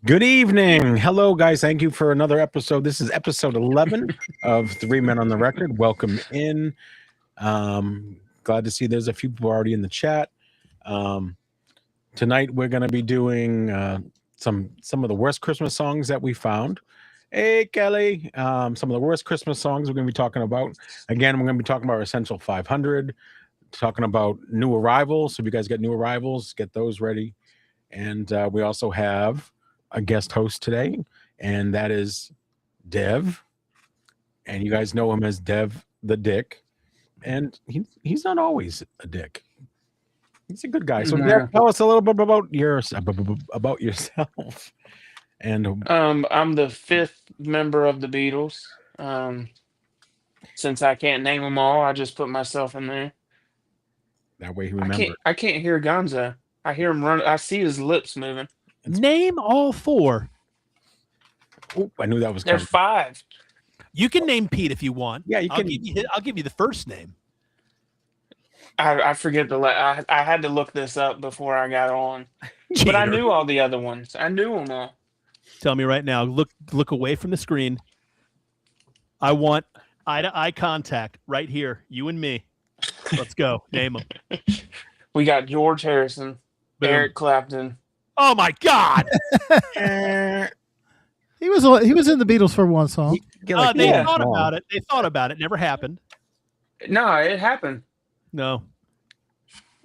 Good evening. Hello, guys. Thank you for another episode. This is episode 11 of Three Men on the Record. Welcome in. Glad to see there's a few people already in the chat. Tonight, we're going to be doing some of the worst Christmas songs that we found. Hey, Kelly. Some of the worst Christmas songs we're going to be talking about. Again, we're going to be talking about our Essential 500, talking about new arrivals. So if you guys get new arrivals, get those ready. And we also have a guest host today, and that is Dev. And you guys know him as Dev the Dick. And he's not always a dick. He's a good guy. So Dev, tell us a little bit about yourself. And I'm the fifth member of the Beatles. Since I can't name them all, I just put myself in there. That way he remembers. I can't hear Gonzo. I hear him run. I see his lips moving. Name all four. Oh, I knew that was There's coming. 5. You can name Pete if you want. Yeah, you can. I'll give you the first name. I forget I had to look this up before I got on, but I knew all the other ones. I knew them all. Tell me right now. Look away from the screen. I want eye-to-eye contact right here. You and me. Let's go. Name them. We got George Harrison, Boom. Eric Clapton. Oh my God! He was in the Beatles for one song. They thought about it. They thought about it. Never happened. No, it happened. No.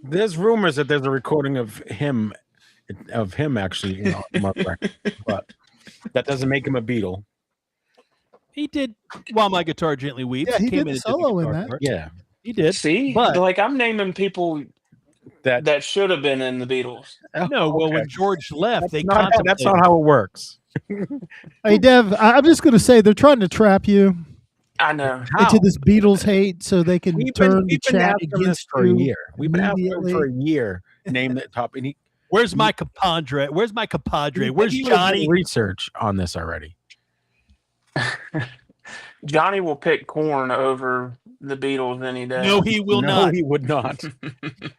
There's rumors that there's a recording of him actually on my record, but that doesn't make him a Beatle. He did While My Guitar Gently Weeps. Yeah, he came did in solo in that. part. Yeah, he did. See, but like I'm naming people that should have been in the Beatles. No, well, when George left, that's not how it works. Hey, Dev, I'm just going to say they're trying to trap you I know. into this Beatles hate so they can turn the chat asking this against for a you. year. We've been asking him immediately. for a year. Name that top, and Where's my compadre? Where's my compadre? Where's he Johnny? did research on this already. Johnny will pick Korn over the Beatles any day. No, he will No, not. he would not. All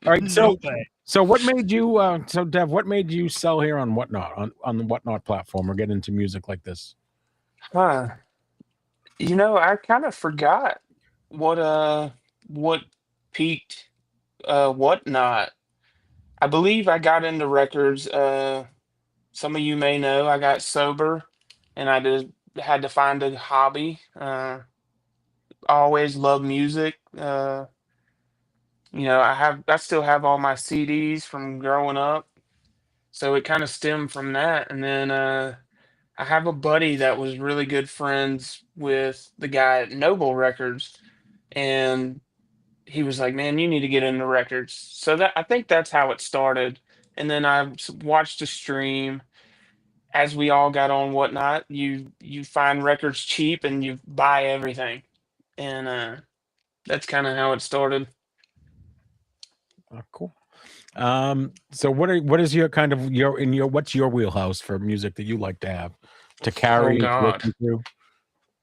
right, No way. so what made you? So Dev, what made you sell here on Whatnot on the Whatnot platform or get into music like this? Huh. I kind of forgot what peaked Whatnot. I believe I got into records. Some of you may know I got sober, and I just had to find a hobby. I always loved music. I still have all my CDs from growing up, so it kind of stemmed from that. And then I have a buddy that was really good friends with the guy at Noble Records, and he was like, "Man, you need to get into records." So I think that's how it started. And then I watched a stream as we all got on Whatnot. You find records cheap and you buy everything, and that's kind of how it started. Oh, cool. So what is your kind of what's your wheelhouse for music that you like to have to carry? God.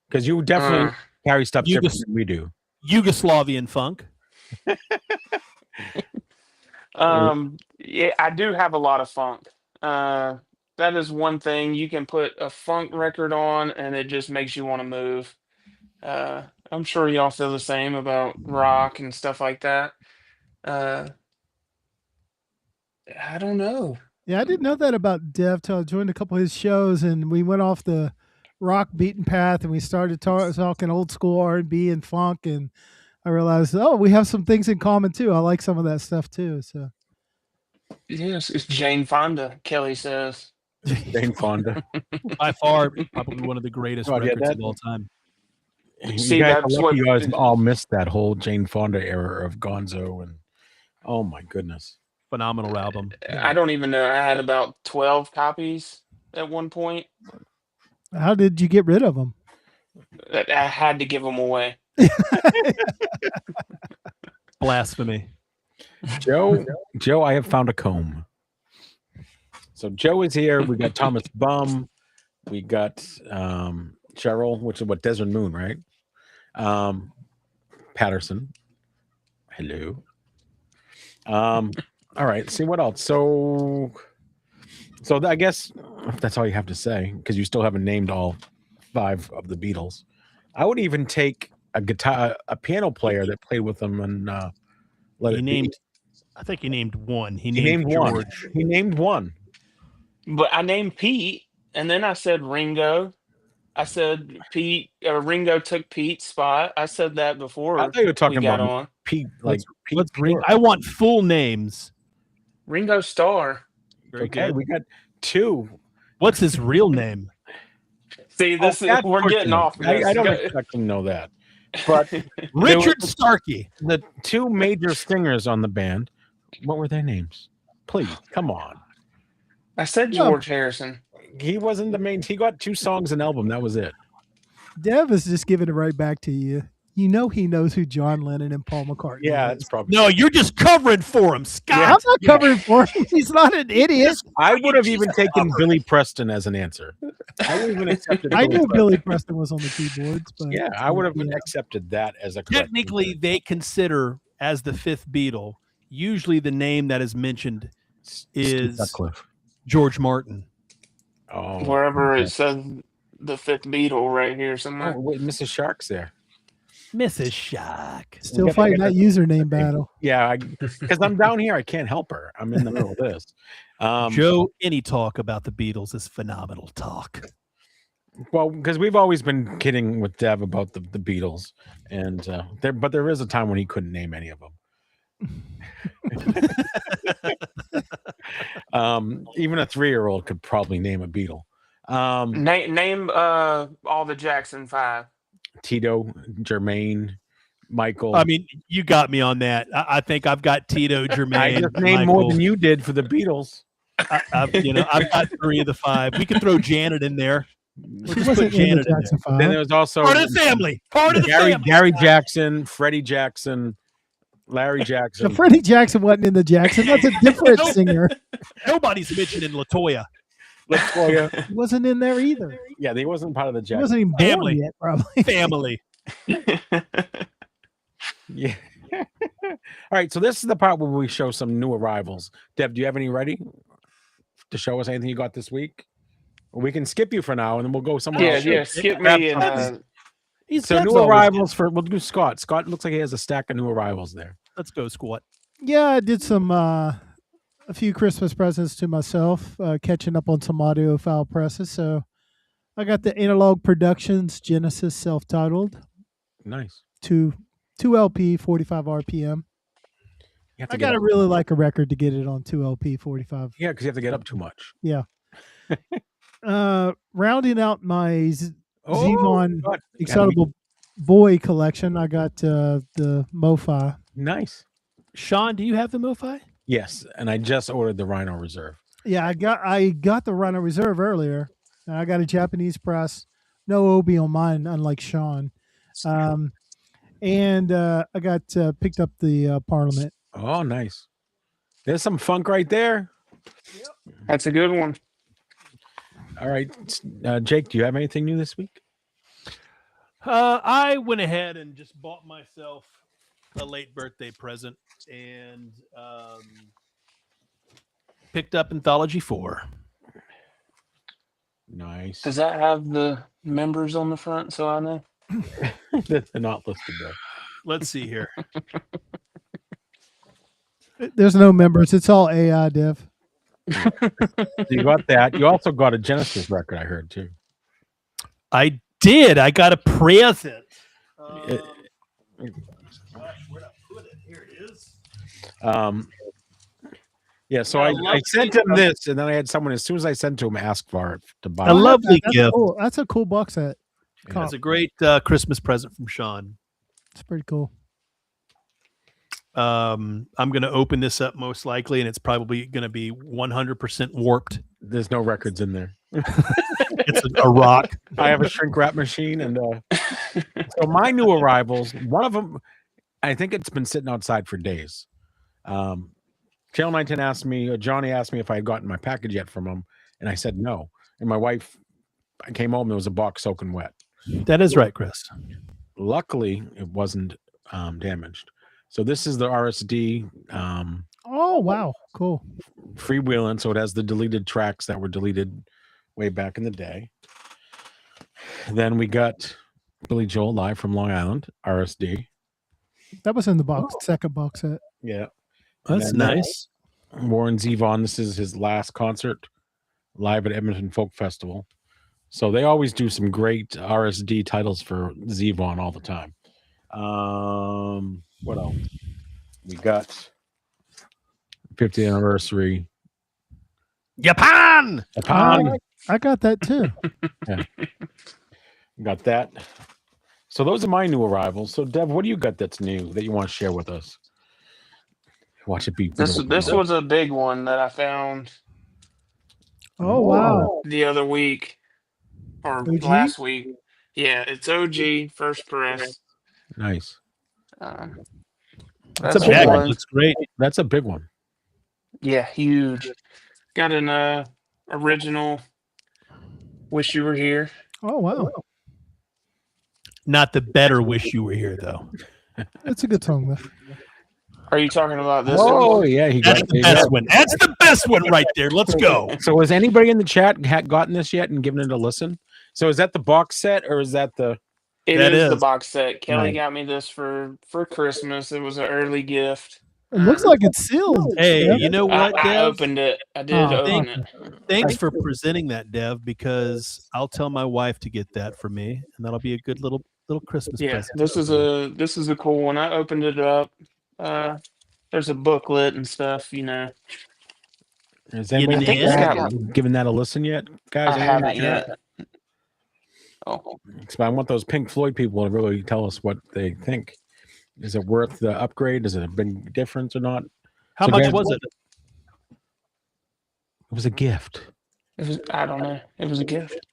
Because you definitely carry stuff You different just- than we do. Yugoslavian funk. Yeah, I do have a lot of funk. That is one thing. You can put a funk record on and it just makes you want to move. I'm sure y'all feel the same about rock and stuff like that. I don't know. Yeah, I didn't know that about Dev till I joined a couple of his shows, and we went off the rock beaten path, and we started talking old school R&B and funk, and I realized, we have some things in common too. I like some of that stuff too. So Yes, it's Jane Fonda, Kelly says. Jane Fonda. By far, probably one of the greatest Oh, yeah, records that- of all time. See, you guys are that's lucky you what- guys all missed that whole Jane Fonda era of Gonzo, and oh my goodness. Phenomenal album. I don't even know. I had about 12 copies at one point. how did you get rid of them? I had to give them away. Blasphemy. Joe, I have found a comb. So Joe is here. We got Thomas Bum. We got Cheryl, which is Desmond Moon, right? Patterson. Hello. All right. See what else. So I guess if that's all you have to say, because you still haven't named all 5 of the Beatles. I would even take a piano player that played with them and let He it named. be. I think he named one. He He named named one. George. He named one. But I named Pete, and then I said Ringo. I said Pete, or Ringo took Pete's spot. I said that before I thought you were we talking got about on. Pete, like Pete. Let's ring. Pure. I want full names. Ringo Starr. Very Okay, good. we got 2. What's his real name? See, this is That's we're getting fortunate. off this. I don't Go- expect to know that. But Richard Starkey. the 2 major singers on the band, what were their names? Please, come on. I said Yeah. George Harrison. He wasn't the main. He got 2 songs an album. That was it. Dev is just giving it right back to you. You know he knows who John Lennon and Paul McCartney Yeah, is. it's probably. No, you're just covering for him, Scott. I'm not covering for him. He's not an idiot. I would have even Jesus, taken Robert. Billy Preston as an answer. I would even accepted. I knew Preston. Billy Preston was on the keyboards, but Yeah, I would have yeah. accepted that as a correct Technically, answer. they consider as the 5th Beatle. Usually, the name that is mentioned Steve is Sutcliffe. George Martin. Oh, Wherever okay. it says the 5th Beatle right here Oh, somewhere. wait, Mrs. Shark's there. Mrs. Shock. Still Yeah, fighting that username battle. Yeah, because I'm down here, I can't help her. I'm in the middle of this. Joe, any talk about the Beatles is phenomenal talk. Well, because we've always been kidding with Dev about the Beatles, and there is a time when he couldn't name any of them. Even a 3-year-old could probably name a Beatle. Name all the Jackson 5. Tito, Jermaine, Michael. I mean, you got me on that. I think I've got Tito, I Jermaine, just named more Michael. than you did for the Beatles. I've got 3 of the 5. We can throw Janet in there. We'll She just wasn't put in the Janet in there. Jackson Then 5. there was also Part of the family. Part of the Gary, family. Gary Jackson, Freddie Jackson, Larry So Jackson. Freddie Jackson wasn't in the Jackson. That's a different Nope. singer. Nobody's mentioning Latoya. Latoya. He wasn't in there either. Yeah, he wasn't part of the He Jackson. wasn't even born Family. yet, probably. Family. Yeah. All right, so this is the part where we show some new arrivals. Deb, do you have any ready to show us anything you got this week? Or we can skip you for now, and then we'll go somewhere Yeah, else. yeah. Skip Grab me and something. He's So Deb's new always arrivals for we'll do Scott. Scott looks like he has a stack of new arrivals there. good. Let's go, Squat. Yeah, I did some a few Christmas presents to myself, catching up on some audiophile presses. So I got the Analog Productions Genesis self-titled Nice. 2 LP 45 RPM. You have to I get gotta up. really like a record to get it on 2 LP 45. Yeah, because you have to get up too much. Rounding out my Zevon God. Excitable Boy collection, I got the MoFi. Nice. Sean, do you have the MoFi? Yes, and I just ordered the Rhino Reserve. Yeah, I got the Rhino Reserve earlier. And I got a Japanese press, no Obi on mine, unlike Sean. And I got picked up the Parliament. Oh, nice. There's some funk right there. that's a good one. All right, Jake, do you have anything new this week? I went ahead and just bought myself a late birthday present and picked up Anthology 4. Nice. Does that have the members on the front so I know? They're not listed there. Let's see here. There's no members. It's all AI, Dev. You got that. You also got a Genesis record, I heard too. I did. I got a present. It- Where'd I put it? Here it is. Yeah, so I I love sent the- him this, and then I had someone as soon as I sent to him ask for it to buy. A lovely That's gift. cool. That's a cool box set. Yeah. It's a great Christmas present from Sean. It's pretty cool. I'm going to open this up most likely, and it's probably going to be 100% warped. There's no records in there. It's a rock. I have a shrink wrap machine, and so my new arrivals. One of them, I think it's been sitting outside for days. Channel 19 asked me, Johnny asked me if I had gotten my package yet from him, and I said no. And my wife, I came home, there was a box soaking wet. That is right, Chris. Luckily, it wasn't damaged. So this is the RSD Oh wow, cool. freewheeling, so it has the deleted tracks that were deleted way back in the day. Then we got Billy Joel live from Long Island, RSD. That was in the box, second box set. Yeah. And That's then nice. Warren Zevon, this is his last concert live at Edmonton Folk Festival. So they always do some great RSD titles for Zevon all the time. What else? We got 50th anniversary. Japan. Japan. I got that too. Got that. So those are my new arrivals. So Dev, what do you got that's new that you want to share with us? Watch it be. This was a big one that I found Oh wow! the other week or OG? last week. Yeah, it's OG First Press. Nice. That's a big Jack, one. it looks great. That's a big one. Yeah, huge. Got an original Wish You Were Here. Oh wow! Not the better Wish You Were Here, though. It's a good song though. Are you talking about this Oh one? yeah, he That's got the best one. That's the best one right there. Let's go. So has anybody in the chat gotten this yet and given it a listen? So is that the box set or is that the? It That is the is. box set. Kelly Nice. got me this for Christmas. It was an early gift. It looks like it's sealed. Hey, Yeah. you know what, I Dev? opened it. I did Oh, open it. Thanks for presenting that, Dev, because I'll tell my wife to get that for me, and that'll be a good little Christmas Yeah, present. this is a cool one. I opened it up. There's a booklet and stuff. You know, Has You anybody think it's got- given that a listen yet, guys? I haven't yet. Oh, So I want those Pink Floyd people to really tell us what they think. Is it worth the upgrade? Is it a big difference or not? How So much guys- was it? It was a gift. it was. I don't know. It was a gift.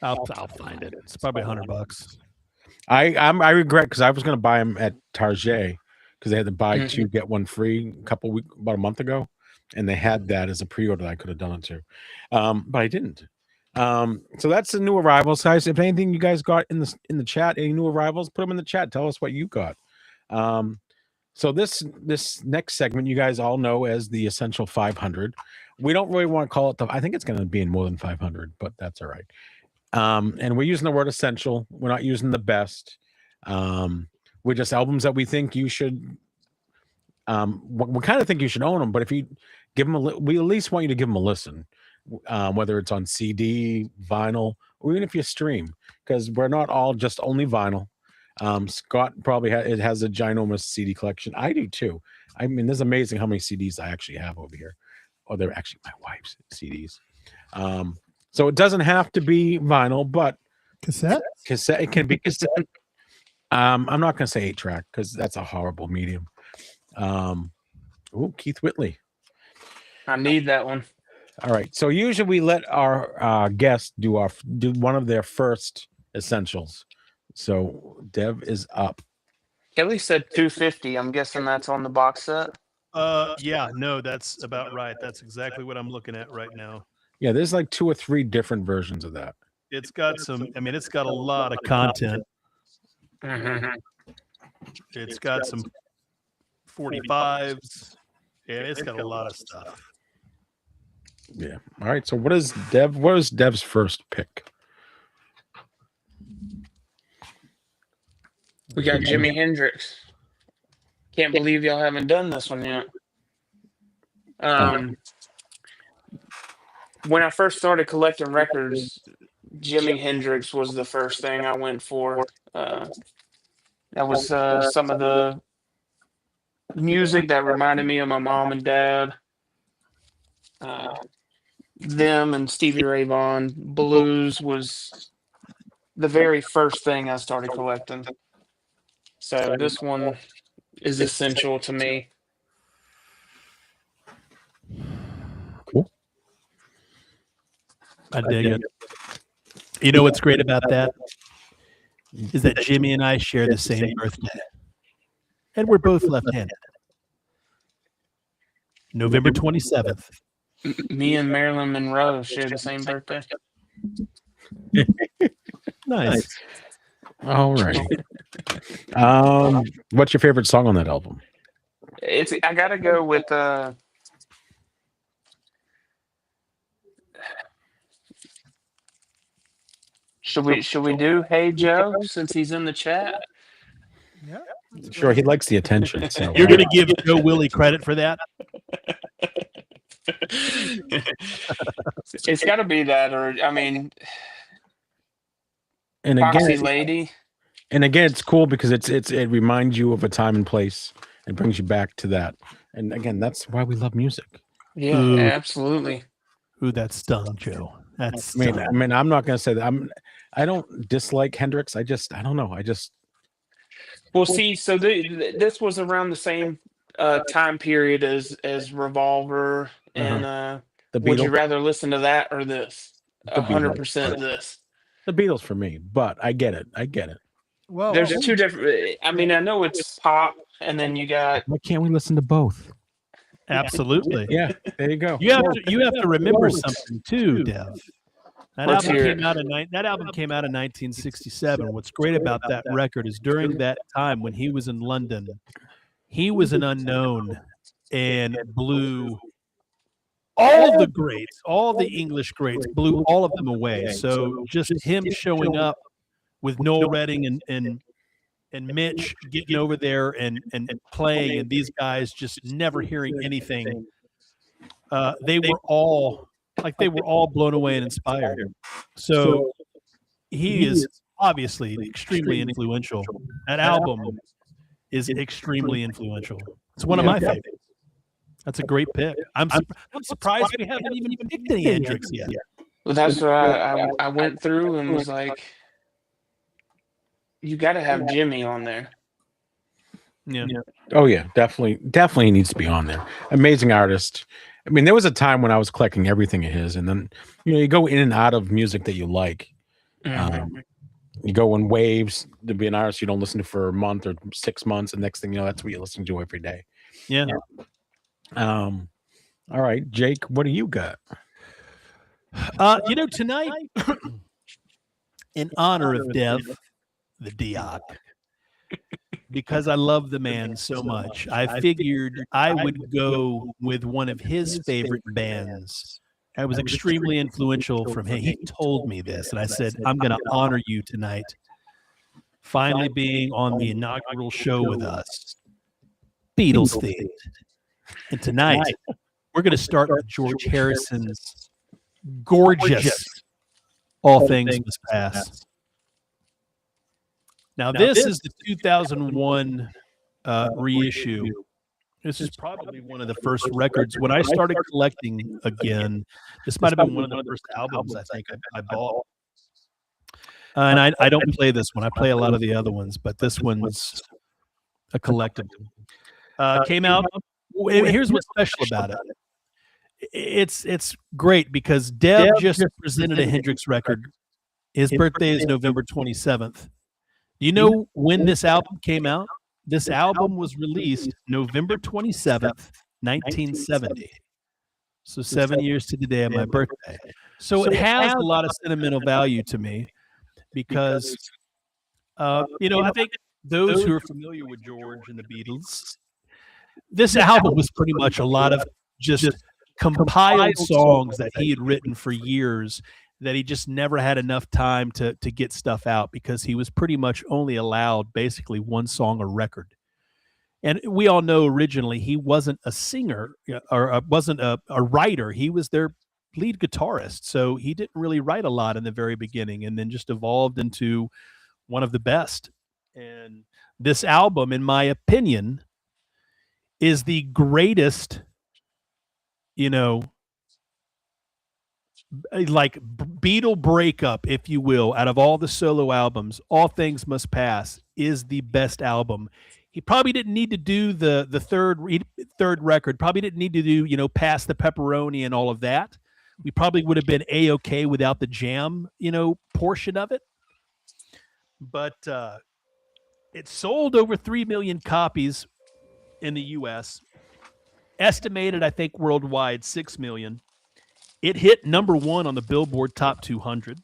I'll find it. It's probably $100. I regret because I was going to buy them at Target because they had to buy Mhm. two get one free about a month ago, and they had that as a pre-order that I could have done it to, but I didn't. So that's the new arrivals, guys. If anything you guys got in the chat, any new arrivals, put them in the chat. Tell us what you got. So this next segment you guys all know as the Essential 500. We don't really want to call it I think it's going to be in more than 500, but that's all right. And we're using the word essential. We're not using the best. We're just albums that we think you should. We kind of think you should own them, but if you give them we at least want you to give them a listen, whether it's on CD, vinyl, or even if you stream, because we're not all just only vinyl. Scott probably has a ginormous CD collection. I do too. I mean, it's amazing how many CDs I actually have over here. Oh, they're actually my wife's CDs. So it doesn't have to be vinyl, but Cassette. it can be cassette. I'm not going to say 8-track because that's a horrible medium. Keith Whitley. I need that one. All right. So usually we let our guests do one of their first essentials. So Dev is up. Kelly said 250. I'm guessing that's on the box set. Yeah, no, that's about right. That's exactly what I'm looking at right now. Yeah, there's like 2 or 3 different versions of that. It's got some. I mean, it's got a lot of content. Mhm. It's got some 45s. Yeah, it's got a lot of stuff. Yeah. All right. So what is Dev's first pick? We got Jimi Hendrix. Can't believe y'all haven't done this one yet. When I first started collecting records, Jimi Hendrix was the first thing I went for. That was some of the music that reminded me of my mom and dad. Them and Stevie Ray Vaughan. Blues was the very first thing I started collecting. So this one is essential to me. Cool. I dig it. You know what's great about that is that Jimmy and I share the same birthday, and we're both left-handed. November 27th. Me and Marilyn Monroe share the same birthday. Nice. All right. What's your favorite song on that album? I gotta go with Should we do Hey Joe since he's in the chat? Yeah. Sure, he likes the attention. So You're going to give Joe Willie credit for that? It's got to be that, or I mean, and Foxy again, Lady. and again, it's cool because it reminds you of a time and place. It brings you back to that. And again, that's why we love music. Yeah, Ooh. absolutely. Ooh, that stung, Joe. That's I mean, I'm not going to say that. I don't dislike Hendrix. I don't know. Well, see, so this was around the same time period as Revolver and The would you Beatles. rather listen to that or this? The Beatles. 100% this. The Beatles for me, but I get it. Well, There's two different. I mean, I know it's pop, and then you got. Why can't we listen to both? absolutely. Yeah, there you go. You have to remember something too, Dev. That Let's album hear came out in 1967. What's great about that record is during that time when he was in London, he was an unknown and blew all the greats, all the English greats, blew all of them away. So just him showing up with Noel Redding and Mitch getting over there and playing, and these guys just never hearing anything. They were all blown away and inspired. So he is obviously extremely influential. That album is extremely influential. It's one of my favorites. That's a great pick. I'm surprised we haven't even picked any Hendrix yet. Well, that's why I went through and was like, you got to have Jimmy on there. Yeah. Oh yeah, definitely needs to be on there. Amazing artist. I mean, there was a time when I was collecting everything of his, and then you go in and out of music that you like. You go in waves. To be an artist you don't listen to for a month or 6 months, and next thing you know, that's what you're listening to every day. Yeah. All right, Jake, what do you got? Tonight, in honor of Dev, the Dioc, because I love the man so much, I figured I would go with one of his favorite bands. I was extremely influential from him. He told me this, and I said, I'm going to honor you tonight, finally being on the inaugural show with us, Beatles themed. And tonight, we're going to start with George Harrison's gorgeous All Things Must Pass. Now, this is the 2001 reissue. This is probably one of the first records. When I started collecting again, this might have been one of the first albums I think I bought. And I don't play this one. I play a lot of the other ones, but this one's a collectible. Came out. Here's what's special about it. It's great because Dev just presented a Hendrix record. His birthday is November 27th. Do you know when this album came out? This album was released November 27th, 1970. So 7 years to the day of my birthday. So it has a lot of sentimental value to me because, I think those who are familiar with George and the Beatles, this album was pretty much a lot of just compiled songs that he had written for years that he just never had enough time to get stuff out because he was pretty much only allowed basically one song a record. And we all know originally he wasn't a singer or wasn't a writer. He was their lead guitarist. So he didn't really write a lot in the very beginning and then just evolved into one of the best. And this album, in my opinion, is the greatest, like Beatle breakup, if you will, out of all the solo albums. All Things Must Pass is the best album. He probably didn't need to do the third record, probably didn't need to do, Pass the Pepperoni and all of that. We probably would have been A-okay without the jam, portion of it. But it sold over 3 million copies in the U.S., estimated, I think, worldwide 6 million. It hit number 1 on the Billboard Top 200.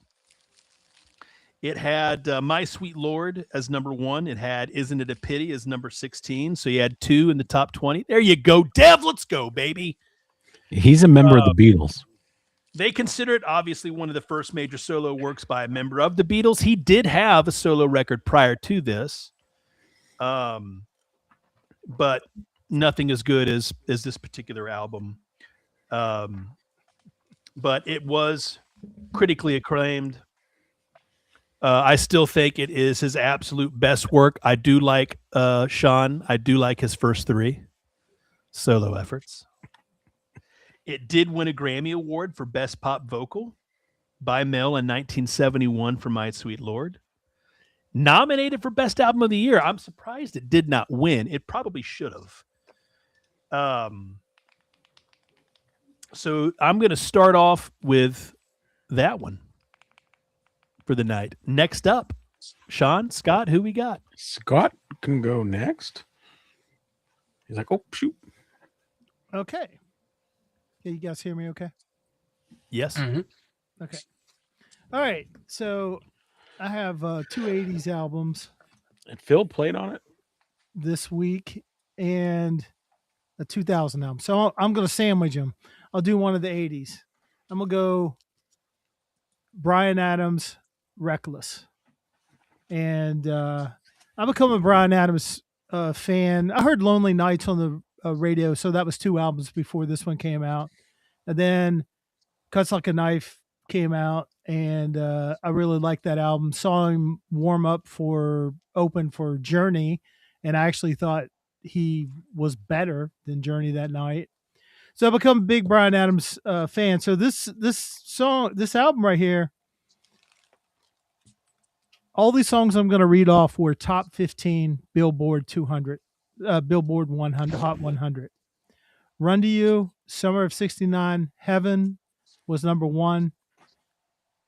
It had My Sweet Lord as number 1. It had Isn't It a Pity as number 16. So you had 2 in the top 20. There you go, Dev. Let's go, baby. He's a member of the Beatles. They consider it obviously one of the first major solo works by a member of the Beatles. He did have a solo record prior to this, but nothing as good as this particular album. But it was critically acclaimed. I still think it is his absolute best work. I do like Sean. I do like his first 3 solo efforts. It did win a Grammy Award for Best Pop Vocal by Mel in 1971 for My Sweet Lord. Nominated for Best Album of the Year. I'm surprised it did not win. It probably should have. So I'm going to start off with that one for the night. Next up, Sean, Scott, who we got? Scott can go next. He's like, oh, shoot. Okay. Can you guys hear me okay? Yes. Okay. All right. So I have 2 80s albums And Phil played on it. this week and a 2000 album. So I'm going to sandwich them. I'll do one of the 80s. I'm going to go Bryan Adams, Reckless. And I become a Bryan Adams fan. I heard Lonely Nights on the radio, so that was 2 albums before this one came out. And then Cuts Like a Knife came out, and I really liked that album. Saw him warm up for open for Journey, and I actually thought he was better than Journey that night. So I become a big Bryan Adams fan. So this album right here, all these songs I'm going to read off were top 15 Billboard 200, Billboard 100, Hot 100. Run to You, Summer of '69, Heaven was number 1.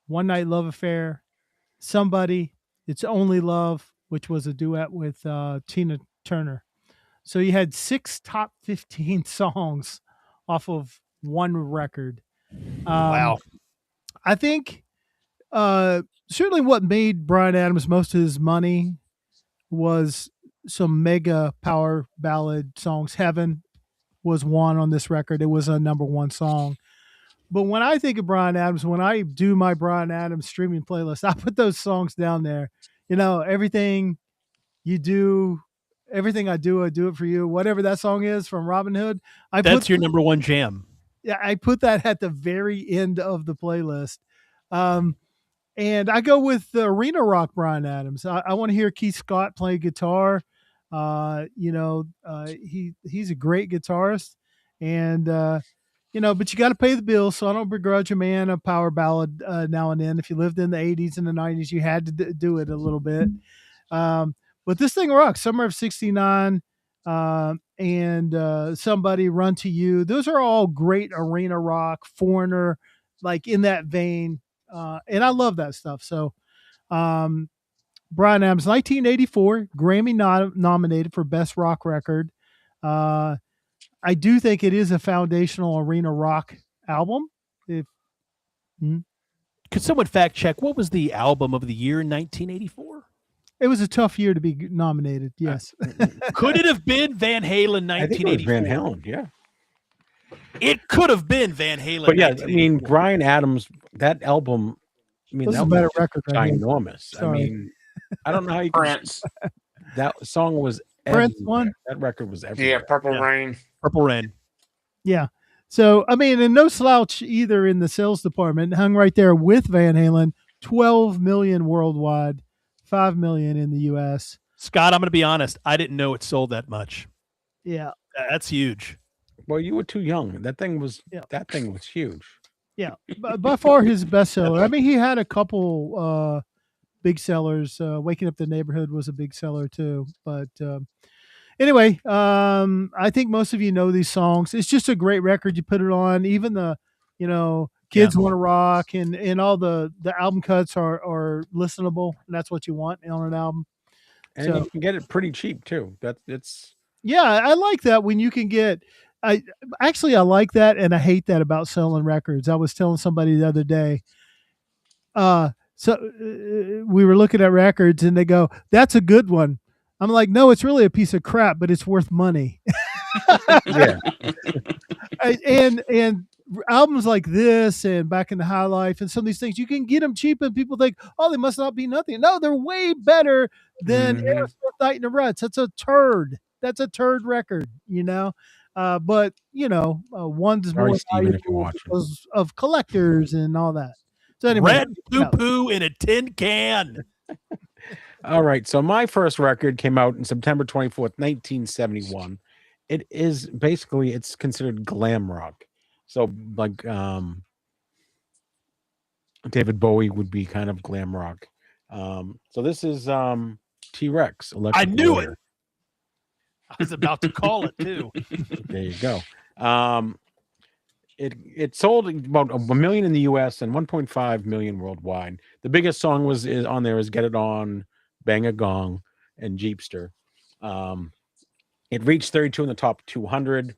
One Night Love Affair, Somebody, It's Only Love, which was a duet with Tina Turner. So you had 6 top 15 songs off of one record. Wow. I think certainly what made Bryan Adams most of his money was some mega power ballad songs. Heaven was one on this record. It was a number 1 song. But when I think of Bryan Adams, when I do my Bryan Adams streaming playlist, I put those songs down there. You know, everything you do, everything I do it for you. Whatever that song is from Robin Hood, That's your number 1 jam. Yeah, I put that at the very end of the playlist. And I go with the arena rock Bryan Adams. I want to hear Keith Scott play guitar. He's a great guitarist, and but you got to pay the bills. So I don't begrudge a man a power ballad now and then. If you lived in the '80s and the '90s, you had to do it a little bit. But this thing rocks. Summer of '69 and Somebody, Run to You. Those are all great arena rock. Foreigner, like in that vein. And I love that stuff. So Bryan Adams, 1984, Grammy nominated for Best Rock Record. I do think it is a foundational arena rock album. Could someone fact check what was the album of the year in 1984? It was a tough year to be nominated. Yes. Could it have been Van Halen 1984? I think it was Van Halen, yeah. It could have been Van Halen. But yeah, I mean, Bryan Adams, that album, I mean, This is that a better was record right here. ginormous. I Sorry. mean, I don't know how you can, Prince. that song was Prince everywhere. one? That record was everywhere. Yeah, Purple Yeah. Rain. Purple Rain. Yeah. So, I mean, and no slouch either in the sales department, hung right there with Van Halen, 12 million worldwide, 5 million in the US. Scott, I'm going to be honest. I didn't know it sold that much. Yeah. That's huge. Well, you were too young. That thing was huge. Yeah. By far his bestseller. I mean, he had a couple big sellers. Waking Up the Neighborhood was a big seller too. But anyway, I think most of you know these songs. It's just a great record. You put it on, even the, Kids Want to Rock and all the album cuts are listenable. And that's what you want on an album. And So- you can get it pretty cheap too. Yeah, I like that when you can get. I like that, and I hate that about selling records. I was telling somebody the other day. We were looking at records, and they go, "That's a good one." I'm like, "No, it's really a piece of crap, but it's worth money." yeah. And albums like this and Back in the High Life and some of these things, you can get them cheap and people think, oh, they must not be nothing. No, they're way better than Mhm. Aerosmith Night in the Ruts. That's a turd. That's a turd record, you know. But one's Sorry, more Steven, if you're valuable watching. because of collectors and all that. So anyway, Red poo poo in a tin can. All right. So my first record came out in September 24th, 1971. It is basically, it's considered glam rock. So like David Bowie would be kind of glam rock. So this is T-Rex. I knew it. I was about to call it too. There you go. It sold about 1 million in the US and 1.5 million worldwide. The biggest song is on there is Get It On, Bang a Gong, and Jeepster. It reached 32 in the top 200.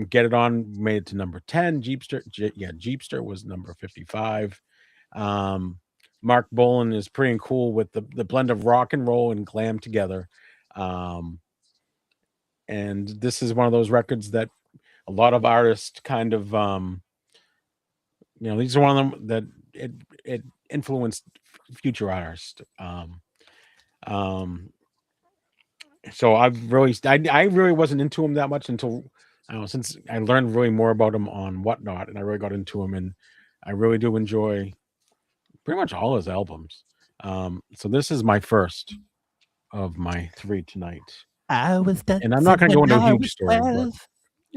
Get It On made it to number 10. Jeepster was number 55. Mark Bolan is pretty cool with the blend of rock and roll and glam together. And this is one of those records that a lot of artists kind of these are one of them that it influenced future artists. So I really wasn't into him that much until since I learned really more about him on Whatnot, and I really got into him, and I really do enjoy pretty much all his albums. So this is my first of my 3 tonight. And I'm not going to go into a huge story, but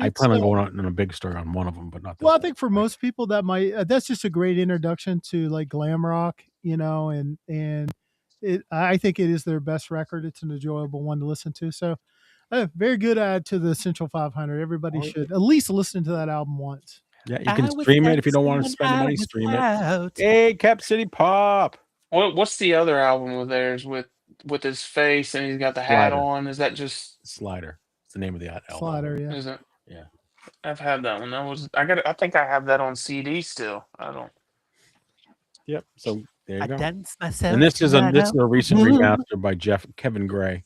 I plan on going on in a big story on one of them, but not. Well, I think for most people that might that's just a great introduction to like glam rock, and I think it is their best record. It's an enjoyable one to listen to. So, very good add to the Central 500. Everybody should at least listen to that album once. Yeah, you can stream it if you don't want to spend the money. Stream it. Hey, Cap City Pop. What's the other album of theirs with his face and he's got the hat Slider. on? Is that just Slider? It's the name of the album. Slider, yeah. Is it? Yeah. I've had that one. I think I have that on CD still. I don't. Yep. So there you go. Dance myself And this is a recent remaster by Kevin Gray.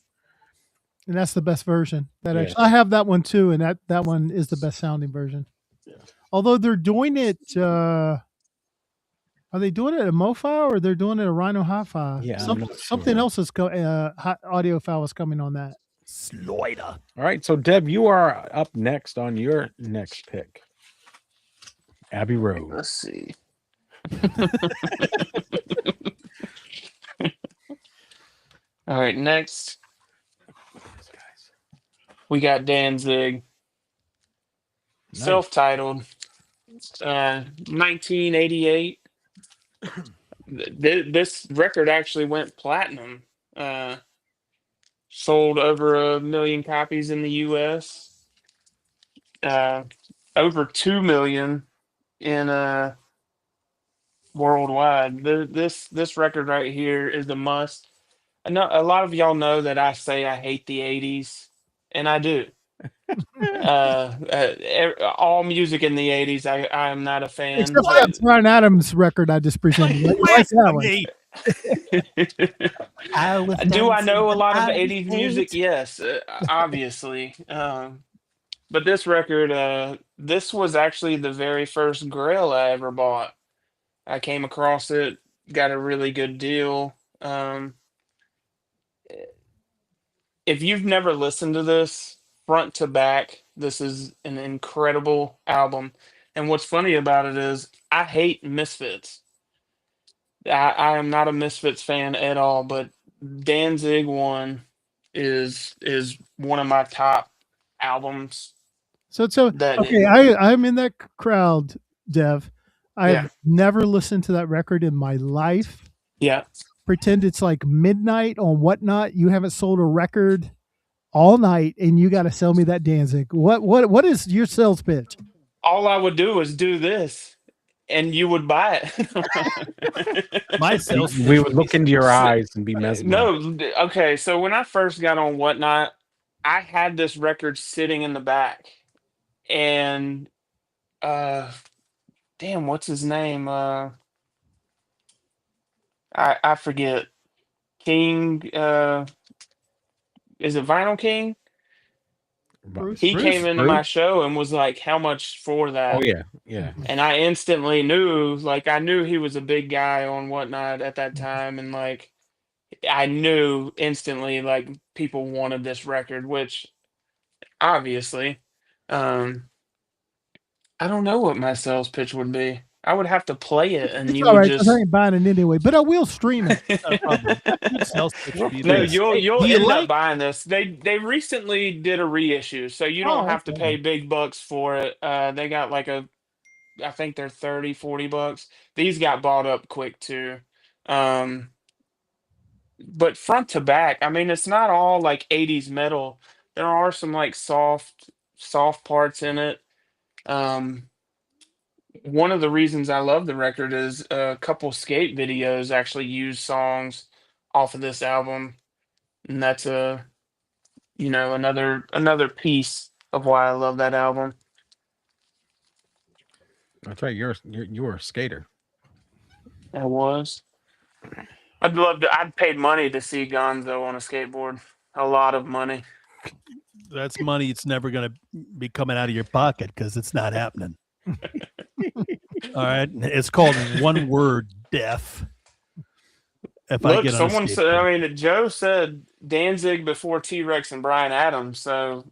And that's the best version. Yeah. I have that one too, and that one is the best sounding version. Yeah. Although they're doing it, are they doing it at MoFi or they're doing it at Rhino Hi-Fi? Yeah, something else is audio file is coming on that. Slider. All right, so Deb, you are up next on your next pick. Abbey Road. Let's see. All right, next we got Danzig. Nice. Self-titled, 1988. This record actually went platinum. Sold over 1 million copies in the U.S. Over 2 million in worldwide. This record right here is a must. I know a lot of y'all know that I say I hate the 80s, and I do. All music in the 80s, I am not a fan. Except for that Bryan Adams record I just presented. I like that one. Do I know a lot of 80s music? Yes, obviously. But this record, this was actually the very first Grail I ever bought. I came across it, got a really good deal. If you've never listened to this front to back, this is an incredible album. And what's funny about it is I hate Misfits. I am not a Misfits fan at all, but Danzig 1 is one of my top albums. Okay, I'm in that crowd, Dev. I've never listened to that record in my life. Yeah. Pretend it's like midnight on Whatnot. You haven't sold a record all night, and you got to sell me that Danzig. What is your sales pitch? All I would do is do this, and you would buy it. My sales. We would look into your eyes and be mesmerized. No, okay. So when I first got on Whatnot, I had this record sitting in the back, and damn, what's his name? I forget. King. Is it Vinyl King? Bruce? He Bruce, came into Bruce. my show and was like, "How much for that?" Oh yeah, yeah. And I instantly knew, like, I knew he was a big guy on Whatnot at that time, and like, I knew instantly, like, people wanted this record, which obviously, um, I don't know what my sales pitch would be. I would have to play it, and It's you all would right because I just. ain't buying it anyway, but I will stream it. Good sales pitch would be No, this. you'll Hey, you'll do you end like up buying this. They recently did a reissue, so you don't Oh, have to okay. pay big bucks for it. They got like I think they're 30-40 bucks. These got bought up quick too. Um, but front to back, I mean, it's not all like 80s metal. There are some like soft parts in it. Um, one of the reasons I love the record is a couple skate videos actually use songs off of this album, and that's another piece of why I love that album. That's right. You were a skater. I was. I'd paid money to see Gonzo on a skateboard. A lot of money. that's money. It's never going to be coming out of your pocket because it's not happening. All right. It's called one word death. If I Look, get on a someone said. skateboard. I mean, Joe said Danzig before T-Rex and Brian Adams. So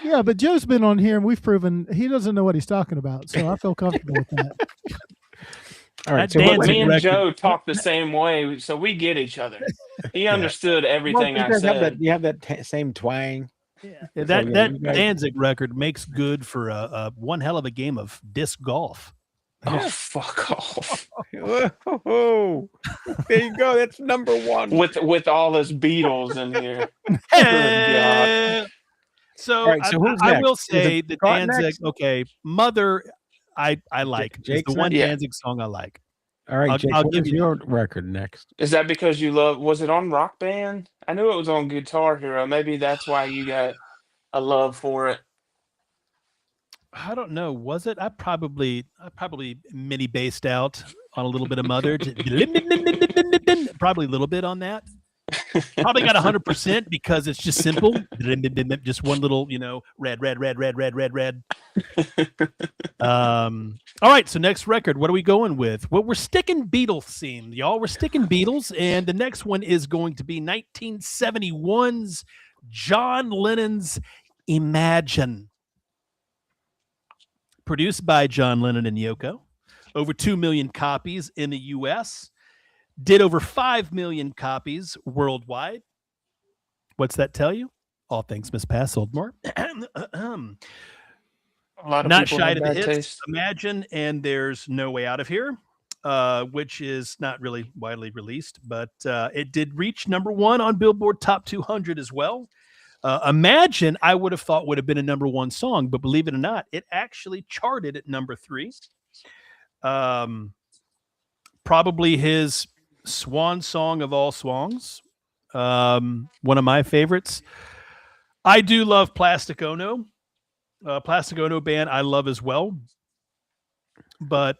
Yeah, but Joe's been on here and we've proven he doesn't know what he's talking about. So I feel comfortable with that. All right. That So what, Danzig me and record- Joe talk the same way, so we get each other. He understood everything you I guys have said. that. You have that same twang. Yeah, So, that yeah, that you guys- Danzig record makes good for a one hell of a game of disc golf. Oh, fuck off! Whoa. There you go. That's number one. With all this Beatles in here. Eh, So, All right, so who's I next? will Is it say the Scott Danzig. next? Okay, Mother, I like. It's Jake's the one next? Yeah. Danzig song I like. All right, I'll- Jake. I'll What give is you- your record next? Is that because you love? Was it on Rock Band? I knew it was on Guitar Hero. Maybe that's why you got a love for it. I don't know. Was it? I probably mini based out on a little bit of Mother. Probably a little bit on that. Probably got 100% because it's just simple. Just one little, red. All right. So next record, what are we going with? Well, we're sticking Beatles theme, y'all. We're sticking Beatles, and the next one is going to be 1971's John Lennon's Imagine. Produced by John Lennon and Yoko. Over 2 million copies in the US. Did over 5 million copies worldwide. What's that tell you? All things must pass, Oldmore. A lot of Not people shy have to the bad hits. taste. Imagine and There's No Way Out of Here, which is not really widely released, but it did reach number one on Billboard Top 200 as well. Imagine, I would have thought would have been a number one song, but believe it or not, it actually charted at number 3. Probably his swan song of all songs. One of my favorites. I do love Plastic Ono. Plastic Ono band I love as well. But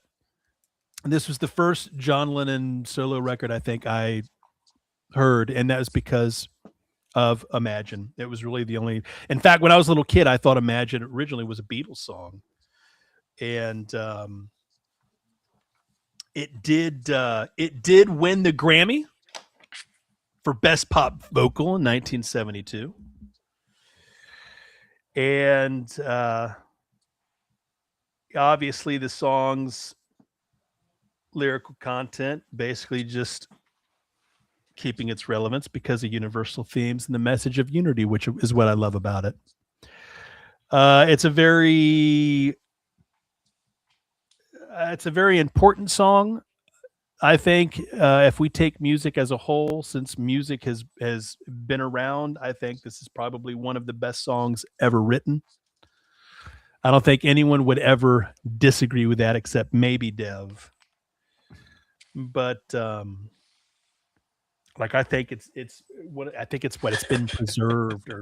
this was the first John Lennon solo record I think I heard, and that was because of Imagine. It was really the only. In fact, when I was a little kid, I thought Imagine originally was a Beatles song, and it did win the Grammy for Best Pop Vocal in 1972, and obviously the song's lyrical content basically just keeping its relevance because of universal themes and the message of unity, which is what I love about it. It's a very important song. I think if we take music as a whole, since music has been around, I think this is probably one of the best songs ever written. I don't think anyone would ever disagree with that except maybe Dev. But I think it's been preserved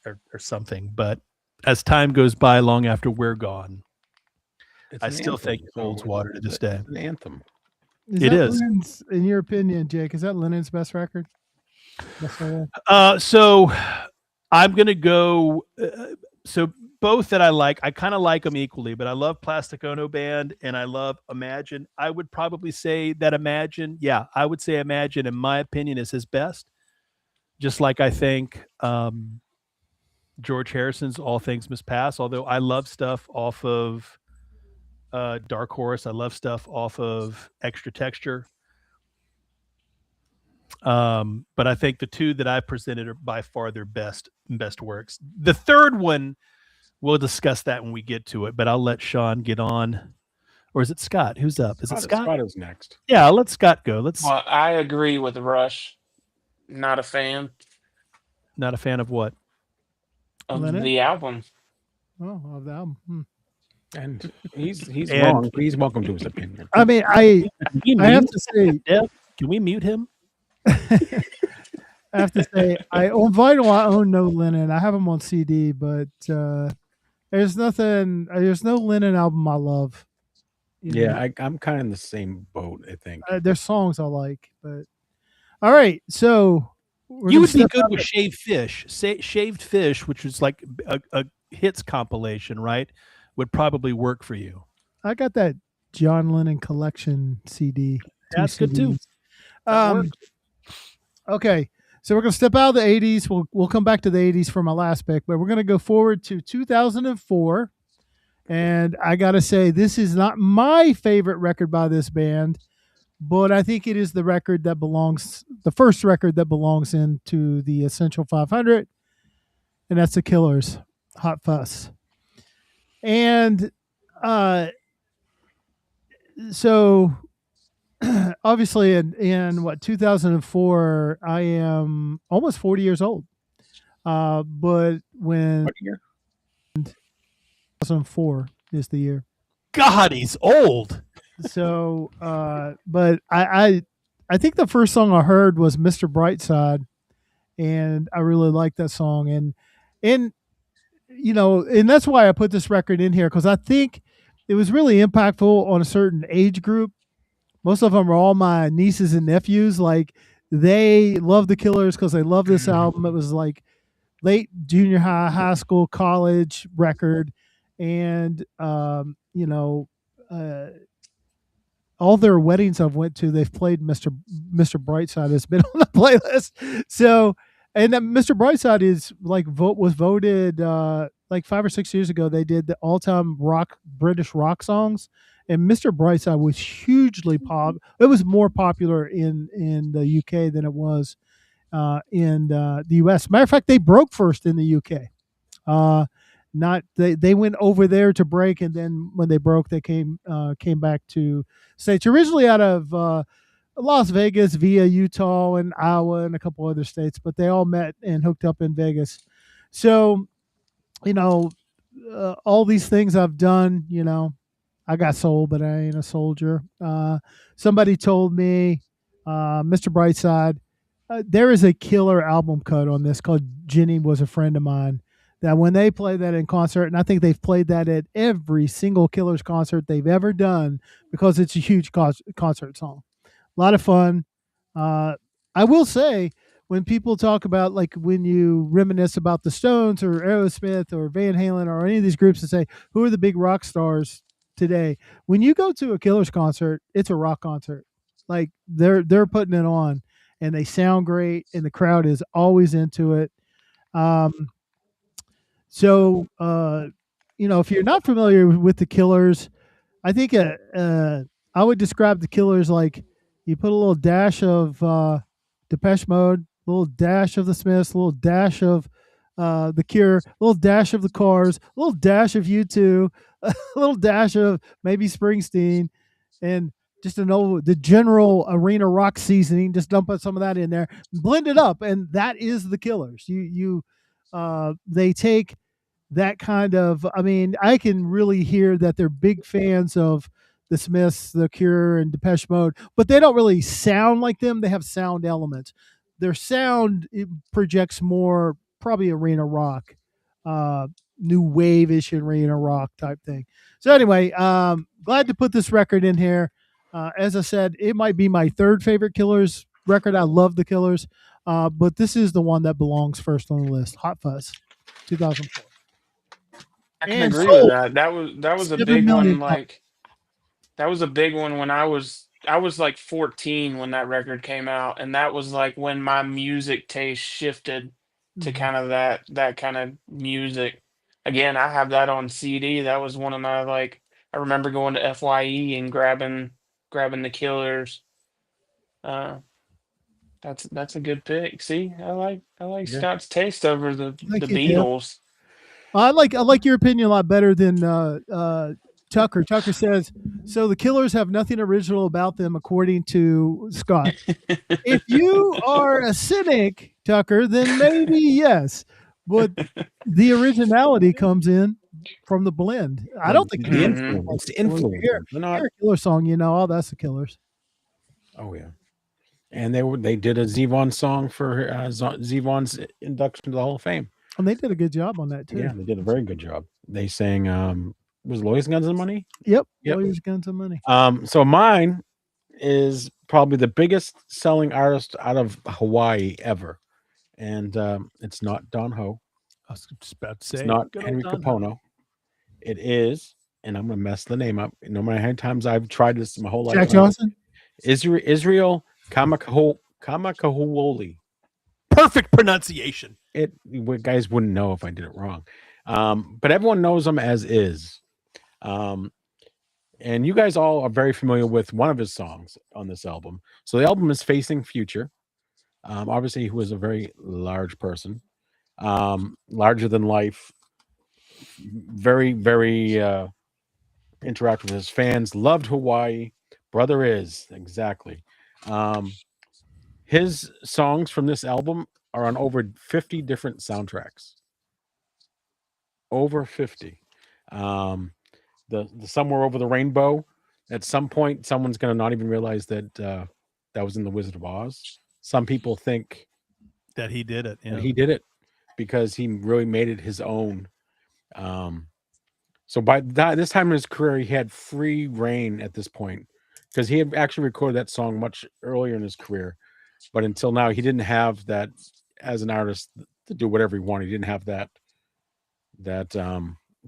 or something. But as time goes by, long after we're gone, It's I an still anthem. think it holds water to this day. It's an anthem. Is It that is. Lennon's, in your opinion, Jake, is that Lennon's best record? Best solo? So I'm gonna go. So both that I like, I kind of like them equally, but I love Plastic Ono Band and I love Imagine. I would probably say that Imagine, yeah, I would say Imagine, in my opinion, is his best. Just like I think George Harrison's All Things Must Pass, although I love stuff off of Dark Horse. I love stuff off of Extra Texture. But I think the two that I presented are by far their best works. The third one, we'll discuss that when we get to it, but I'll let Sean get on. Or is it Scott? Who's up? Is it Scott? Scott is next. Yeah, I'll let Scott go. Well, I agree with Rush. Not a fan Not a fan of what? of Leonard? the album. Oh, of the album. And he's And- wrong. He's welcome to his opinion. I mean, I have to say, Can we mute him? I have to say, on vinyl, I own no Lennon. I have them on CD, but there's no Lennon album I love. You know? Yeah, I'm kind of in the same boat, I think. There's songs I like, but all right. So You would be good with Shaved Fish. Shaved Fish, which is like a hits compilation, right? Would probably work for you. I got that John Lennon collection CD. That's good too. That works. Okay, so we're gonna step out of the '80s. We'll come back to the '80s for my last pick, but we're gonna go forward to 2004. And I gotta say, this is not my favorite record by this band, but I think it is the first record that belongs into the Essential 500, and that's the Killers, Hot Fuss. And so obviously in 2004, I am almost 40 years old. But when What year? 2004 is the year. God, he's old. So, but I think the first song I heard was Mr. Brightside, and I really like that song. And that's why I put this record in here, because I think it was really impactful on a certain age group. Most of them are all my nieces and nephews. Like, they love the Killers because they love this album. It was like late junior high, high school, college record. And, all their weddings I've went to, they've played Mr. Brightside has been on the playlist. So, and Mr. Brightside is was voted like 5 or 6 years ago. They did the all-time British rock songs, and Mr. Brightside was hugely It was more popular in the UK than it was in the US. Matter of fact, they broke first in the UK. They went over there to break, and then when they broke, they came back to States. Originally out of Las Vegas via Utah and Iowa and a couple other states, but they all met and hooked up in Vegas. So, all these things I've done, I got soul, but I ain't a soldier. Somebody told me, Mr. Brightside, there is a killer album cut on this called Jenny Was a Friend of Mine, that when they play that in concert, and I think they've played that at every single Killers concert they've ever done, because it's a huge concert song. A lot of fun. I will say, when people talk about, like, when you reminisce about the Stones or Aerosmith or Van Halen or any of these groups and say, who are the big rock stars today? When you go to a Killers concert, it's a rock concert. Like, they're putting it on, and they sound great, and the crowd is always into it. So, if you're not familiar with the Killers, I think I would describe the Killers like you put a little dash of Depeche Mode, a little dash of the Smiths, a little dash of the Cure, a little dash of the Cars, a little dash of U2, a little dash of maybe Springsteen, and just the general arena rock seasoning. Just dump some of that in there, blend it up, and that is the Killers. They take that kind of, I can really hear that they're big fans of the Smiths, the Cure, and Depeche Mode, but they don't really sound like them. They have sound elements. Their sound, it projects more probably arena rock, new wave-ish arena rock type thing. So anyway, glad to put this record in here. As I said, it might be my third favorite Killers record. I love the Killers. But this is the one that belongs first on the list. Hot Fuzz, 2004. I can And agree sold with that. That was a 7 big million one. copies. Like that was a big one when I was like 14 when that record came out, and that was like when my music taste shifted to Mhm. kind of that kind of music. Again, I have that on CD. That was one of my like. I remember going to FYE and grabbing the Killers. Uh, that's a good pick. See, I like Yeah. Scott's taste over the Thank you, Dale. Beatles. I like your opinion a lot better than Tucker. Tucker says, so the Killers have nothing original about them, according to Scott. If you are a cynic, Tucker, then maybe yes. But the originality comes in from the blend. I don't think the you Mhm. influence. It's the Killers. influence. They're not. Hear a Killer song, oh, that's the Killers. Oh yeah. And they did a Zevon song for Zevon's induction to the Hall of Fame. And they did a good job on that too. Yeah, they did a very good job. They sang was Lois Guns and Money? Yep. Yep. Lawyers, Guns, and Money. So mine is probably the biggest selling artist out of Hawaii ever. And it's not Don Ho. I was just about to say, It's not good old Henry Don Ho. Capono. It is, and I'm gonna mess the name up. No matter how many times I've tried this my whole life. Jack Johnson. Israel Kamakahuoli. Perfect pronunciation. Guys wouldn't know if I did it wrong. But everyone knows him as is. And you guys all are very familiar with one of his songs on this album. So the album is Facing Future. Obviously, he was a very large person, larger than life, very, very interact with his fans, loved Hawaii. Brother is, exactly. His songs from this album are on over 50 different soundtracks. Over 50. The Somewhere Over the Rainbow, at some point, someone's going to not even realize that that was in The Wizard of Oz. Some people think That he did it. that he did it because he really made it his own. So by this time in his career, he had free reign at this point because he had actually recorded that song much earlier in his career. But until now, he didn't have that as an artist to do whatever he wanted. He didn't have that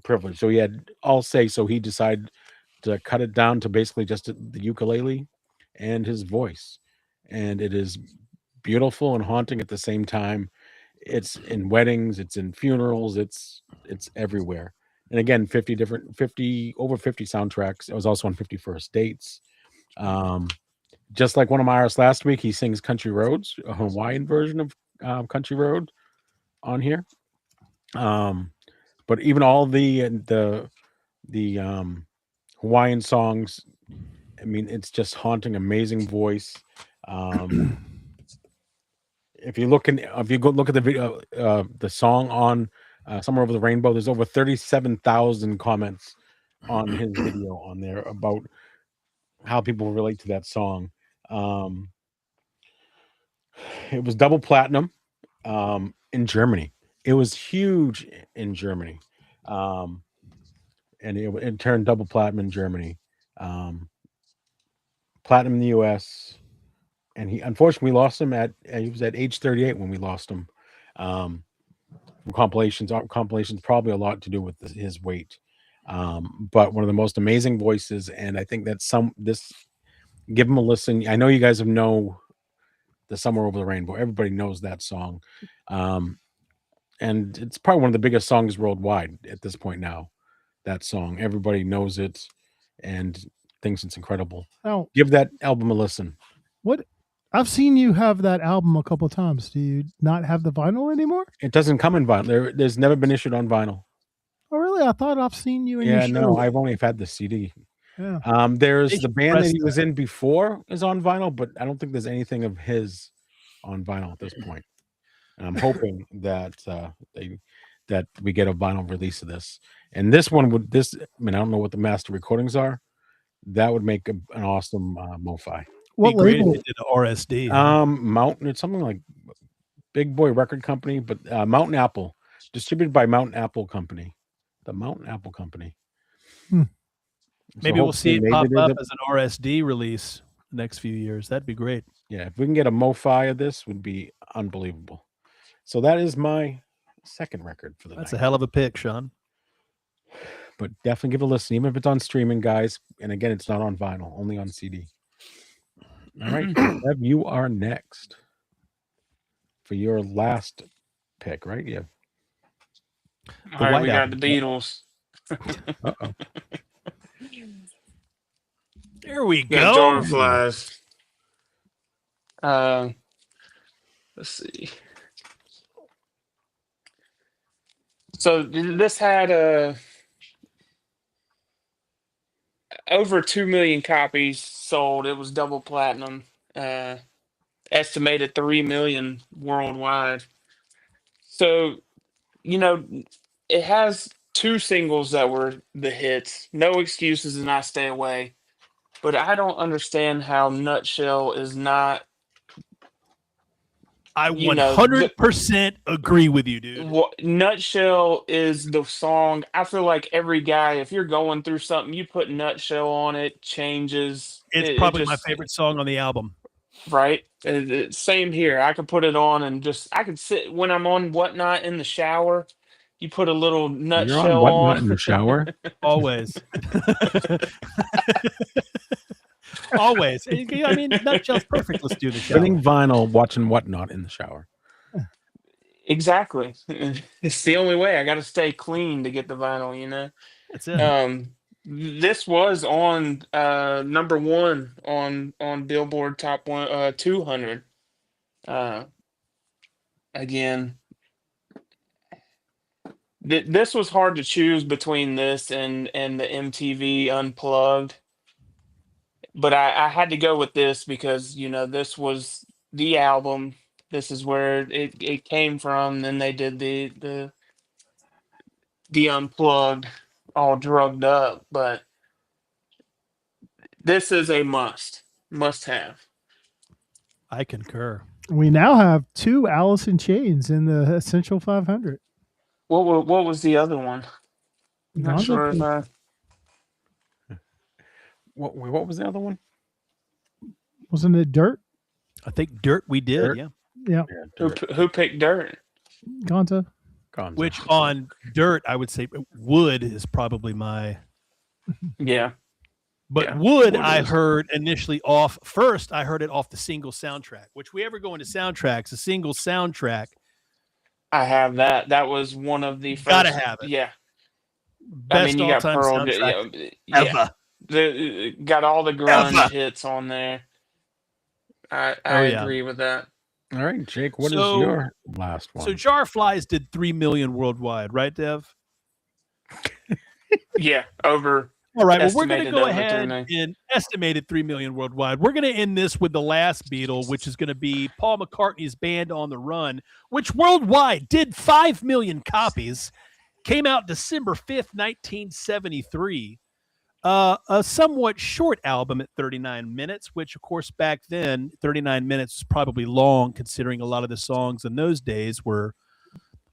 privilege. So he had all say. So he decided to cut it down to basically just the ukulele and his voice. And it is beautiful and haunting at the same time. It's in weddings, it's in funerals, it's everywhere. And again, over 50 soundtracks. It was also on 50 First Dates. Just like one of my artists last week, he sings Country Roads, a Hawaiian version of Country Road on here. But even all the Hawaiian songs, I mean, it's just haunting, amazing voice. If you go look at the video, the song on Somewhere Over the Rainbow, there's over 37,000 comments on his video on there about how people relate to that song. It was double platinum in Germany. It was huge in Germany, and it turned double platinum in Germany, platinum in the U.S. And unfortunately, we lost him he was at age 38 when we lost him. From compilations probably a lot to do with his weight, but one of the most amazing voices. And I think that give him a listen. I know you guys know the Somewhere Over the Rainbow. Everybody knows that song, and it's probably one of the biggest songs worldwide at this point now. That song, everybody knows it and thinks it's incredible. Oh, Give that album a listen. what? I've seen you have that album a couple of times. Do you not have the vinyl anymore? It doesn't come in vinyl. There's never been issued on vinyl. Oh, really? I thought I've seen you in your show. No, I've only had the CD. Yeah. There's They the should band that press he was in before is on vinyl, but I don't think there's anything of his on vinyl at this point. And I'm hoping that we get a vinyl release of this. And this one I don't know what the master recordings are. That would make an awesome MoFi. What Be great if label? they did RSD. Mountain, it's something like Big Boy Record Company, but Mountain Apple, distributed by Mountain Apple Company. The Mountain Apple Company. So Maybe we'll see it hopefully pop up as an RSD release the next few years. That'd be great. Yeah, if we can get a MoFi of this, would be unbelievable. So that is my second record for the That's night. a hell of a pick, Sean. But definitely give it a listen, even if it's on streaming, guys. And again, it's not on vinyl, only on CD. All right, Ev, you are next for your last pick, right? Yeah. All right, White we got Album. the Beatles. Uh-oh. There we Got go. Jar of Flies. Let's see. So this had over 2 million copies sold. It was double platinum. Estimated 3 million worldwide. So, it has two singles that were the hits. No Excuses and I Stay Away. But I don't understand how Nutshell is not. I You know, the- 100% agree with you, dude. Nutshell is the song. I feel like every guy, if you're going through something, you put Nutshell on it, changes. It's It probably my just- favorite song on the album. Right? Same here. I could put it on and I could sit when I'm on Whatnot in the shower. You put a little You're on Nutshell Whatnot on. in the shower. Always. Always. I mean, Nutshell's perfect. Let's do the show. Spinning vinyl, watching Whatnot in the shower. Exactly. It's the only way. I got to stay clean to get the vinyl, That's it. This was on number one on Billboard Top 200. Again, this was hard to choose between this and the MTV Unplugged, but I had to go with this because this was the album. This is where it came from. Then they did the Unplugged, all drugged up, but this is a must have. I concur. We now have 2 Alice in Chains in the Essential 500. What was the other one? I'm not Gonzo sure if picked- What was the other one? Wasn't it Dirt? I think Dirt we did, Dirt? yeah. Yeah, who picked Dirt. Gonzo. Gonzo. Which on Dirt, I would say Wood is probably my. Yeah, But Yeah, Wood, Wood I is. heard initially off. First, I heard it off the single soundtrack, which we ever go into soundtracks, a single soundtrack. I have that. That was one of the first. Gotta have it. Yeah, Best you got all-time Pearl. soundtrack Yeah, ever. got all the grunge Ever. hits on there. I Oh, yeah. agree with that. All right, Jake, what is So- your last one? So Jar Flies did 3 million worldwide, right, Dev? Yeah, over. All right, well, we're going to Estimated go over 3 ahead million. and estimated 3 million worldwide. We're going to end this with the last Beatle, which is going to be Paul McCartney's Band on the Run, which worldwide did 5 million copies, came out December 5th, 1973. A somewhat short album at 39 minutes, which, of course, back then, 39 minutes was probably long, considering a lot of the songs in those days were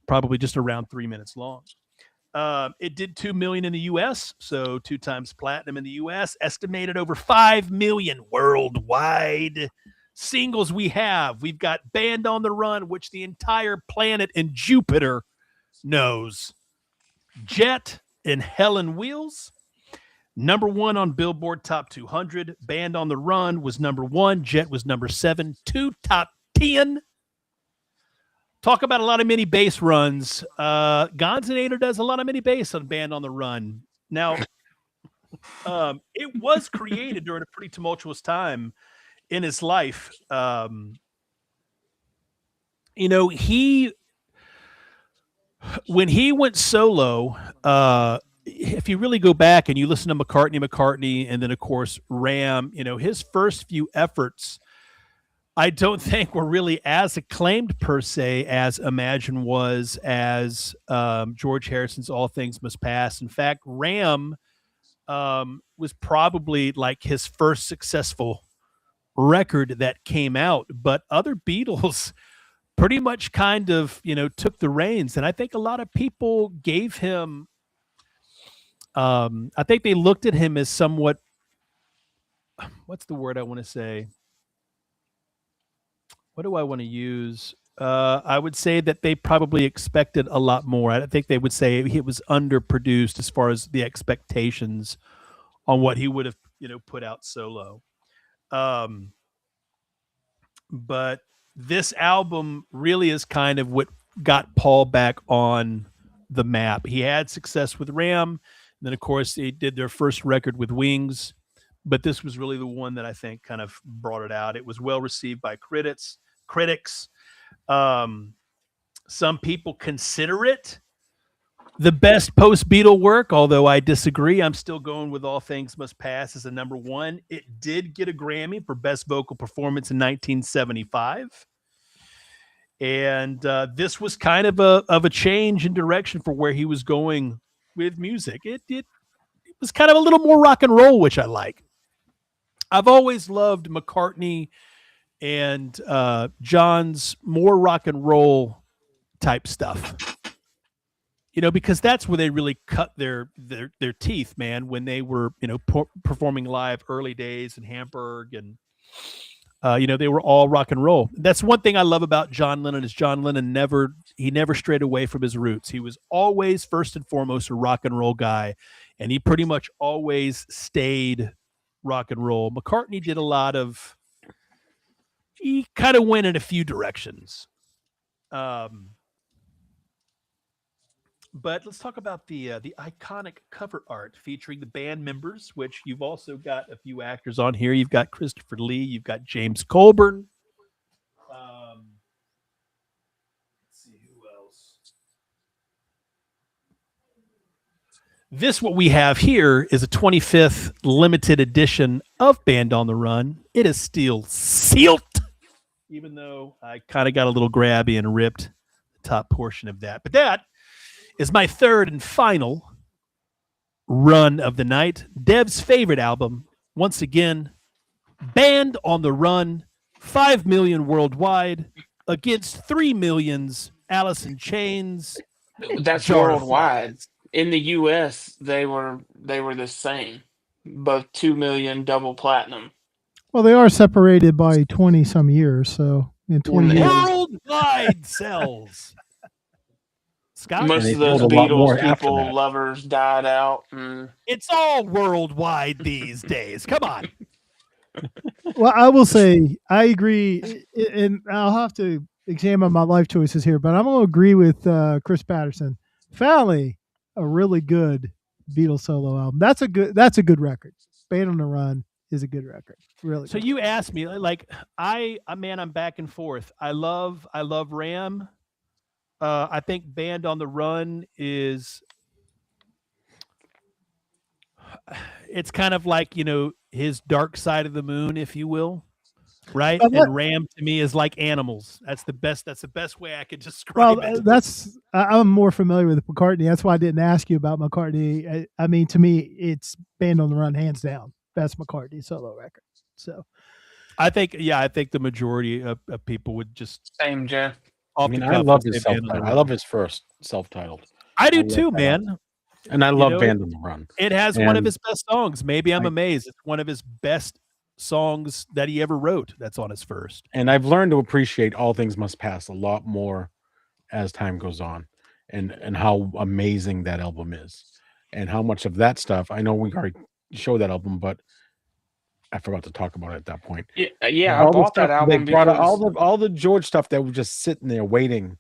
probably just around 3 minutes long. It did 2 million in the U.S., so 2 times platinum in the U.S. Estimated over 5 million worldwide. Singles we've got Band on the Run, which the entire planet and Jupiter knows. Jet and Helen Wheels. Number 1 on Billboard Top 200. Band on the Run was number 1. Jet was number 7. 2 top 10. Talk about a lot of mini bass runs. Gonzinator does a lot of mini bass on Band on the Run. Now, it was created during a pretty tumultuous time in his life. When he went solo, if you really go back and you listen to McCartney, and then of course Ram, his first few efforts, I don't think were really as acclaimed per se as Imagine was, as George Harrison's All Things Must Pass. In fact, Ram was probably like his first successful record that came out, but other Beatles pretty much kind of, took the reins. And I think a lot of people gave him, I think they looked at him as somewhat, what's the word I want to say? What do I want to use? I would say that they probably expected a lot more. I think they would say it was underproduced as far as the expectations on what he would have, put out solo. But this album really is kind of what got Paul back on the map. He had success with Ram, and then of course they did their first record with Wings, but this was really the one that I think kind of brought it out. It was well received by critics. Some people consider it the best post-Beatle work, although I disagree. I'm still going with All Things Must Pass as a number one. It did get a Grammy for Best Vocal Performance in 1975. And this was kind of a change in direction for where he was going with music. It was kind of a little more rock and roll, which I like. I've always loved McCartney and John's more rock and roll type stuff. Because that's where they really cut their teeth, man, when they were, performing live early days in Hamburg, and they were all rock and roll. That's one thing I love about John Lennon is John Lennon never strayed away from his roots. He was always first and foremost a rock and roll guy, and he pretty much always stayed rock and roll. McCartney did he kind of went in a few directions. But let's talk about the iconic cover art featuring the band members, which you've also got a few actors on here. You've got Christopher Lee, you've got James Colburn. Let's see who else. What we have here is a 25th limited edition of Band on the Run. It is still sealed, even though I kind of got a little grabby and ripped the top portion of that. But that is my third and final run of the night. Dev's favorite album, once again, Band on the Run, 5 million worldwide against 3 millions, Alice in Chains. That's worldwide. In the U.S., they were the same, both 2 million, double platinum. Well, they are separated by 20 some years, so in 20 years. Worldwide sells. Scott? Most of those Beatles people, lovers died out. It's all worldwide these days. Come on. Well, I will say I agree, and I'll have to examine my life choices here, but I'm going to agree with Chris Patterson. Family, a really good Beatles solo album. That's a good record. Band on the Run is a good record. Really. So you asked me, like, I'm back and forth. I love Ram. I think Band on the Run it's kind of like, his Dark Side of the Moon, if you will, right? And Ram to me is like Animals. That's the best way I could describe it. I'm more familiar with McCartney. That's why I didn't ask you about McCartney. I mean, to me, it's Band on the Run, hands down, best McCartney solo record. So I think the majority of people would just same, Jeff. I love his self-titled. I love his first self-titled. I do too, man. And I love Band on the Run. It has one of his best songs. Maybe I'm amazed. It's one of his best songs that he ever wrote. That's on his first. And I've learned to appreciate All Things Must Pass a lot more as time goes on, and how amazing that album is, and how much of that stuff. I know we already showed that album, but I forgot to talk about it at that point. Yeah, I bought that album. They brought all the George stuff that was just sitting there waiting.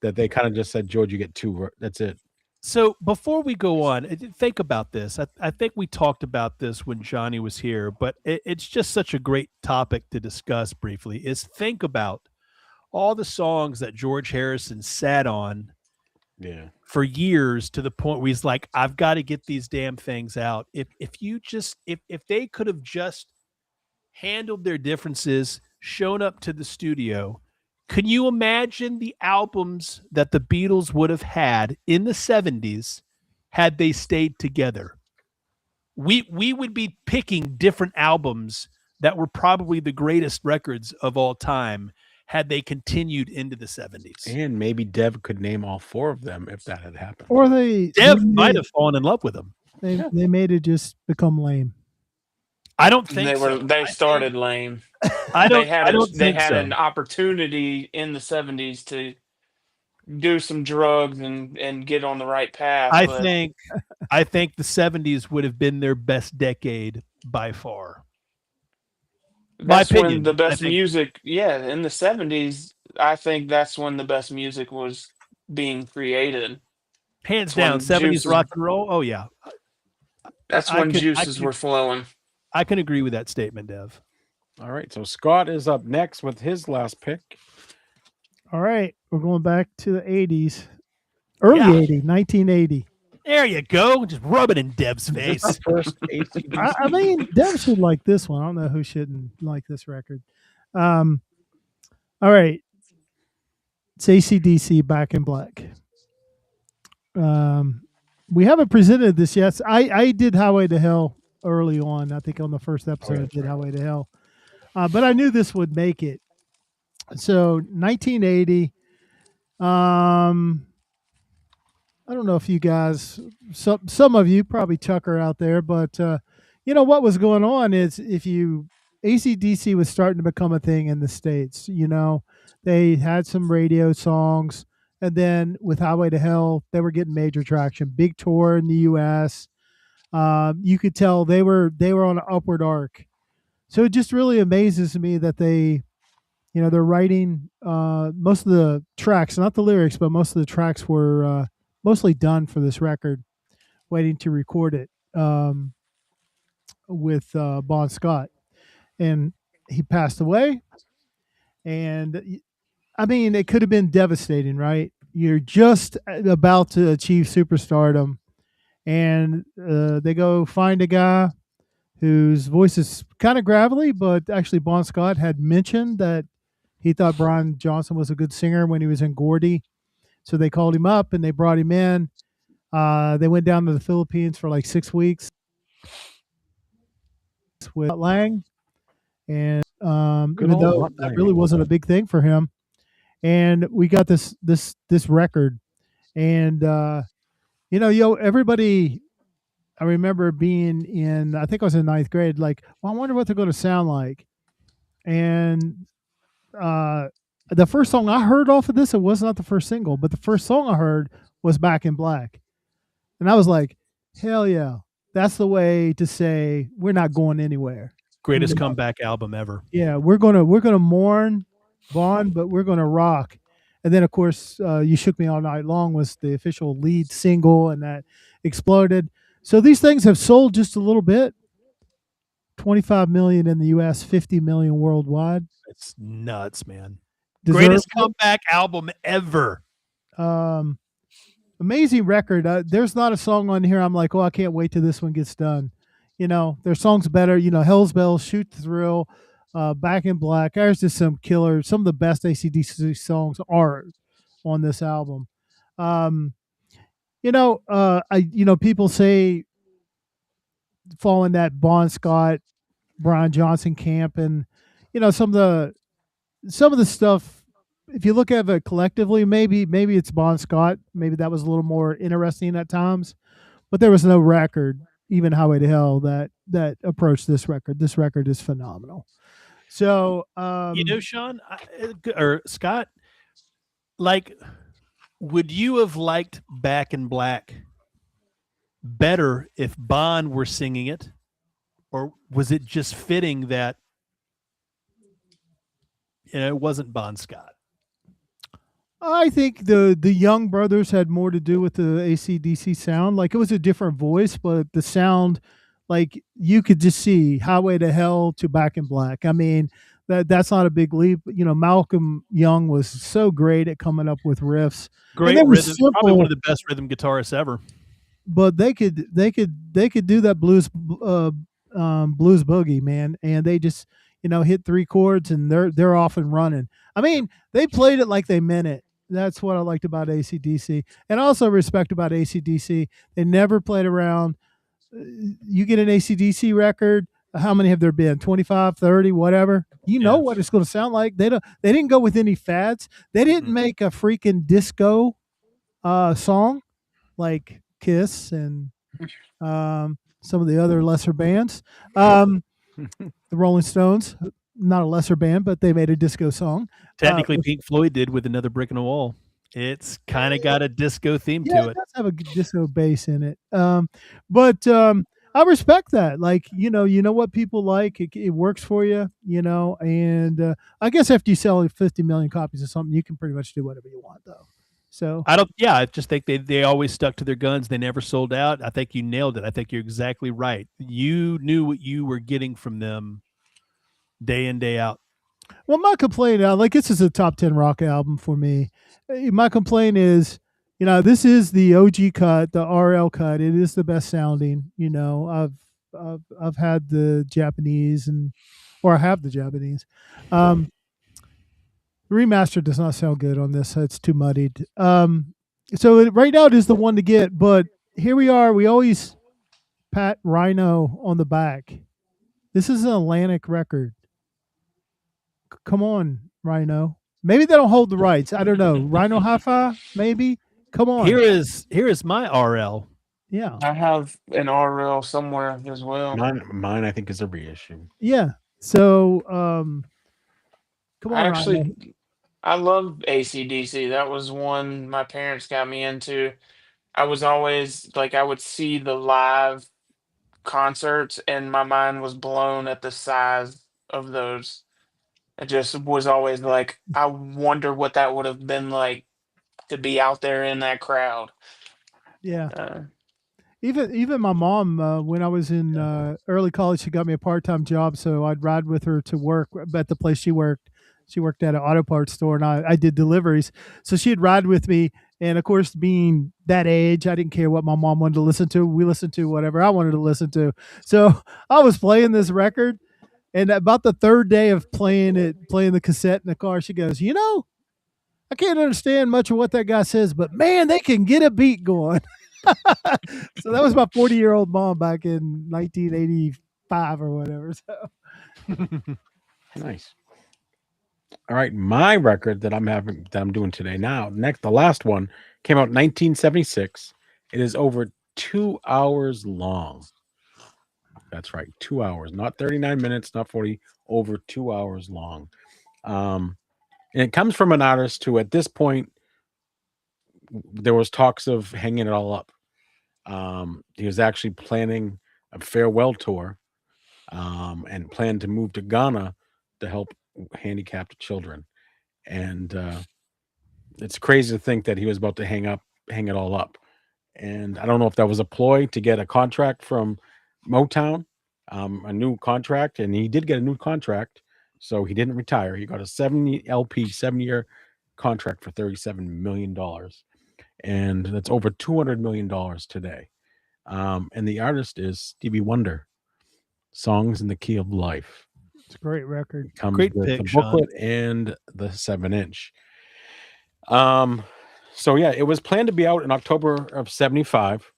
That they kind of just said, George, you get 2. That's it. So before we go on, think about this. I think we talked about this when Johnny was here, but it's just such a great topic to discuss briefly. Is think about all the songs that George Harrison sat on for years, to the point where he's like, I've got to get these damn things out. If they could have just handled their differences, shown up to the studio, can you imagine the albums that the Beatles would have had in the 70s had they stayed together? We would be picking different albums that were probably the greatest records of all time had they continued into the 70s. And maybe Dev could name all 4 of them if that had happened. Or Dev might have fallen in love with them. They made it just become lame. I don't think so. They started lame. I don't. They had I don't they think had so. an opportunity in the 70s to do some drugs and get on the right path. I but think. I think the '70s would have been their best decade by far. My that's when opinion. the I best think music, yeah, in the 70s, I think that's when the best music was being created. hands That's down, when '70s juices rock and roll. Oh yeah, that's I when could. juices were flowing. I can agree with that statement, Dev. All right. So Scott is up next with his last pick. All right, we're going back to the 80s. Early Yeah. 80, 1980. There you go. Just rub it in Dev's Is this the face. first AC/DC? I mean, Dev should like this one. I don't know who shouldn't like this record. All right. It's AC/DC Back in Black. We haven't presented this yet. I did Highway to Hell early on. I think on the first episode I did Highway to Hell. But I knew this would make it. So 1980. I don't know if you guys, some of you, probably Tucker out there, but you know what was going on is AC/DC was starting to become a thing in the States. You know, they had some radio songs, and then with Highway to Hell, they were getting major traction. Big tour in the U.S. You could tell they were on an upward arc. So it just really amazes me that they're writing most of the tracks, not the lyrics, but most of the tracks were mostly done for this record, waiting to record it with Bon Scott. And he passed away. And I mean, it could have been devastating, right? You're just about to achieve superstardom, and they go find a guy whose voice is kind of gravelly, but actually Bon Scott had mentioned that he thought Brian Johnson was a good singer when he was in Gordy. So they called him up and they brought him in. They went down to the Philippines for like 6 weeks with Lang. And Good even old though Mutt that Lange. really wasn't a big thing for him. And we got this record. And everybody, I remember being in, I think I was in 9th grade, like, well, I wonder what they're going to sound like. And the first song I heard off of this, it was not the first single, but the first song I heard was Back in Black. And I was like, hell yeah, that's the way to say we're not going anywhere. Greatest comeback album ever. Yeah, we're gonna mourn Vaughn, but we're gonna rock. And then of course, You Shook Me All Night Long was the official lead single, and that exploded. So these things have sold just a little bit. 25 million in the US, 50 million worldwide. It's nuts, man. Deserved Greatest it. comeback album ever. Amazing record. There's not a song on here I'm like, oh, I can't wait till this one gets done. You know, there's songs better. You know, Hell's Bells, Shoot the Thrill, Back in Black. There's just some killer. Some of the best AC/DC songs are on this album. People say fall in that Bon Scott, Brian Johnson camp, and some of the stuff. If you look at it collectively, maybe it's Bon Scott. Maybe that was a little more interesting at times, but there was no record, even Highway to Hell, that approached this record. This record is phenomenal. So, Sean or Scott, like, would you have liked Back in Black better if Bon were singing it, or was it just fitting that it wasn't Bon Scott? I think the Young Brothers had more to do with the AC/DC sound. Like, it was a different voice, but the sound, like, you could just see Highway to Hell to Back in Black. I mean, that's not a big leap. Malcolm Young was so great at coming up with riffs. Great they were rhythm, probably simple. one of the best rhythm guitarists ever. But they could do that blues boogie, man, and they just hit 3 chords and they're off and running. I mean, they played it like they meant it. That's what I liked about AC/DC, and also respect about AC/DC. They never played around. You get an AC/DC record, how many have there been? 25, 30, whatever. You know what it's going to sound like. They didn't go with any fads. They didn't make a freaking disco song like Kiss and some of the other lesser bands. The Rolling Stones, not a lesser band, but they made a disco song. Technically, Pink Floyd did with Another Brick in the Wall. It's kind of got a disco theme Yeah, to it it. does have a disco bass in it. But I respect that. Like, you know what people like. It works for you, and I guess after you sell 50 million copies of something, you can pretty much do whatever you want, though. So I just think they always stuck to their guns. They never sold out. I think you nailed it. I think you're exactly right. You knew what you were getting from them day in, day out. well, my complaint, like this is a top 10 rock album for me. My complaint is, this is the OG cut, the RL cut. It is the best sounding. I've had the Japanese or I have the Japanese. The remaster does not sound good on this. It's too muddied. So right now it is the one to get, but here we are. We always pat Rhino on the back. This is an Atlantic record. Come on, Rhino. Maybe they don't hold the rights. I don't know. Rhino Hi-Fi, maybe. Come on. Here is my RL. Yeah. I have an RL somewhere as well. Mine, I think, is a reissue. Yeah. So, come on, Rhino. I love AC/DC. That was one my parents got me into. I was always like, I would see the live concerts, and my mind was blown at the size of those. It just was always like, I wonder what that would have been like to be out there in that crowd. Yeah. Uh, Even my mom, when I was in early college, she got me a part-time job, so I'd ride with her to work at the place she worked. She worked at an auto parts store, and I did deliveries. So she'd ride with me, and of course, being that age, I didn't care what my mom wanted to listen to. We listened to whatever I wanted to listen to. So I was playing this record, and about the third day of playing the cassette in the car, she goes, I can't understand much of what that guy says, but man, they can get a beat going. So that was my 40-year-old mom back in 1985 or whatever. So Nice. All right, my record that I'm doing today now. The last one came out in 1976. It is over 2 hours long. That's right, 2 hours, not 39 minutes, not 40, over 2 hours long. And it comes from an artist who, at this point, there was talks of hanging it all up. He was actually planning a farewell tour, and planned to move to Ghana to help handicapped children. And it's crazy to think that he was about to hang it all up. And I don't know if that was a ploy to get a contract from Motown, a new contract, and he did get a new contract, so he didn't retire. He got a 7-year contract for $37 million, and that's over $200 million today. And the artist is Stevie Wonder. Songs in the Key of Life. it's a great record. Comes Great with pick, the Sean. booklet and the 7-inch. So yeah, it was planned to be out in October of 75.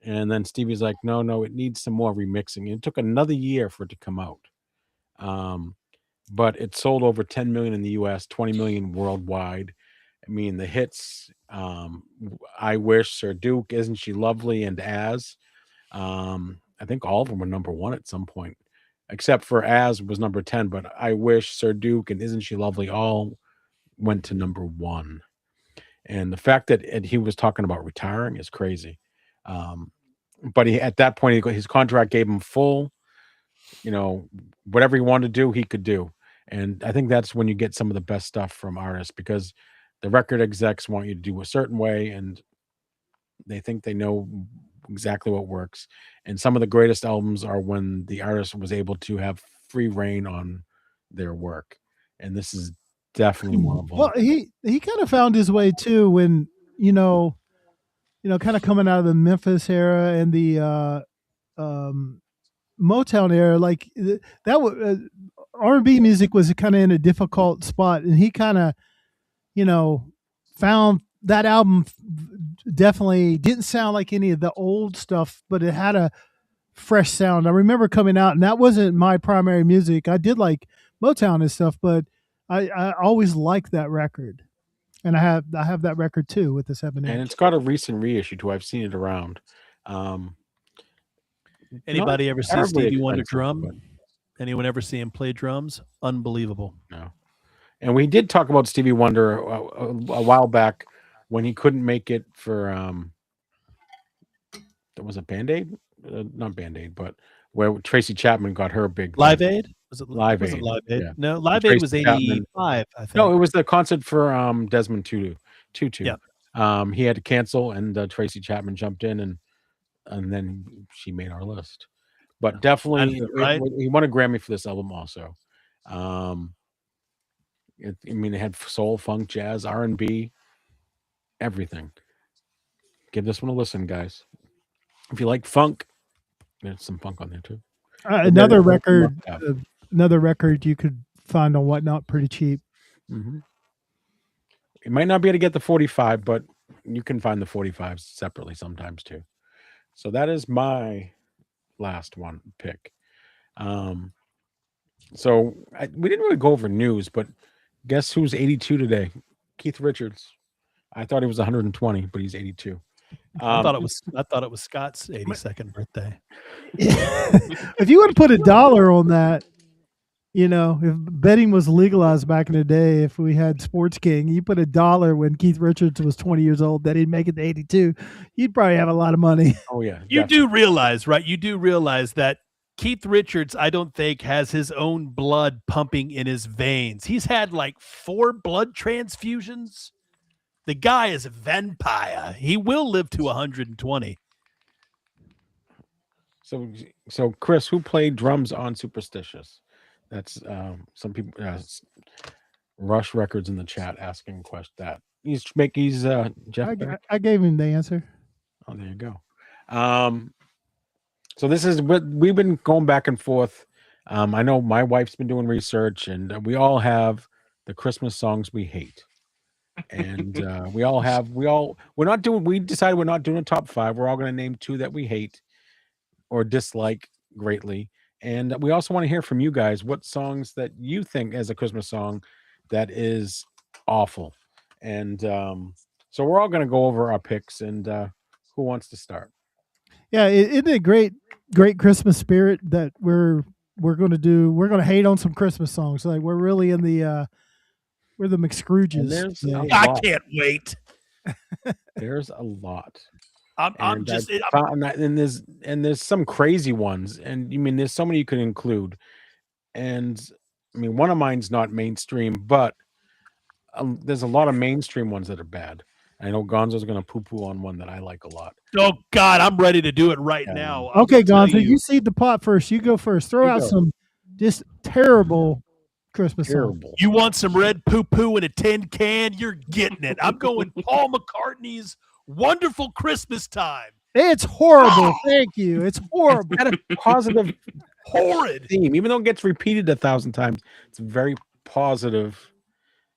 And then Stevie's like, no, it needs some more remixing. It took another year for it to come out. But it sold over 10 million in the US, 20 million worldwide. I mean, the hits, I Wish, Sir Duke, Isn't She Lovely, and As. I think all of them were number one at some point, except for As was number 10, but I Wish, Sir Duke, and Isn't She Lovely all went to number one. And the fact that he was talking about retiring is crazy. But at that point, his contract gave him full, whatever he wanted to do, he could do. And I think that's when you get some of the best stuff from artists, because the record execs want you to do a certain way, and they think they know exactly what works. And some of the greatest albums are when the artist was able to have free reign on their work. And this is definitely one of them. Well, he kind of found his way too when, kind of coming out of the Memphis era and the Motown era, like that was R&B music was kind of in a difficult spot, and he kind of, found that album definitely didn't sound like any of the old stuff, but it had a fresh sound. I remember coming out, and that wasn't my primary music. I did like Motown and stuff, but I always liked that record, and I have that record too with the 7-inch. And it's got a recent reissue too. I've seen it around. Anybody ever see terribly Stevie Wonder expensive, drum? but- Anyone ever see him play drums? Unbelievable. No. And we did talk about Stevie Wonder a while back when he couldn't make it for that was a Band-Aid, not Band-Aid, but where Tracy Chapman got her big Live Aid? Was it Live was it Aid, Live Aid? yeah. No, Live Tracy Aid was Chapman. 85, I think. No, it was the concert for Desmond Tutu. Yeah. He had to cancel, and Tracy Chapman jumped in, and then she made our list. But definitely, Right? he won a Grammy for this album also. It had soul, funk, jazz, R&B, everything. Give this one a listen, guys. If you like funk, there's some funk on there too. Another record you could find on Whatnot pretty cheap. Mm-hmm. You might not be able to get the 45, but you can find the 45s separately sometimes too. So that is my last one pick. So we didn't really go over news, but guess who's 82 today? Keith Richards. I thought he was 120, but he's 82. I thought it was Scott's 82nd birthday. If you would put $1 on that, if betting was legalized back in the day, if we had Sports King, you put $1 when Keith Richards was 20 years old that he'd make it to 82, you'd probably have a lot of money. Oh yeah. You do realize, right? You do realize that Keith Richards, I don't think, has his own blood pumping in his veins. He's had like 4 blood transfusions. The guy is a vampire. He will live to 120. So Chris, who played drums on Superstitious? That's some people. Rush Records in the chat asking that. He's Jeff. I gave him the answer. Oh, there you go. So this is what we've been going back and forth. I know my wife's been doing research, and we all have the Christmas songs we hate. And we decided we're not doing a top 5. We're all going to name 2 that we hate or dislike greatly. And we also want to hear from you guys what songs that you think as a Christmas song that is awful. And so we're all going to go over our picks. And who wants to start? Yeah, isn't it great Christmas spirit that we're going to hate on some Christmas songs. Like we're really in the we're the McScrooges. I can't wait. There's a lot. There's some crazy ones, and there's so many you could include. And one of mine's not mainstream, but there's a lot of mainstream ones that are bad. I know Gonzo's going to poo-poo on one that I like a lot. Oh God, I'm ready to do it right now. Okay, Gonzo, you seed the pot first. You go first. Throw out some just terrible Christmas song. You want some red poo-poo in a tin can? You're getting it. I'm going Paul McCartney's Wonderful Christmas Time. It's horrible. Thank you. It's horrible. It's got a positive, horrid theme, even though it gets repeated 1,000 times. It's very positive.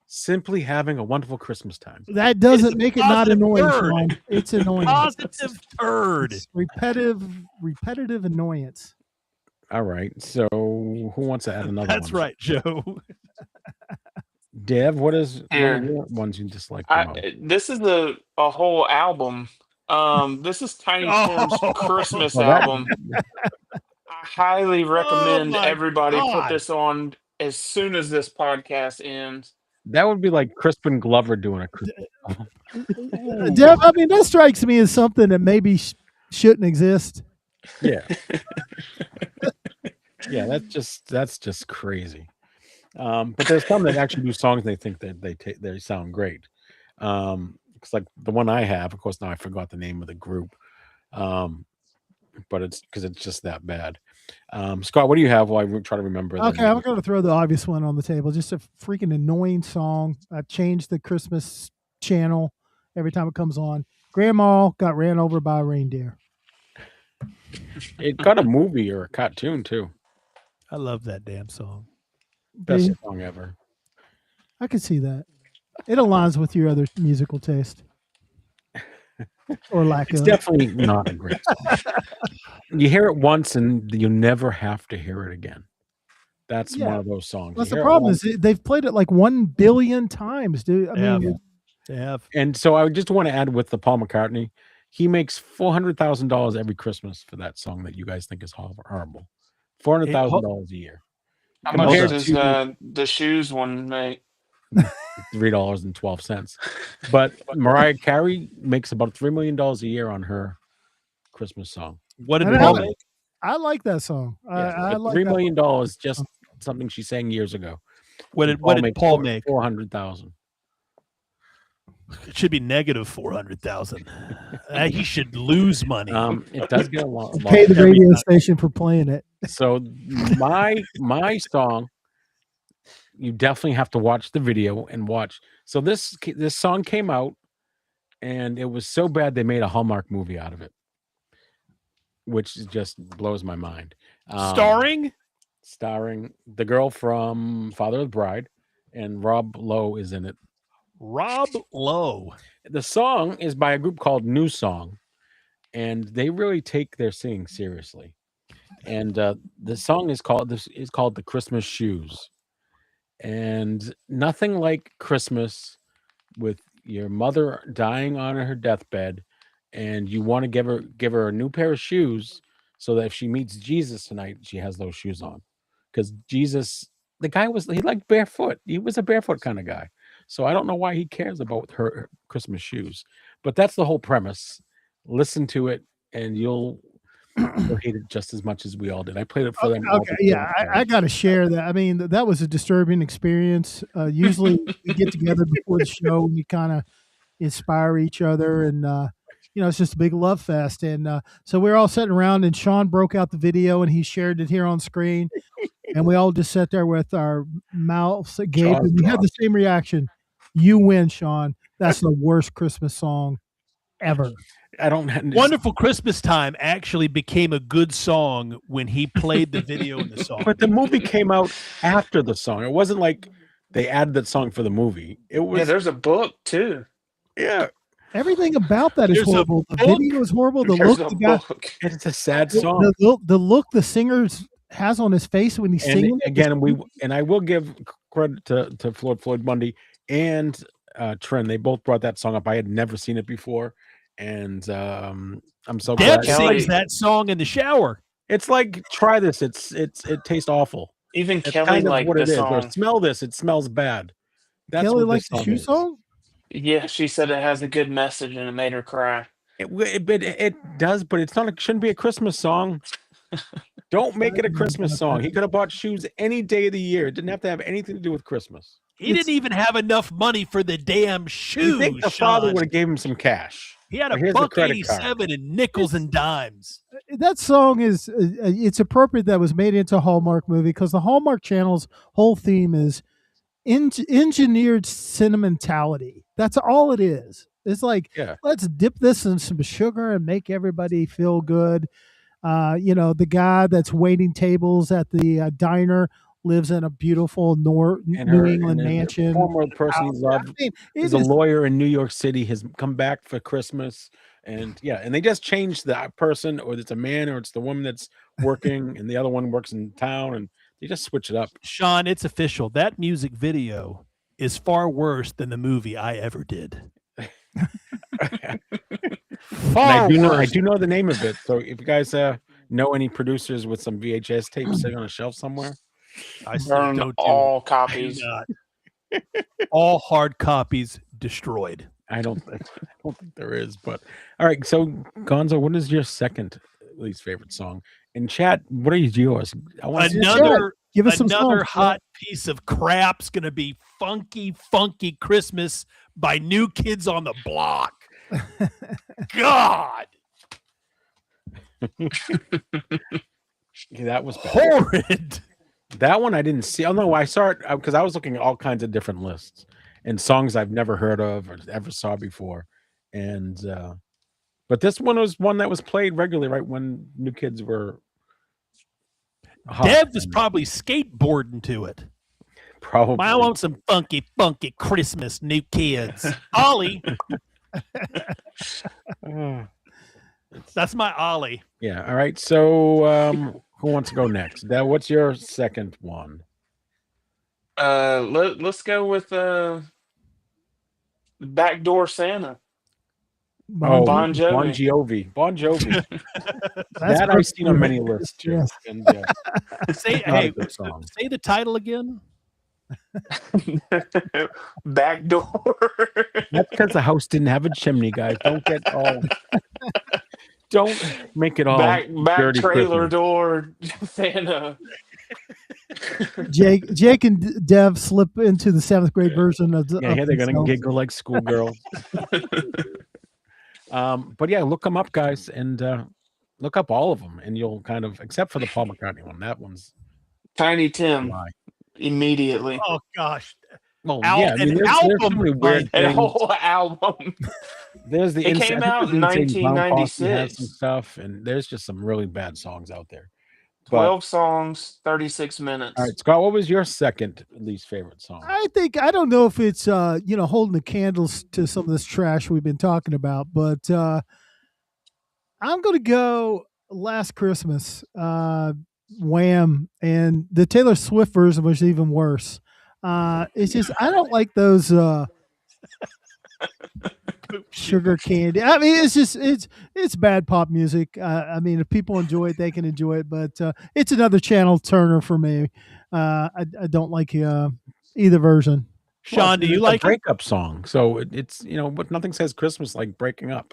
Simply having a wonderful Christmas time. That doesn't make it not annoying, Sean. It's annoying. Positive turd. It's repetitive annoyance. All right. So who wants to add another That's one? right, Joe. Dev, what is one of your ones you dislike the most? This is a whole album. This is Tiny Tim's Christmas album. I highly recommend everybody put this on as soon as this podcast ends. That would be like Crispin Glover doing a Christmas album. Dev, that strikes me as something that maybe shouldn't exist. Yeah. Yeah, that's just crazy. But there's some that actually do songs and they think that they sound great. It's like the one I have, of course, now I forgot the name of the group. But it's because it's just that bad. Scott, what do you have while I try to remember? Okay, I'm going to throw the obvious one on the table. Just a freaking annoying song. I changed the Christmas channel every time it comes on. Grandma got ran over by a reindeer. It got a movie or a cartoon too. I love that damn song. Best song ever. I can see that. It aligns with your other musical taste. Or lack it's of. Definitely not a great song. You hear it once and you never have to hear it again. That's one of those songs. That's the problem is they've played it like 1 billion times, dude. I mean, they have. And so I just want to add with the Paul McCartney, he makes $400,000 every Christmas for that song that you guys think is horrible. $400,000 a year. How Come on, much compared does to the shoes one make? $3.12. But Mariah Carey makes about $3 million a year on her Christmas song. What did I Paul know. make? I like that song. I But like $3 that. million dollars just something she sang years ago. What And did Paul make? 400,000. It should be negative 400,000. He should lose money. It does get a lot. Pay the every radio time. station for playing it. So my song, you definitely have to watch the video and watch. So this song came out, and it was so bad they made a Hallmark movie out of it, which just blows my mind. Starring The girl from Father of the Bride, and Rob Lowe is in it. Rob Lowe. The song is by a group called New Song, and they really take their singing seriously. And the song is called The Christmas Shoes. And nothing like Christmas with your mother dying on her deathbed, and you want to give her a new pair of shoes so that if she meets Jesus tonight, she has those shoes on. Because Jesus, the guy he liked barefoot. He was a barefoot kind of guy. So I don't know why he cares about her Christmas shoes. But that's the whole premise. Listen to it, and you'll hate it just as much as we all did. I played it for them. all Okay, the yeah, time. I got to share that. I mean, that was a disturbing experience. Usually, we get together before the show and we kind of inspire each other, and it's just a big love fest. And so we're all sitting around, and Sean broke out the video and he shared it here on screen, and we all just sat there with our mouths agape, Jaws and we had the dropped. same reaction. You win, Sean. That's the worst Christmas song ever. I don't. Wonderful Christmas Time actually became a good song when he played the video in the song. But the movie came out after the song. It wasn't like they added that song for the movie. It was. Yeah, there's a book too. Yeah, Everything about that is There's a horrible. The book. video is horrible. The There's look a the guy, book. it's a sad song. the look the singer has on his face when he's singing. And again, I will give credit to Floyd Bundy and Trent. They both brought that song up. I had never seen it before, and I'm so Deb glad. Kelly- sings that song in the shower. It's like, try this. It tastes awful. Even That's Kelly kind of liked what it the is. Or song. smell this. It smells bad. That's Kelly what likes this the shoe is. song. Yeah, she said it has a good message and it made her cry. It does, but it's not. It shouldn't be a Christmas song. Don't make it a Christmas song. He could have bought shoes any day of the year. It didn't have to have anything to do with Christmas. He didn't even have enough money for the damn You shoes. think the father Sean. would have gave him some cash? He had Or a here's the buck credit card. 87 in nickels and dimes. That song is it's appropriate that was made into a Hallmark movie because the Hallmark Channel's whole theme is engineered sentimentality. That's all it is. It's like, Yeah. let's dip this in some sugar and make everybody feel good. The guy that's waiting tables at the diner lives in a beautiful New England mansion. Former person he loved I mean, it is a is- lawyer in New York City. Has come back for Christmas, and they just changed that person, or it's a man, or it's the woman that's working, and the other one works in town, and they just switch it up. Sean, it's official. That music video is far worse than the movie I ever did. And Far I do worse. know the name of it. So if you guys know any producers with some VHS tapes sitting on a shelf somewhere, I still Burn don't do all it. copies. I do not. All hard copies destroyed. I don't think there is. But all right, so Gonzo, what is your second least favorite song? In chat, what are yours? I want to see Another give us some another songs, hot piece of crap's gonna be Funky Christmas by New Kids on the Block. God, that was bad. horrid. That one I didn't see. Oh no, I saw it because I was looking at all kinds of different lists and songs I've never heard of or ever saw before. And but this one was one that was played regularly right when New Kids were hot. Dev was And probably skateboarding to it. probably I want some funky Christmas, New Kids. Ollie, Uh, that's my Ollie. yeah. All right. So who wants to go next? What's your second one? Let's go with Backdoor Santa. Oh, Bon Jovi. Bon Jovi. Bon Jovi. That's That I've seen on many perfect. lists, Jake. Yes. And Say, not a hey, good song. say the title again. Back door. That's because the house didn't have a chimney, guys. Don't get all. Don't make it all back dirty trailer Christmas. door. Santa. Jake and Dev slip into the 7th grade version of the. Yeah, of here they're gonna themselves. giggle like schoolgirls. But yeah, look them up, guys, and look up all of them, and you'll kind of, except for the Paul McCartney one. That one's Tiny Tim. lie. Immediately. Oh gosh, Well, Al- yeah, I mean, an there's so album, many weird A things. whole album. There's the It Insane- came I think out in the Insane Clown Posse has 1996. some stuff, and there's just some really bad songs out there. But 12 songs, 36 minutes. all right, Scott, what was your second least favorite song? I don't know if it's holding the candles to some of this trash we've been talking about, but I'm gonna go Last Christmas, Wham, and the Taylor Swift version was even worse. It's just I don't like those sugar candy. I mean, it's just it's bad pop music. I mean, if people enjoy it, they can enjoy it, but it's another channel turner for me. I don't like either version. Sean, do you It's a like it? breakup song? So it's but nothing says Christmas like breaking up.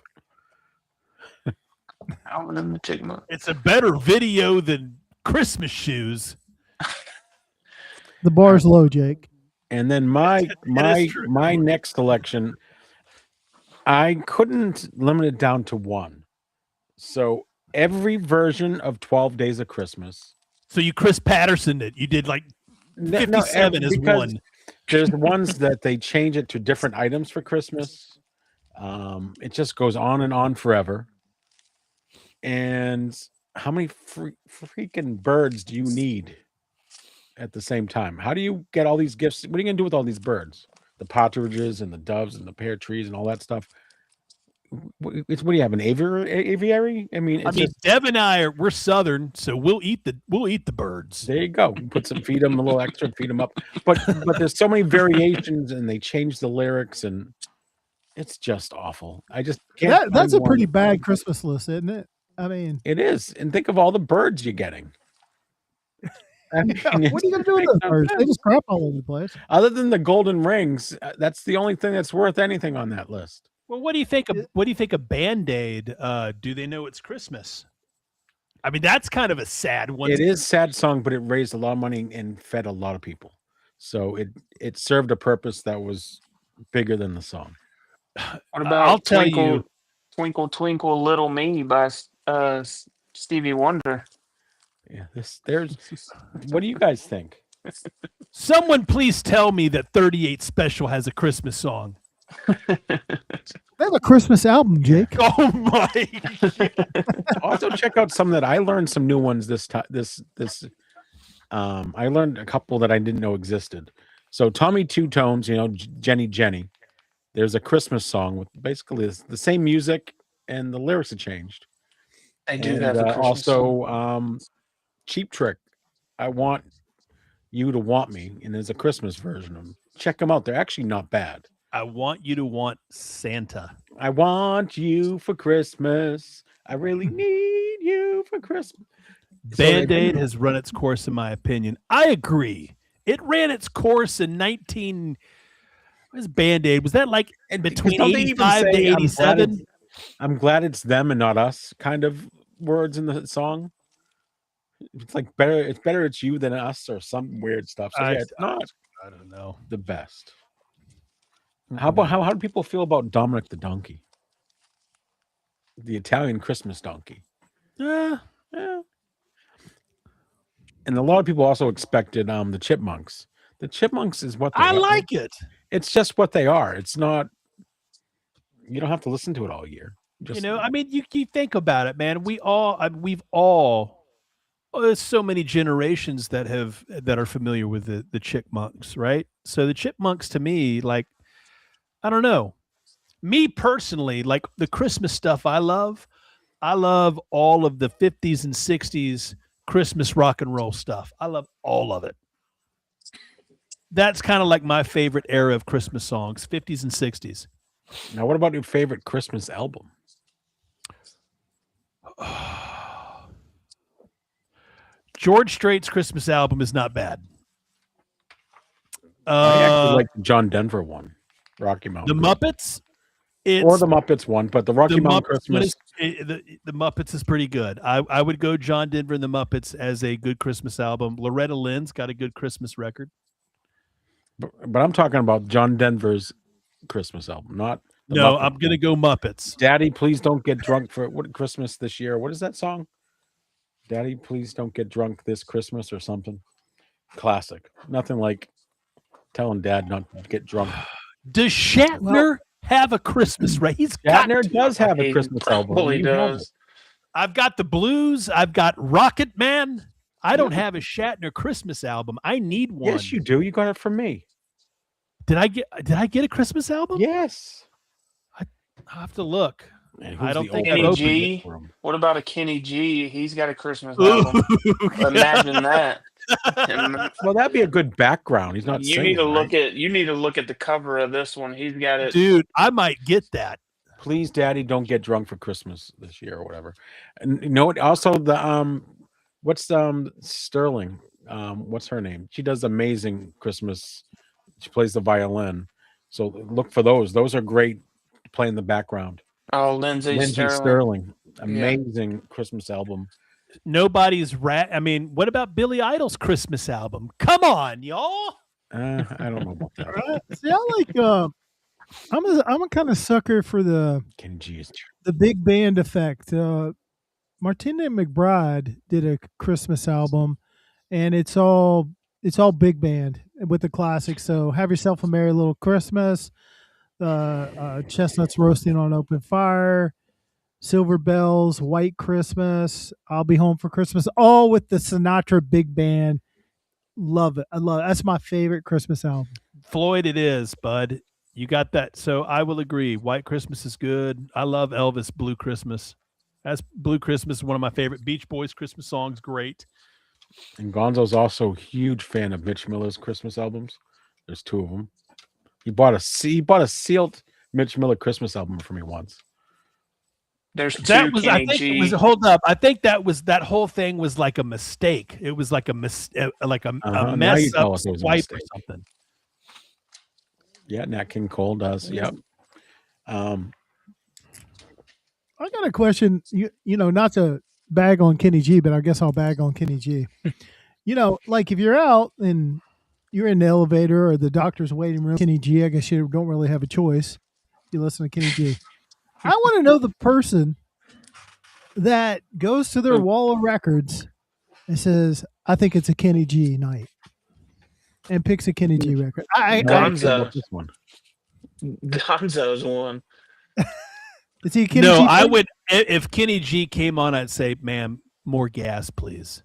Alvin and the Chipmunks. It's a better video than Christmas shoes. The bar's low, Jake. And then my true. my next selection, I couldn't limit it down to one. So every version of 12 Days of Christmas. So you Chris Patterson it. You did like 57 is because one. There's ones that they change it to different items for Christmas. It just goes on and on forever. And how many freaking birds do you need at the same time? How do you get all these gifts? What are you going to do with all these birds? The partridges and the doves and the pear trees and all that stuff. What do you have, an aviary? I mean, it's just, Deb and we're Southern, so we'll eat the birds. there you go. Put some, feed them a little extra, feed them up. But there's so many variations, and they change the lyrics, and it's just awful. I just can't. That's a find pretty one. bad Christmas list, isn't it? I mean, It is, and think of all the birds you're getting. I mean, what are you gonna do with makes those no birds? They sense. just crap all over the place. Other than the golden rings, that's the only thing that's worth anything on that list. Well, what do you think of Band-Aid? Do they know it's Christmas? I mean, that's kind of a sad one. It is a sad song, but it raised a lot of money and fed a lot of people. So it served a purpose that was bigger than the song. What about I'll tell Twinkle, you. Twinkle, Twinkle, Little Me by Stevie Wonder? Yeah, there's. What do you guys think? Someone please tell me that 38 Special has a Christmas song. They have a Christmas album, Jake. Oh my! Also, check out some that I learned some new ones this time. I learned a couple that I didn't know existed. So Tommy Two Tones, Jenny. There's a Christmas song with basically the same music, and the lyrics have changed. They do And have a Christmas song. also Cheap Trick. I want you to want me, and there's a Christmas version of them. Check them out. They're actually not bad. I want you to want Santa. I want you for Christmas. I really need you for Christmas. So they- Band-Aid has run its course, in my opinion. I agree. It ran its course in 19. What was Band-Aid? Was that like And between don't they even 85 to say, 87? I'm glad it's them and not us kind of words in the song. It's like it's better it's you than us or some weird stuff. So yeah, it's not I don't know. the best. How about how do people feel about Dominic the Donkey? The Italian Christmas donkey. Yeah. And a lot of people also expected the Chipmunks. The Chipmunks is what they I are. like it. It's just what they are. It's not, you don't have to listen to it all year. Just, I mean, you think about it, man. We've all there's so many generations that are familiar with the Chipmunks, right? So the Chipmunks, to me, like, I don't know. Me personally, like the Christmas stuff, I love all of the 50s and 60s Christmas rock and roll stuff. I love all of it. That's kind of like my favorite era of Christmas songs, 50s and 60s. Now, what about your favorite Christmas album? George Strait's Christmas album is not bad. I actually like the John Denver one, Rocky the Mountain. Muppets. Or the Muppets one, but the Rocky the Mountain Muppets one Christmas. the Muppets is pretty good. I would go John Denver and the Muppets as a good Christmas album. Loretta Lynn's got a good Christmas record. But I'm talking about John Denver's Christmas album, not the No, Muppet I'm gonna one. go Muppets. Daddy, please don't get drunk for what Christmas this year. What is that song? Daddy, please don't get drunk this Christmas or something. Classic. Nothing like telling Dad not to get drunk. Does Shatner have a Christmas record? He's got Shatner to. does have a He Christmas album. probably You have does. it. I've got the blues. I've got Rocket Man. I don't have a Shatner Christmas album. I need one. Yes, you do. You got it from me. Did I get a Christmas album? Yes. I'll have to look. Man, I who's don't the think old I've man opened to it. get for him? What about a Kenny G? He's got a Christmas album. Imagine that. And Well, that'd be a good background. He's not you singing, need to look right? at the cover of this one. He's got it. Dude, I might get that. Please, Daddy, don't get drunk for Christmas this year or whatever. And you know what? Also, the what's Sterling? What's her name? She does amazing Christmas. She plays the violin. So look for those. Those are great. To play in the background. Oh, Lindsay Lindsay Sterling. Sterling, amazing Christmas album. Nobody's I mean, what about Billy Idol's Christmas album? Come on, y'all. I don't know about that. See, I like. I'm a kind of sucker for the Kenny G is big band effect. Martina McBride did a Christmas album, and it's all big band with the classics. So have yourself a merry little Christmas. Chestnuts roasting on open fire. Silver Bells, White Christmas, I'll Be Home for Christmas, all with the Sinatra big band. Love it. I love it. That's my favorite Christmas album. Floyd, it is, bud. You got that. So I will agree. White Christmas is good. I love Elvis Blue Christmas. That's Blue Christmas is one of my favorite Beach Boys Christmas songs. Great. And Gonzo's also a huge fan of Mitch Miller's Christmas albums. There's two of them. He bought a sealed Mitch Miller Christmas album for me once. There's two That was, I Kenny think G. it was, hold up. I think that whole thing was like a mistake. It was like a Now you mess tell up us it was a swipe or mistake. something. Yeah, Nat King Cole does. Yep. I got a question. You know, not to bag on Kenny G, but I guess I'll bag on Kenny G. You know, like if you're out and you're in the elevator or the doctor's waiting room, Kenny G, I guess you don't really have a choice. You listen to Kenny G. I want to know the person that goes to their wall of records and says, I think it's a Kenny G night, and picks a Kenny G record. Gonzo. This one. Gonzo's one. Is he a Kenny No, G I fan? would, if Kenny G came on, I'd say, ma'am, more gas, please.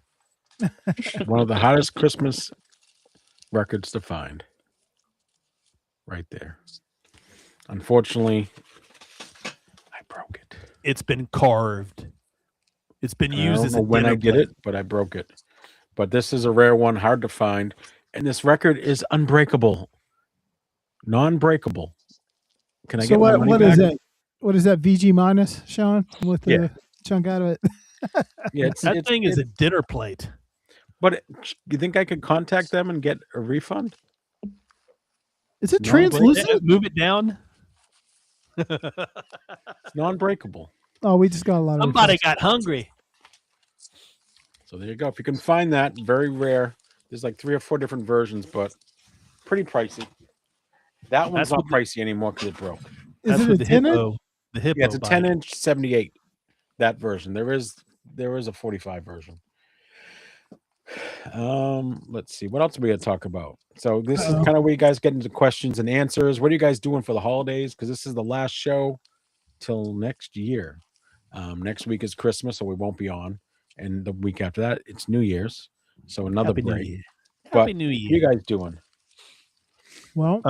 One of the hottest Christmas records to find. Right there. Unfortunately, I broke it. It's been carved. It's been I used don't as know a when I dinner did plate. it, but I broke it. But this is a rare one, hard to find. And this record is unbreakable. Non-breakable. Can I So get my what? money What back? is that? What is that? VG minus, Sean, with the Yeah. chunk out of it. Yeah, That thing is a dinner plate. But you think I could contact them and get a refund? Is it No, translucent? Move it down. It's non-breakable. Oh, we just got a lot of. Somebody requests. got hungry. So there you go. If you can find that, very rare. There's like 3 or 4 different versions, but pretty pricey. That one's That's not what the- pricey anymore because it broke. Is That's it what a the 10 inch? hippo. The hippo. Yeah, it's a bike. 10-inch 78. That version. There is a 45 version. Let's see. What else are we gonna talk about? So this is kind of where you guys get into questions and answers. What are you guys doing for the holidays? Because this is the last show till next year. Next week is Christmas, so we won't be on. And the week after that, it's New Year's. So another Happy New break. Year. But Happy New What are Year. you guys doing? Well,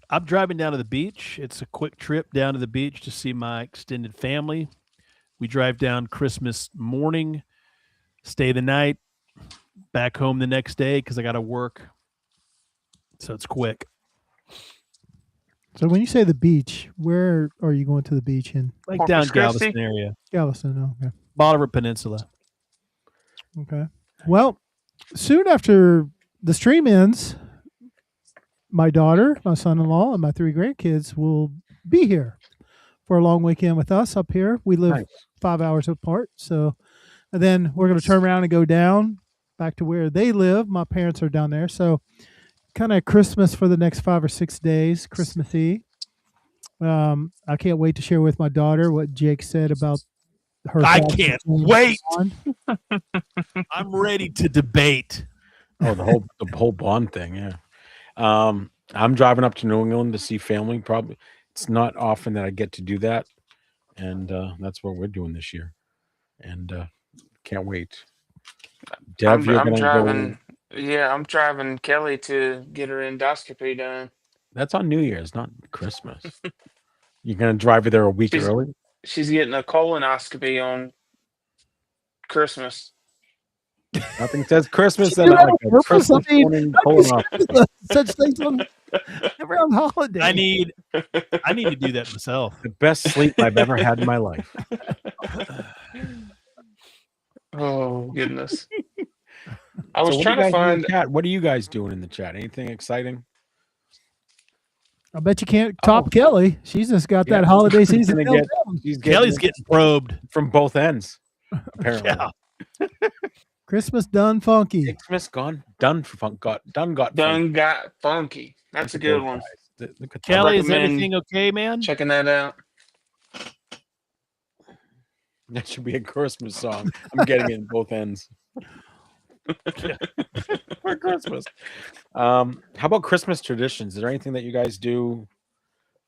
I'm driving down to the beach. It's a quick trip down to the beach to see my extended family. We drive down Christmas morning, stay the night, back home the next day because I got to work. So it's quick. So when you say the beach, where are you going to the beach in Like Corpus down Christi? Galveston area, Galveston? Oh, okay. Bolivar Peninsula. Okay. Well, soon after the stream ends, my daughter, my son-in-law, and my 3 grandkids will be here for a long weekend with us up here. We live Nice. 5 hours apart, so and then we're going to turn around and go down back to where they live. My parents are down there, so kind of Christmas for the next 5 or 6 days, Christmassy. I can't wait to share with my daughter what Jake said about her. I thoughts can't on wait. Bond. I'm ready to debate. Oh, the whole Bond thing, yeah. I'm driving up to New England to see family. Probably it's not often that I get to do that, and that's what we're doing this year. And can't wait. Dev, you're I'm gonna driving. go. Yeah, I'm driving Kelly to get her endoscopy done. That's on New Year's, not Christmas. You're gonna drive her there a week She's- early. She's getting a colonoscopy on Christmas. Nothing says Christmas She than did that like on a purpose? Christmas I mean, morning colonoscopy. Such things on every on holiday. I need to do that myself. The best sleep I've ever had in my life. Oh goodness! I was So what trying do you to guys do in find. the chat? What are you guys doing in the chat? Anything exciting? I bet you can't top Oh. Kelly. She's just got Yeah, that holiday season. gonna nailed get- down. She's getting Kelly's it getting probed. from both ends. Apparently, Yeah. Christmas done funky. Xmas gone, done for fun, got funky. Done got funky. That's a good one. Guys. Look at that. Kelly, is recommend- everything okay, man? Checking that out. That should be a Christmas song. I'm getting it in both ends. For Christmas. How about Christmas traditions? Is there anything that you guys do,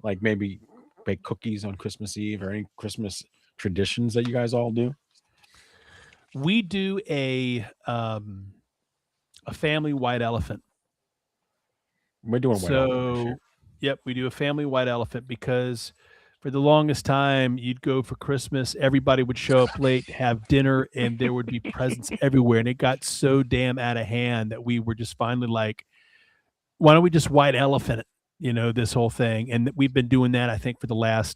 like maybe bake cookies on Christmas Eve, or any Christmas traditions that you guys all do? We do a family white elephant. We're doing white elephant this So, year. yep, we do a family white elephant because for the longest time, you'd go for Christmas, everybody would show up late, have dinner, and there would be presents everywhere. And it got so damn out of hand that we were just finally like, why don't we just white elephant it, this whole thing? And we've been doing that, I think, for the last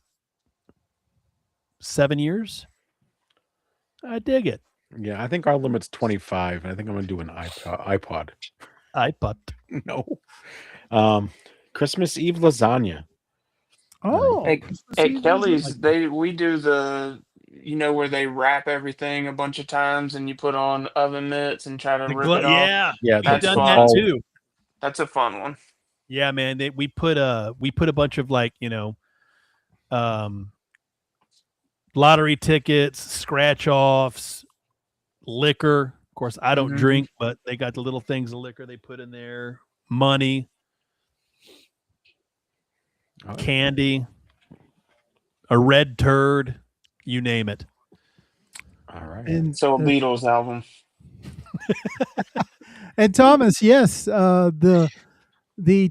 7 years. I dig it. Yeah, I think our limit's 25, and I think I'm gonna do an iPod. iPod. No. Christmas Eve lasagna. Oh, Hey, Christmas At Eve Kelly's, is we do the where they wrap everything a bunch of times and you put on oven mitts and try to rip it off. Yeah, Yeah, we've that's done fun. that all- too. That's a fun one. Yeah, man. We put a bunch of lottery tickets, scratch offs, liquor. Of course, I don't Mhm. drink, but they got the little things of liquor they put in there, money, Oh, candy, a red turd, you name it. all right. And, So a Beatles album. and Thomas, yes, the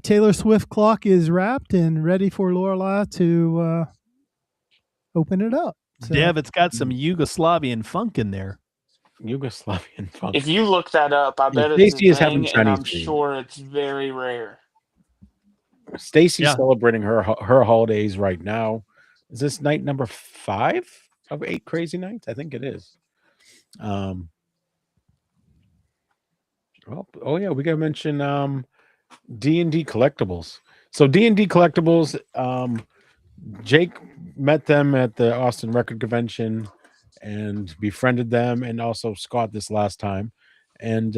Taylor Swift clock is wrapped and ready for Lorelai to open it up. So, Dev, it's got some Yugoslavian funk in there. Yugoslavian funk. If you look that up, I Yeah, bet it's Stacey a is having thing, and I'm Chinese food. sure it's very rare. Stacy's Yeah. celebrating her holidays right now. Is this night number 5 of 8 crazy nights? I think it is. Well, oh yeah, we gotta mention D&D collectibles. So D&D collectibles, Jake met them at the Austin Record Convention and befriended them, and also Scott this last time. And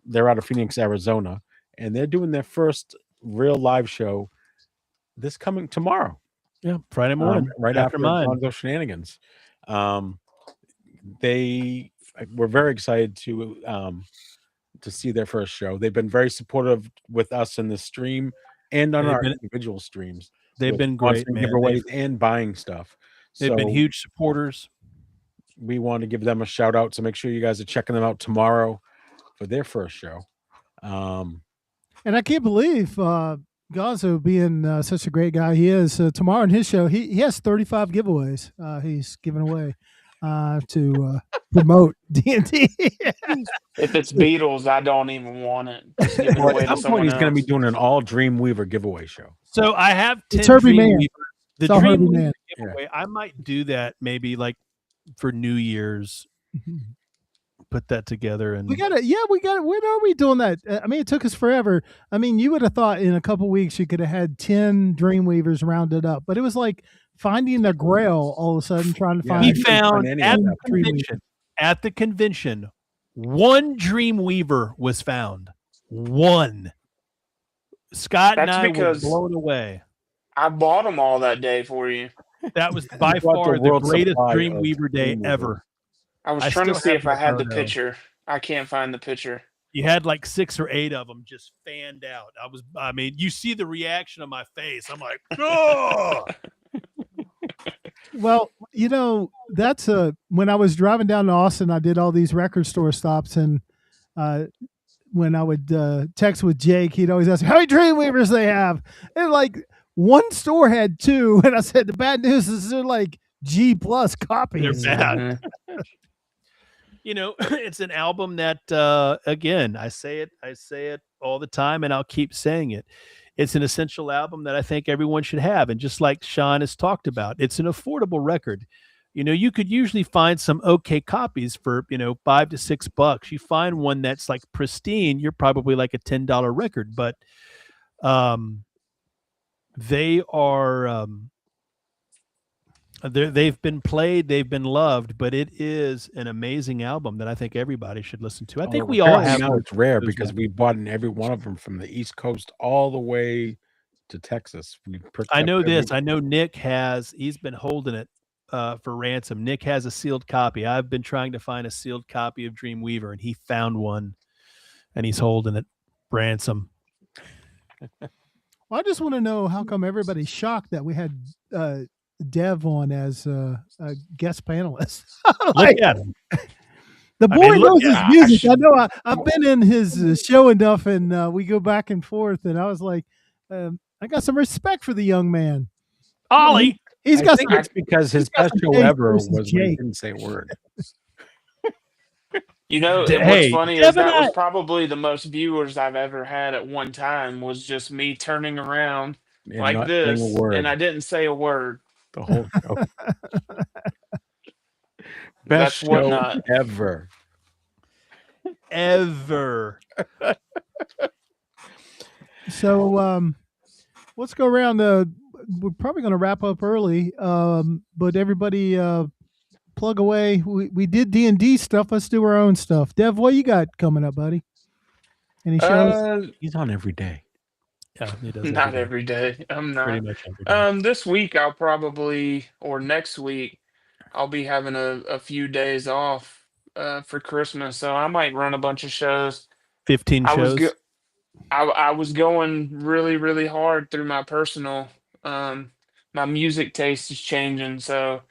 they're out of Phoenix, Arizona, and they're doing their first real live show this coming tomorrow, Yeah, Friday morning, right after mine. Gonzo Shenanigans. They were very excited to see their first show. They've been very supportive with us in the stream and on They've our been- individual streams. They've with been great, sponsoring man. giveaways and buying stuff. They've been So huge supporters. we want to give them a shout out. So make sure you guys are checking them out tomorrow for their first show. and I can't believe Gonzo being such a great guy he is. Tomorrow on his show, he has 35 giveaways he's giving away. to promote D&D. If it's Beatles, I don't even want it. Just give it Well, away at to some point, someone he's going to be else. doing an all Dreamweaver giveaway show. So I have 10 It's Herbie Mann. Dreamweaver. The It's all Herbie Dreamweaver Mann. giveaway. I might do that maybe like for New Year's. Put that together and We got it. Yeah, we got it. When are we doing that? I mean, it took us forever. I mean, you would have thought in a couple weeks you could have had 10 Dreamweavers rounded up, but it was like finding a grail all of a sudden, trying to Yeah, find. we I couldn't find found any at of the that. convention. At the convention, one Dreamweaver was found. One. Scott and That's I were because- blown away. I bought them all that day for you. That was by brought the far the world greatest supply of Dreamweaver day Dreamweaver. ever. I was I trying to still see have if I the had the photo. picture. I can't find the picture. You had like 6 or 8 of them just fanned out. I mean, you see the reaction on my face. I'm like, oh, Well, you know, that's when I was driving down to Austin, I did all these record store stops, and when I would text with Jake, he'd always ask how many Dreamweavers they have, and like one store had 2, and I said the bad news is they're like G+ copies. They're bad. Mhm. You know, it's an album that again, I say it all the time, and I'll keep saying it. It's an essential album that I think everyone should have. And just like Sean has talked about, it's an affordable record. You know, you could usually find some okay copies for, $5 to $6. You find one that's like pristine, you're probably like a $10 record, but they are they've been played, they've been loved, but it is an amazing album that I think everybody should listen to. I think we all Apparently have. now it's rare those because we bought in every one of them from the East Coast all the way to Texas. We picked I up know every- this. I know Nick he's been holding it for ransom. Nick has a sealed copy. I've been trying to find a sealed copy of Dreamweaver, and he found one, and he's holding it ransom. Well, I just want to know how come everybody's shocked that we had Dev on as a guest panelist. Look Like, at him. the I boy mean, look, knows yeah, his music. I know. I've been in his show enough, and we go back and forth. And I was like, I got some respect for the young man. Ollie. He's I got think some. it's because his got best some show taste ever versus was when he Jake. didn't say a word. You know, Hey, what's funny is Devin, that was probably the most viewers I've ever had at one time. Was just me turning around And like not saying this, a word and I didn't say a word. the whole show. Best That's show whatnot. ever. Ever. So let's go around. We're probably going to wrap up early, but everybody plug away. We did D&D stuff. Let's do our own stuff. Dev, what you got coming up, buddy? Any shows? He's on every day. Yeah, he does. Not every day. every day. I'm Pretty not. much every day. This week I'll probably, or next week, I'll be having a few days off for Christmas, so I might run a bunch of shows. 15 I was shows. go- I was going really, really hard through my personal. My music taste is changing, so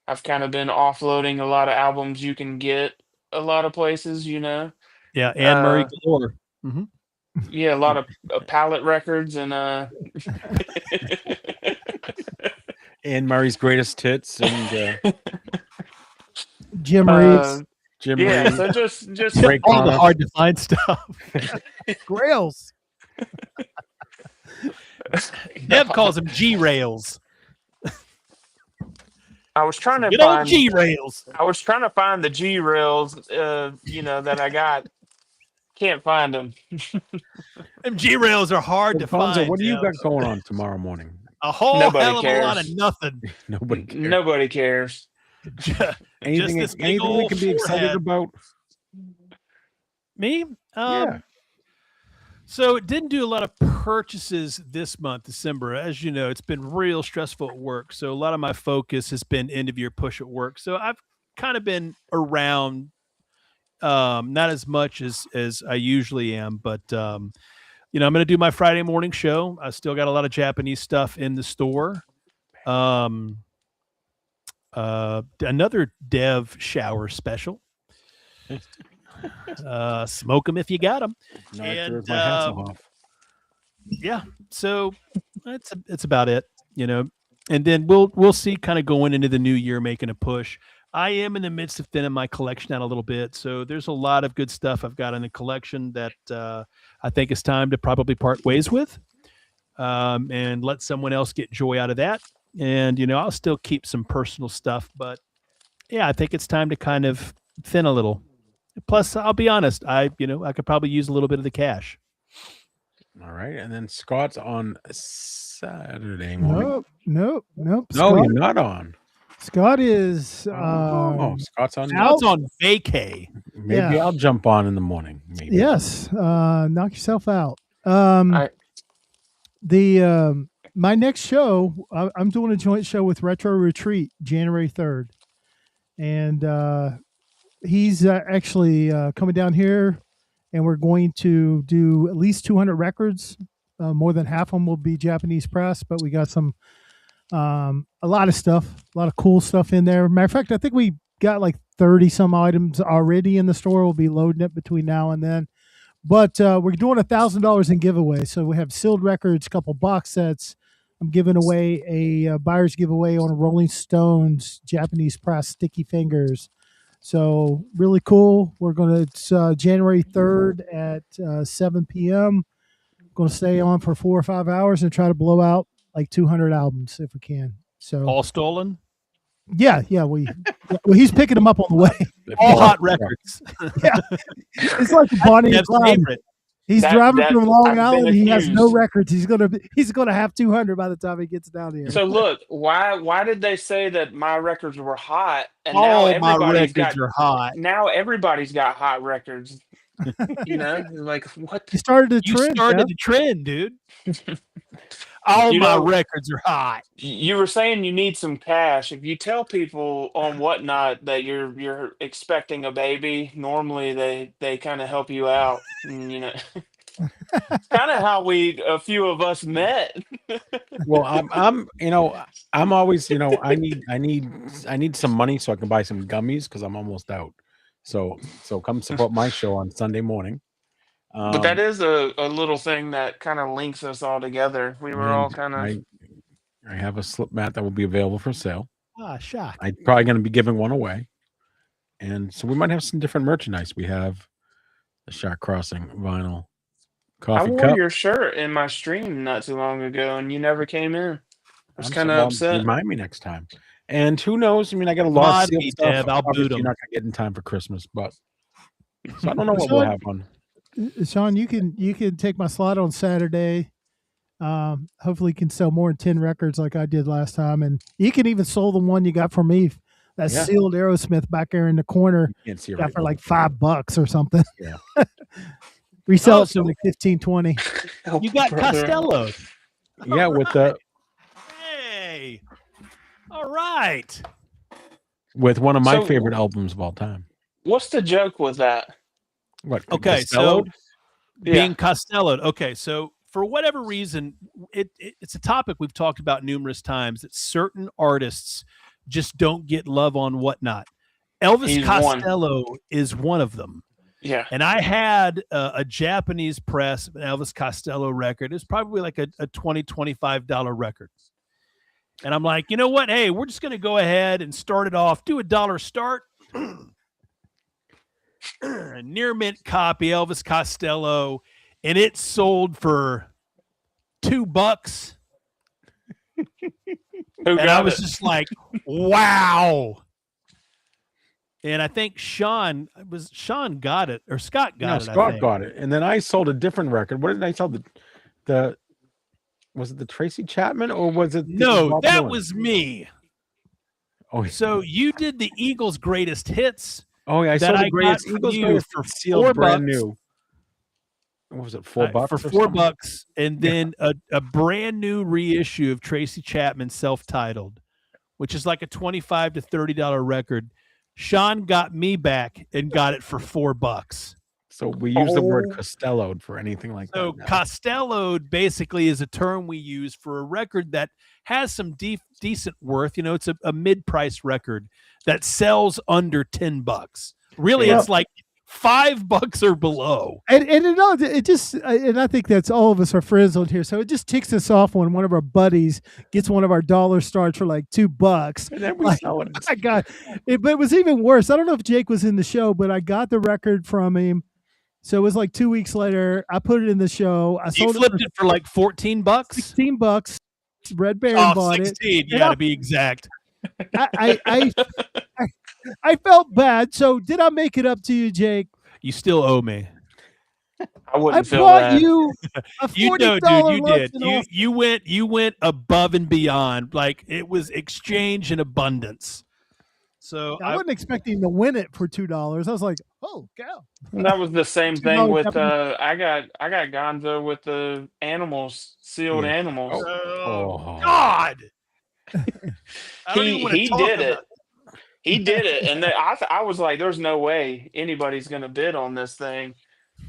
I've kind of been offloading a lot of albums you can get a lot of places, Yeah, Anne Murray Uh, galore. Yeah, a lot of palette records and And Murray's greatest hits and Jim Reeves, Jim yeah. Reeves. So just Ray All the Connor. hard to find stuff. Grails. Dev calls them G rails. I was trying to Get on find G rails. I was trying to find the G rails, that I got. Can't find them. Them G rails are hard to Fonzo, find. what do you Dev. got going on tomorrow morning? A whole Nobody hell of a lot of cares. nothing. Nobody cares. Nobody cares. Anything, this big anything we old can be excited forehead. about? Me? Yeah. So it didn't do a lot of purchases this month, December. As you know, it's been real stressful at work. So a lot of my focus has been end of year push at work. So I've kind of been around, not as much as I usually am, but I'm going to do my Friday morning show. I still got a lot of Japanese stuff in the store. Another Dev shower special. Smoke them if you got them. Not And, sure if my Hasselhoff. Yeah, so it's about it, and then we'll see kind of going into the new year, making a push. I am in the midst of thinning my collection out a little bit. So there's a lot of good stuff I've got in the collection that I think it's time to probably part ways with, and let someone else get joy out of that. And, I'll still keep some personal stuff, but yeah, I think it's time to kind of thin a little. Plus, I'll be honest, I could probably use a little bit of the cash. All right. And then Scott's on Saturday morning. Nope. No, Scott, you're not on. Scott is Scott's on. Now it's on vacay. Maybe Yeah. I'll jump on in the morning. Maybe. yes. Knock yourself out. I- My next show, I'm doing a joint show with Retro Retreat, January 3rd, and he's actually coming down here, and we're going to do at least 200 records. More than half of them will be Japanese press, but we got some a lot of stuff, a lot of cool stuff in there. Matter of fact, I think we got like 30 some items already in the store. We'll be loading it between now and then. But we're doing $1,000 in giveaway. So we have sealed records, a couple box sets. I'm giving away a buyer's giveaway on a Rolling Stones Japanese press Sticky Fingers. So really cool. It's January 3rd at 7 p.m. Going to stay on for 4 or 5 hours and try to blow out like 200 albums if we can. So All stolen? yeah. Well, he's picking them up on the way. All hot records. It's like Bonnie and Jeff's Clyde. favorite. He's That- driving that- from Long I've been Island. He has no accused. records. He's gonna have 200 by the time he gets down here. So look, why did they say that my records were hot and now All my everybody's records got are hot. now everybody's got hot records? Like what? He started the You trend. started Jeff. the trend, dude. All You my know- records are hot. You were saying you need some cash. If you tell people on Whatnot that you're expecting a baby, normally they kind of help you out. And, kind of how a few of us met. Well, I'm always, I need some money so I can buy some gummies because I'm almost out. So come support my show on Sunday morning. But that is a little thing that kind of links us all together. We were all and kind of I have a slip mat that will be available for sale. Ah, shock. I'm probably going to be giving one away. And so we might have some different merchandise. We have the Shark Crossing vinyl I coffee wore cup. your shirt in my stream not too long ago, and you never came in. I was I'm kind of well, upset. Remind me next time. And who knows? I mean, I got a lot Mod of sealed me, stuff. Deb, I'll Obviously, boot 'em. you're not going to get in time for Christmas, but so I don't know what So- we'll have on. Sean, you can take my slot on Saturday. Hopefully, you can sell more than 10 records like I did last time, and you can even sell the one you got from me. That Yeah. sealed Aerosmith back there in the corner. Can't see it Got right for now. like $5 or something. Yeah. Resell Oh, it for so- like 15, 20. You got Brother. Costello. Yeah, with the Hey. All right. with one of my So- favorite albums of all time. What's the joke with that? What? Okay, Costello? so being Costello. Okay, so for whatever reason, it's a topic we've talked about numerous times that certain artists just don't get love on Whatnot. Elvis He's one. Costello is one of them. Yeah. And I had a Japanese press of an Elvis Costello record. It's probably like a $20, $25 record. And I'm like, you know what? Hey, we're just going to go ahead and start it off. Do $1 start. Near mint copy, Elvis Costello. And it sold for $2. Who And I got was it? just like, wow. And I think Sean got it, or Scott got No, it. I Scott think. got it, and then I sold a different record. What did I sell? The was it the Tracy Chapman or was it the No, Bob that Dylan? was me. Oh, So you did the Eagles' greatest hits. oh yeah, I that sold I the greatest got from Eagles you greatest for sealed $4. brand new. What was it? $4 for or $4, something? and then a brand new reissue of Tracy Chapman, self-titled, which is like a $25 to $30 record. Sean got me back and got it for $4. So we use the word Oh. Costello for anything like So that. now. Costello basically is a term we use for a record that has some decent worth. You know, it's a mid-price record that sells under $10. Really, Yeah. it's like $5 or below. And it just and I think that's all of us are friends on here, so it just ticks us off when one of our buddies gets one of our dollar starts for like $2. And then we Like, sell it. I got it, but it was even worse. I don't know if Jake was in the show, but I got the record from him. So it was like 2 weeks later. I put it in the show. I You sold flipped it it for like $14. for $16. Red Baron Oh, bought 16. it. You got to be exact. I felt bad. So did I make it up to you, Jake? You still owe me. I I wouldn't feel bought that. you a You $40 know, dude, you lunch did. and You went above and beyond. Like it was exchange in abundance. So I wasn't expecting to win it for $2. I was like, oh cow. That was the same thing $2 with Japanese- I got Gonzo with the animals, sealed Yeah. animals. Oh, Oh. God. I don't even wanna He talk did about it. He did it, and then I was like, "There's no way anybody's gonna bid on this thing,"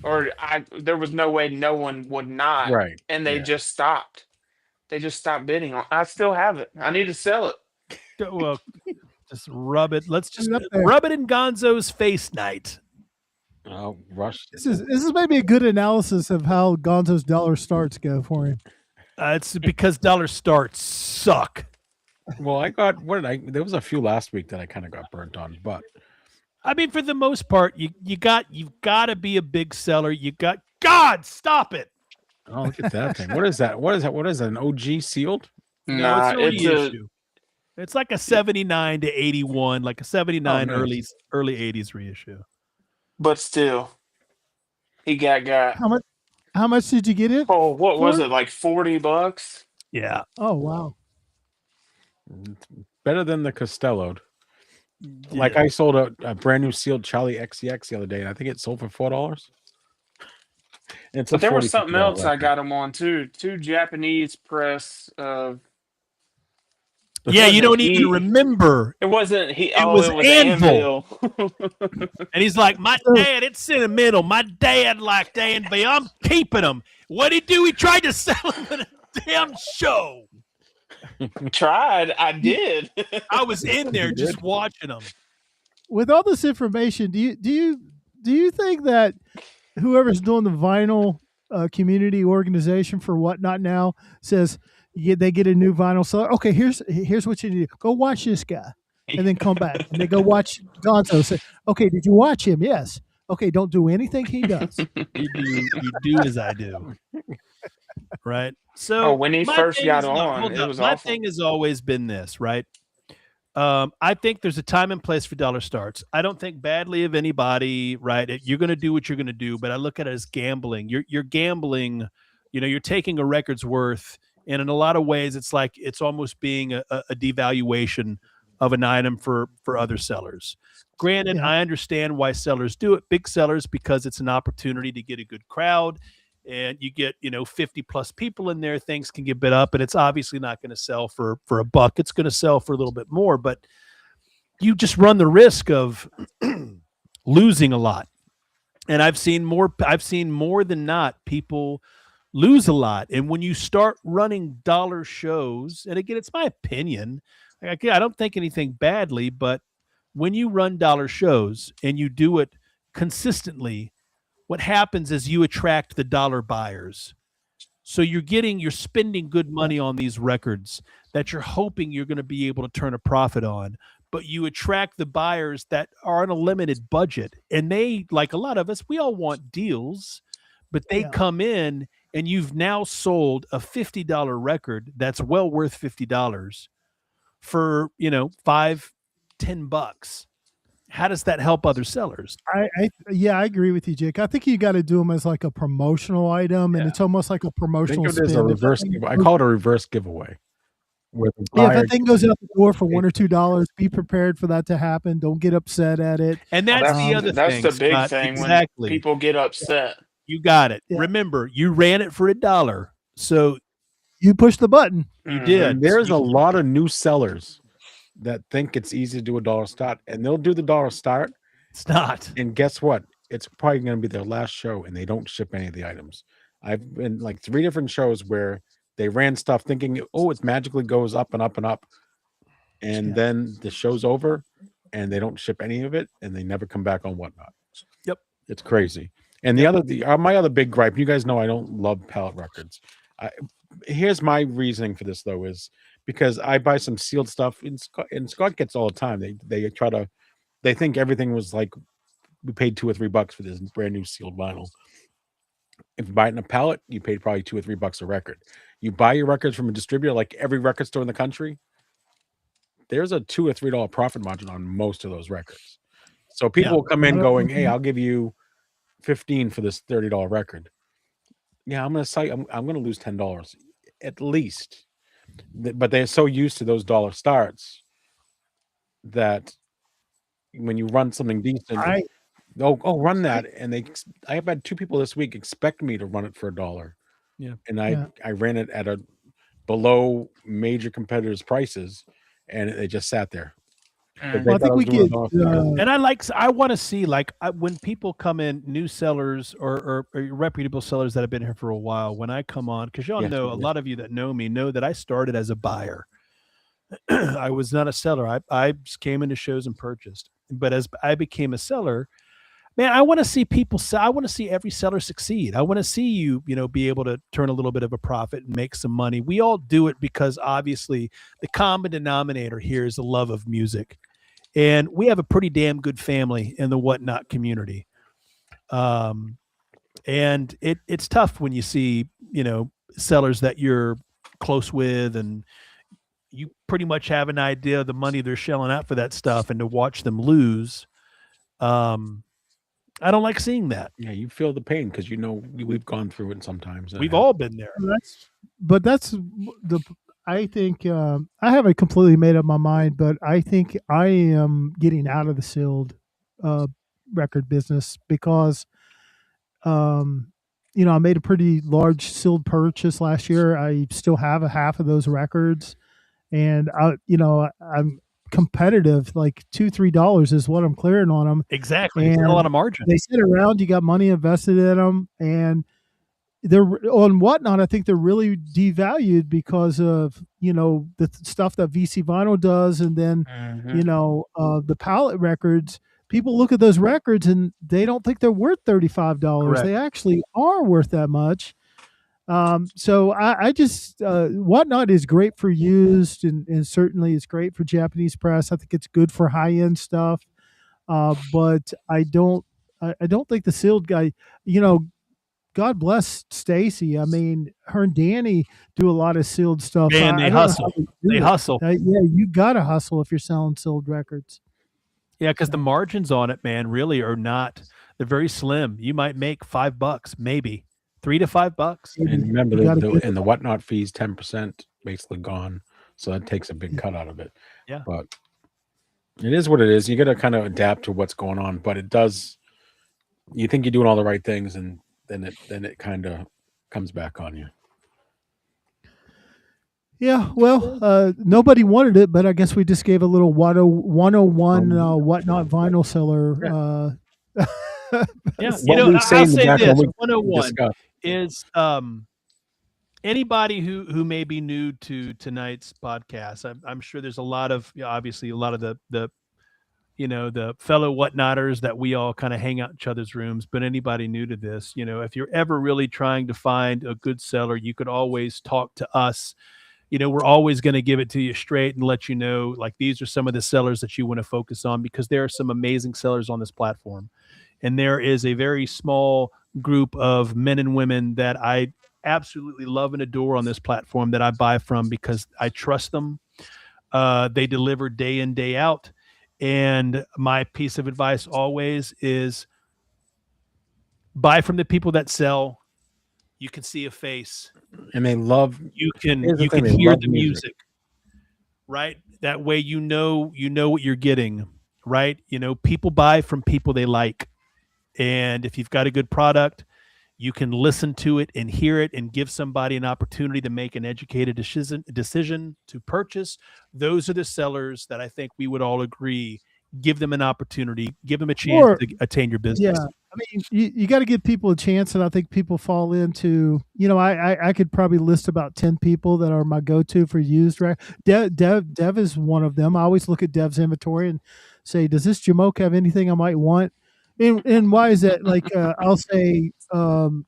or there was no way no one would not, Right. and they Yeah. just stopped. They just stopped bidding on. I still have it. I need to sell it. Well, just rub it. Let's just Put it up there. rub it in Gonzo's face night. Oh, Rush. This is maybe a good analysis of how Gonzo's dollar starts go for him. It's because dollar starts suck. Well, I got there was a few last week that I kind of got burnt on, but I mean, for the most part, you've got to be a big seller. God, stop it. oh, look at that thing. What is that? What is that? What is that? An OG sealed? No, Nah, it's a it's a reissue. It's like a 79 to 81, like a 79 Oh, nice. early 80s reissue. but still, he got. How much did you get it? Oh, what was For? it? Like $40? Yeah. Oh wow. Better than the Costello. Like I sold a brand new sealed Charlie XCX the other day, and I think it sold for $4. It's But a there was $40 something else I record. got him on too. Two Japanese press. Yeah, you don't even he- remember. It wasn't he. It was Anvil. And he's like, my dad, it's sentimental. My dad liked Anvil. I'm keeping them. What'd he do? He tried to sell them at a damn show. Tried. I did. I was in there You just did? watching them. With all this information, do you think that whoever's doing the vinyl community organization for Whatnot Now says they get a new vinyl seller? Okay, here's what you need to do. Go watch this guy, and then come back, and they go watch Gonzo. Say, okay, did you watch him? Yes. Okay, don't do anything he does. You do as I do. Right? So Oh, when he my first thing got is- look, on, hold it up. was my awful. thing has always been this, right? I think there's a time and place for dollar starts. I don't think badly of anybody, right? You're going to do what you're going to do, but I look at it as gambling. You're gambling. You're taking a record's worth, and in a lot of ways, it's like it's almost being a devaluation of an item for other sellers. Granted, Yeah. I understand why sellers do it. Big sellers, because it's an opportunity to get a good crowd. And you get 50 plus people in there, things can get bid up, and it's obviously not going to sell for $1. It's going to sell for a little bit more, but you just run the risk of losing a lot. And I've seen more than not people lose a lot. And when you start running dollar shows, and again, it's my opinion, I don't think anything badly, but when you run dollar shows and you do it consistently, what happens is you attract the dollar buyers. So you're spending good money on these records that you're hoping you're going to be able to turn a profit on, but you attract the buyers that are on a limited budget. And they, like a lot of us, we all want deals, but they Yeah. come in and you've now sold a $50 record that's well worth $50 for, $5-10. How does that help other sellers? I agree with you, Jake. I think you got to do them as like a promotional item, and Yeah. it's almost like a Think promotional of it as a spin. If that reverse. thing I goes- call it a reverse giveaway. Where the Yeah, if buyer that thing goes out the door for $1 or $2, be prepared for that to happen. Don't get upset at it. And that's the That's- other That's thing. the big Scott. thing Exactly. when people get upset. You got it. Yeah. Remember, you ran it for $1. So You push the button. you Mhm. did. And there's a lot of new sellers that think it's easy to do a dollar start, and they'll do the dollar start. It's not. And guess what? It's probably going to be their last show, and they don't ship any of the items. I've been like 3 different shows where they ran stuff thinking, oh, it magically goes up and up and up. And Yeah. then the show's over and they don't ship any of it and they never come back on Whatnot. Yep. It's crazy. And my other big gripe, you guys know I don't love pallet records. Here's my reasoning for this though, is because I buy some sealed stuff, and Scott gets all the time. They think everything was like we paid $2 or $3 for this brand new sealed vinyl. If you buy it in a pallet, you paid probably $2 or $3 a record. You buy your records from a distributor, like every record store in the country, there's a $2 or $3 profit margin on most of those records. So people will come in going, "Hey, I'll give you 15 for this $30 record." Yeah, I'm gonna lose $10 at least. But they're so used to those dollar starts that when you run something decent, run that, and I have had 2 people this week expect me to run it for $1. Yeah. And I ran it at a below major competitors' prices, and it just sat there. Well, I think we get. And I want to see when people come in, new sellers or reputable sellers that have been here for a while. When I come on, because y'all know, a lot of you that know me know that I started as a buyer. I was not a seller. I just came into shows and purchased. But as I became a seller, man, I want to see people sell. I want to see every seller succeed. I want to see you be able to turn a little bit of a profit and make some money. We all do it because obviously the common denominator here is the love of music. And we have a pretty damn good family in the Whatnot community. And it's tough when you see, sellers that you're close with and you pretty much have an idea of the money they're shelling out for that stuff, and to watch them lose. I don't like seeing that. Yeah, you feel the pain because we've gone through it sometimes. We've all been there. I think I haven't completely made up my mind, but I think I am getting out of the sealed record business because, I made a pretty large sealed purchase last year. I still have a half of those records, and I'm competitive. Like $2-3 is what I'm clearing on them. Exactly, and a lot of margin. They sit around. You got money invested in them, and they're on Whatnot. I think they're really devalued because of the stuff that VC Vinyl does, and then the pallet records. People look at those records and they don't think they're worth $35. Correct. They actually are worth that much. So I just Whatnot is great for used, and certainly it's great for Japanese press. I think it's good for high end stuff, but I don't think the sealed guy. God bless Stacy. I mean, her and Danny do a lot of sealed stuff. Man, they hustle. They hustle. Yeah, you got to hustle if you're selling sealed records. Yeah, because the margins on it, man, really are not. They're very slim. You might make $5, maybe $3 to $5. And remember, the Whatnot fees, 10% basically gone, so that takes a big cut out of it. Yeah, but it is what it is. You got to kind of adapt to what's going on, but it does. You think you're doing all the right things, and then it kind of comes back on you. Yeah, well, nobody wanted it, but I guess we just gave a little 101 Whatnot vinyl seller. Yeah, I'll say this: 101 is anybody who may be new to tonight's podcast. I'm sure there's a lot of obviously a lot of the fellow Whatnotters that we all kind of hang out in each other's rooms, but anybody new to this, if you're ever really trying to find a good seller, you could always talk to us. We're always going to give it to you straight and let you know, like, these are some of the sellers that you want to focus on, because there are some amazing sellers on this platform. And there is a very small group of men and women that I absolutely love and adore on this platform that I buy from because I trust them. They deliver day in, day out. And my piece of advice always is buy from the people that sell. You can see a face, and they love. You can hear the music, right? That way, you know what you're getting, right? People buy from people they like, and if you've got a good product, you can listen to it and hear it and give somebody an opportunity to make an educated decision to purchase. Those are the sellers that I think we would all agree. Give them an opportunity, give them a chance to attain your business. Yeah. I mean, you got to give people a chance, and I think people fall into, I could probably list about 10 people that are my go-to for used. Dev is one of them. I always look at Dev's inventory and say, does this Jamoke have anything I might want? And why is that? Like I'll say, in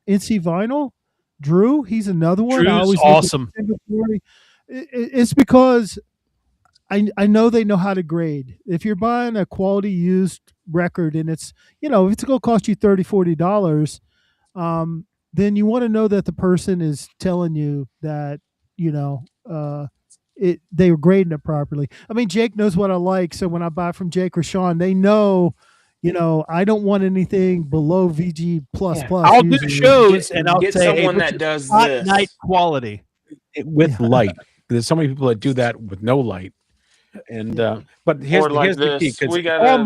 NC Vinyl, Drew, he's another one. I Drew's always look at awesome. inventory. It's because I know they know how to grade. If you're buying a quality used record and it's, if it's going to cost you $30, $40, then you want to know that the person is telling you that, they were grading it properly. I mean, Jake knows what I like. So when I buy from Jake or Sean, they know, I don't want anything below VG plus Yeah. plus. I'll do usually. shows and I'll Get say, hey, someone this that is does hot this. night quality. With Yeah. light. There's so many people that do that with no light. And but here's Or like the key, this. because We got All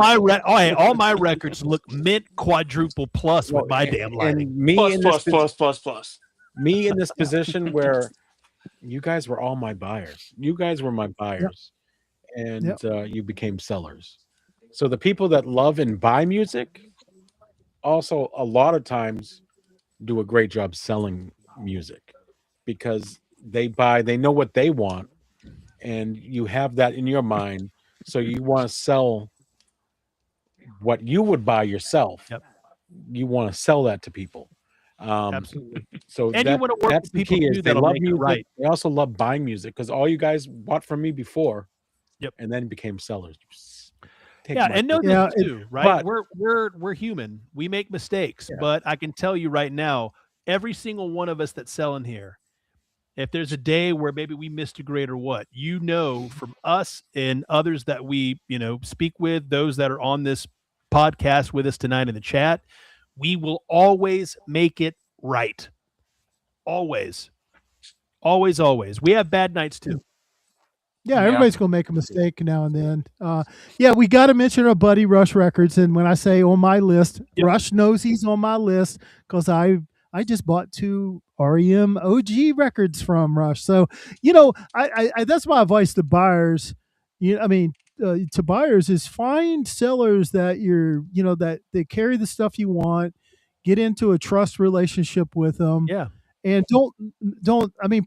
my records look mint quadruple plus with my and- damn lighting. and me plus, in plus, this plus, plus, plus. me in this position where you guys were all my buyers. You guys were my buyers, and you became sellers. So the people that love and buy music also a lot of times do a great job selling music because they know what they want, and you have that in your mind. So you want to sell what you would buy yourself. Yep. You want to sell that to people. Absolutely. So And you wanna work that's with the people key too is they that'll love make it music. right. They also love buying music because all you guys bought from me before, Yep. and then became sellers. Take Yeah, my and know pick. Yeah, this too, right? but- we're human. We make mistakes, Yeah. but I can tell you right now, every single one of us that's selling here, if there's a day where maybe we missed a grade or what, from us and others that we, speak with, those that are on this podcast with us tonight in the chat, we will always make it right. Always. Always, always. We have bad nights too. Yeah, Yeah. everybody's gonna make a mistake now and then. We got to mention our buddy Rush Records, and when I say on my list, Yep. Rush knows he's on my list because I just bought 2 REM OG records from Rush. So I that's my advice to buyers. To buyers is find sellers that that they carry the stuff you want, get into a trust relationship with them. Yeah. And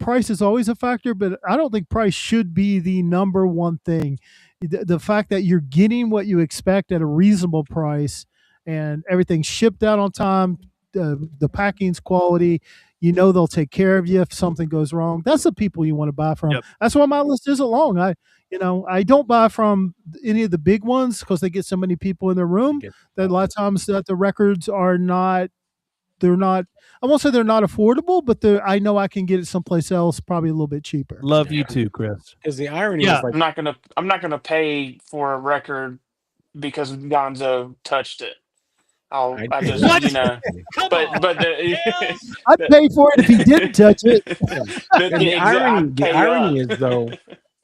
price is always a factor, but I don't think price should be the number one thing. The fact that you're getting what you expect at a reasonable price and everything's shipped out on time, the packing's quality, they'll take care of you if something goes wrong. That's the people you want to buy from. Yep. That's why my list isn't long. I don't buy from any of the big ones because they get so many people in the room that a lot of times that the records are not, I won't say they're not affordable, but I know I can get it someplace else probably a little bit cheaper. Love you too, Chris. Because the irony Yeah. is like I'm not gonna pay for a record because Gonzo touched it. I just What? Come but on. the I'd pay for it if he didn't touch it. and the irony is though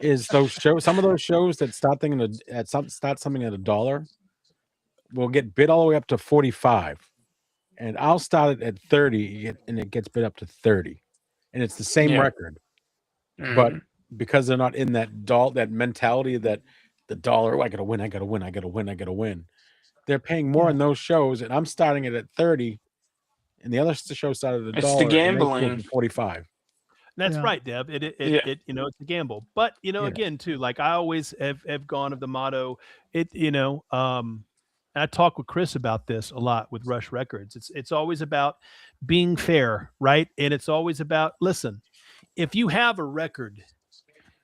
is those shows, some of those shows that start something at $1 will get bid all the way up to 45, and I'll start it at 30 and it gets bid up to 30, and it's the same Yeah. record, but because they're not in that mentality that the dollar, I gotta win, they're paying more in those shows, and I'm starting it at 30, and the other show started at $1. It's the and they sold gambling. for 45. That's Yeah. right, Deb. It Yeah. it's a gamble. But again, too, like I always have gone of the motto, I talk with Chris about this a lot with Rush Records. It's always about being fair, right? And it's always about, listen, if you have a record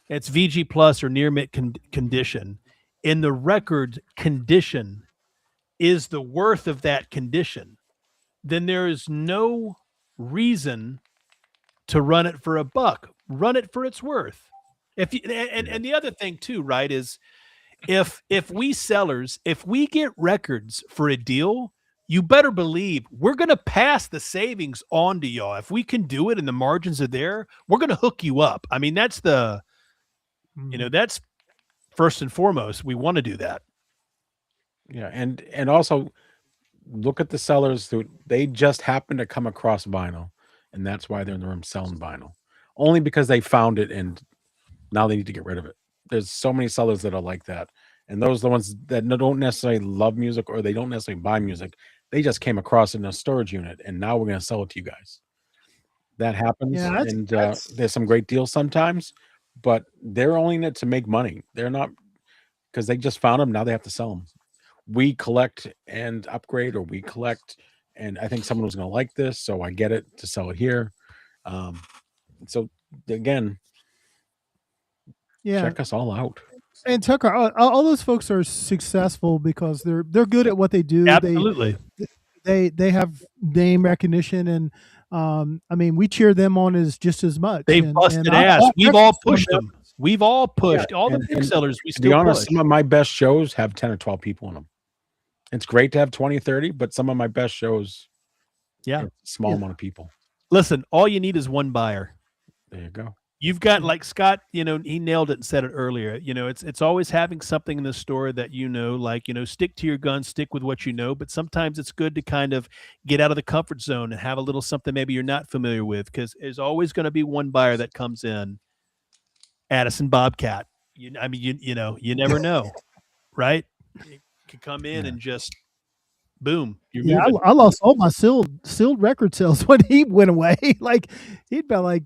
that's VG plus or near mint condition, and the record condition is the worth of that condition, then there is no reason to run it for $1. Run it for its worth. And the other thing too, right, is if we sellers, if we get records for a deal, you better believe we're going to pass the savings on to y'all. If we can do it and the margins are there, we're going to hook you up. I mean, that's that's first and foremost. We want to do that. Yeah, and also look at the sellers who they just happen to come across vinyl, and that's why they're in the room selling vinyl. Only because they found it and now they need to get rid of it. There's so many sellers that are like that. And those are the ones that don't necessarily love music or they don't necessarily buy music. They just came across it in a storage unit and now we're going to sell it to you guys. That happens. Yeah, and there's some great deals sometimes, but they're only in it to make money. They're not, because they just found them. Now they have to sell them. we collect and upgrade, or we collect and I think someone was going to like this, so I get it to sell it here. So again, Yeah. check us all out. And Tucker, all those folks are successful because they're good at what they do. Absolutely. They have name recognition, and I mean, we cheer them on just as much. They've and, busted and ass. We've all pushed them. them. We've all pushed all the and- big and sellers. We To be still honest, push. some of my best shows have 10 or 12 people in them. It's great to have 20, 30, but some of my best shows, Yeah. it's a small Yeah. amount of people. Listen, all you need is one buyer. There you go. You've got, like Scott, he nailed it and said it earlier. It's always having something in the store that like, stick to your guns, stick with what you know. But sometimes it's good to kind of get out of the comfort zone and have a little something maybe you're not familiar with, because there's always going to be one buyer that comes in. Addison Bobcat. You never know, right? It could come in and just boom. You're Yeah, moving. I lost all my sealed record sales when he went away. Like he'd been like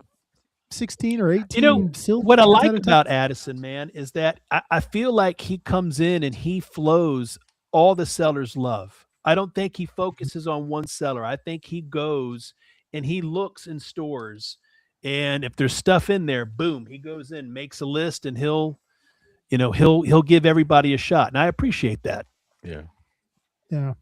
16 or 18 sealed. What I records like at a time. about Addison, man, is that I feel like he comes in and he flows all the sellers love. I don't think he focuses on one seller. I think he goes and he looks in stores, and if there's stuff in there, boom, he goes in, makes a list, and he'll give everybody a shot. And I appreciate that. Yeah. Yeah.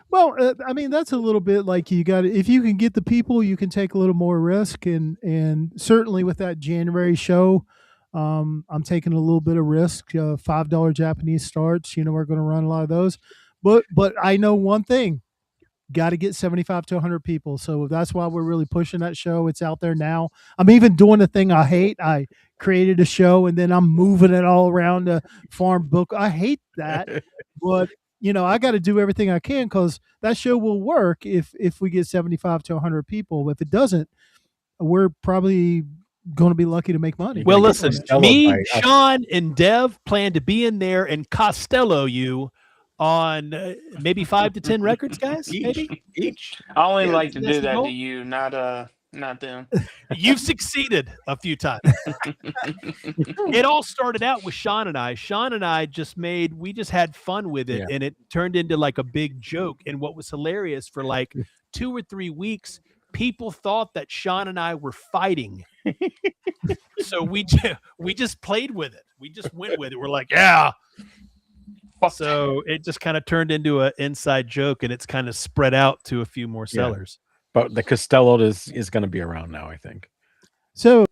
Well, I mean, that's a little bit like you got. If you can get the people, you can take a little more risk, and certainly with that January show, I'm taking a little bit of risk. $5 Japanese starts. We're going to run a lot of those, but I know one thing: got to get 75 to 100 people. So that's why we're really pushing that show. It's out there now. I'm even doing the thing I hate. I created a show and then I'm moving it all around the farm book. I hate that, but I got to do everything I can because that show will work if we get 75 to 100 people. If it doesn't, we're probably going to be lucky to make money. Well, gotta listen, get Costello me, by us. Sean, and Dev plan to be in there and Costello you on maybe 5 to 10 records, guys. Maybe Each. I only Yeah, like to that's do the that goal. to you, not them. you've succeeded a few times. It all started out with Sean and I. Sean and I we just had fun with it, Yeah. and it turned into like a big joke. And what was hilarious for like 2 or 3 weeks, people thought that Sean and I were fighting. So we just played with it. We just went with it. We're like, yeah. So it just kind of turned into an inside joke, and it's kind of spread out to a few more Yeah. sellers. But the Costello is going to be around now, I think. So,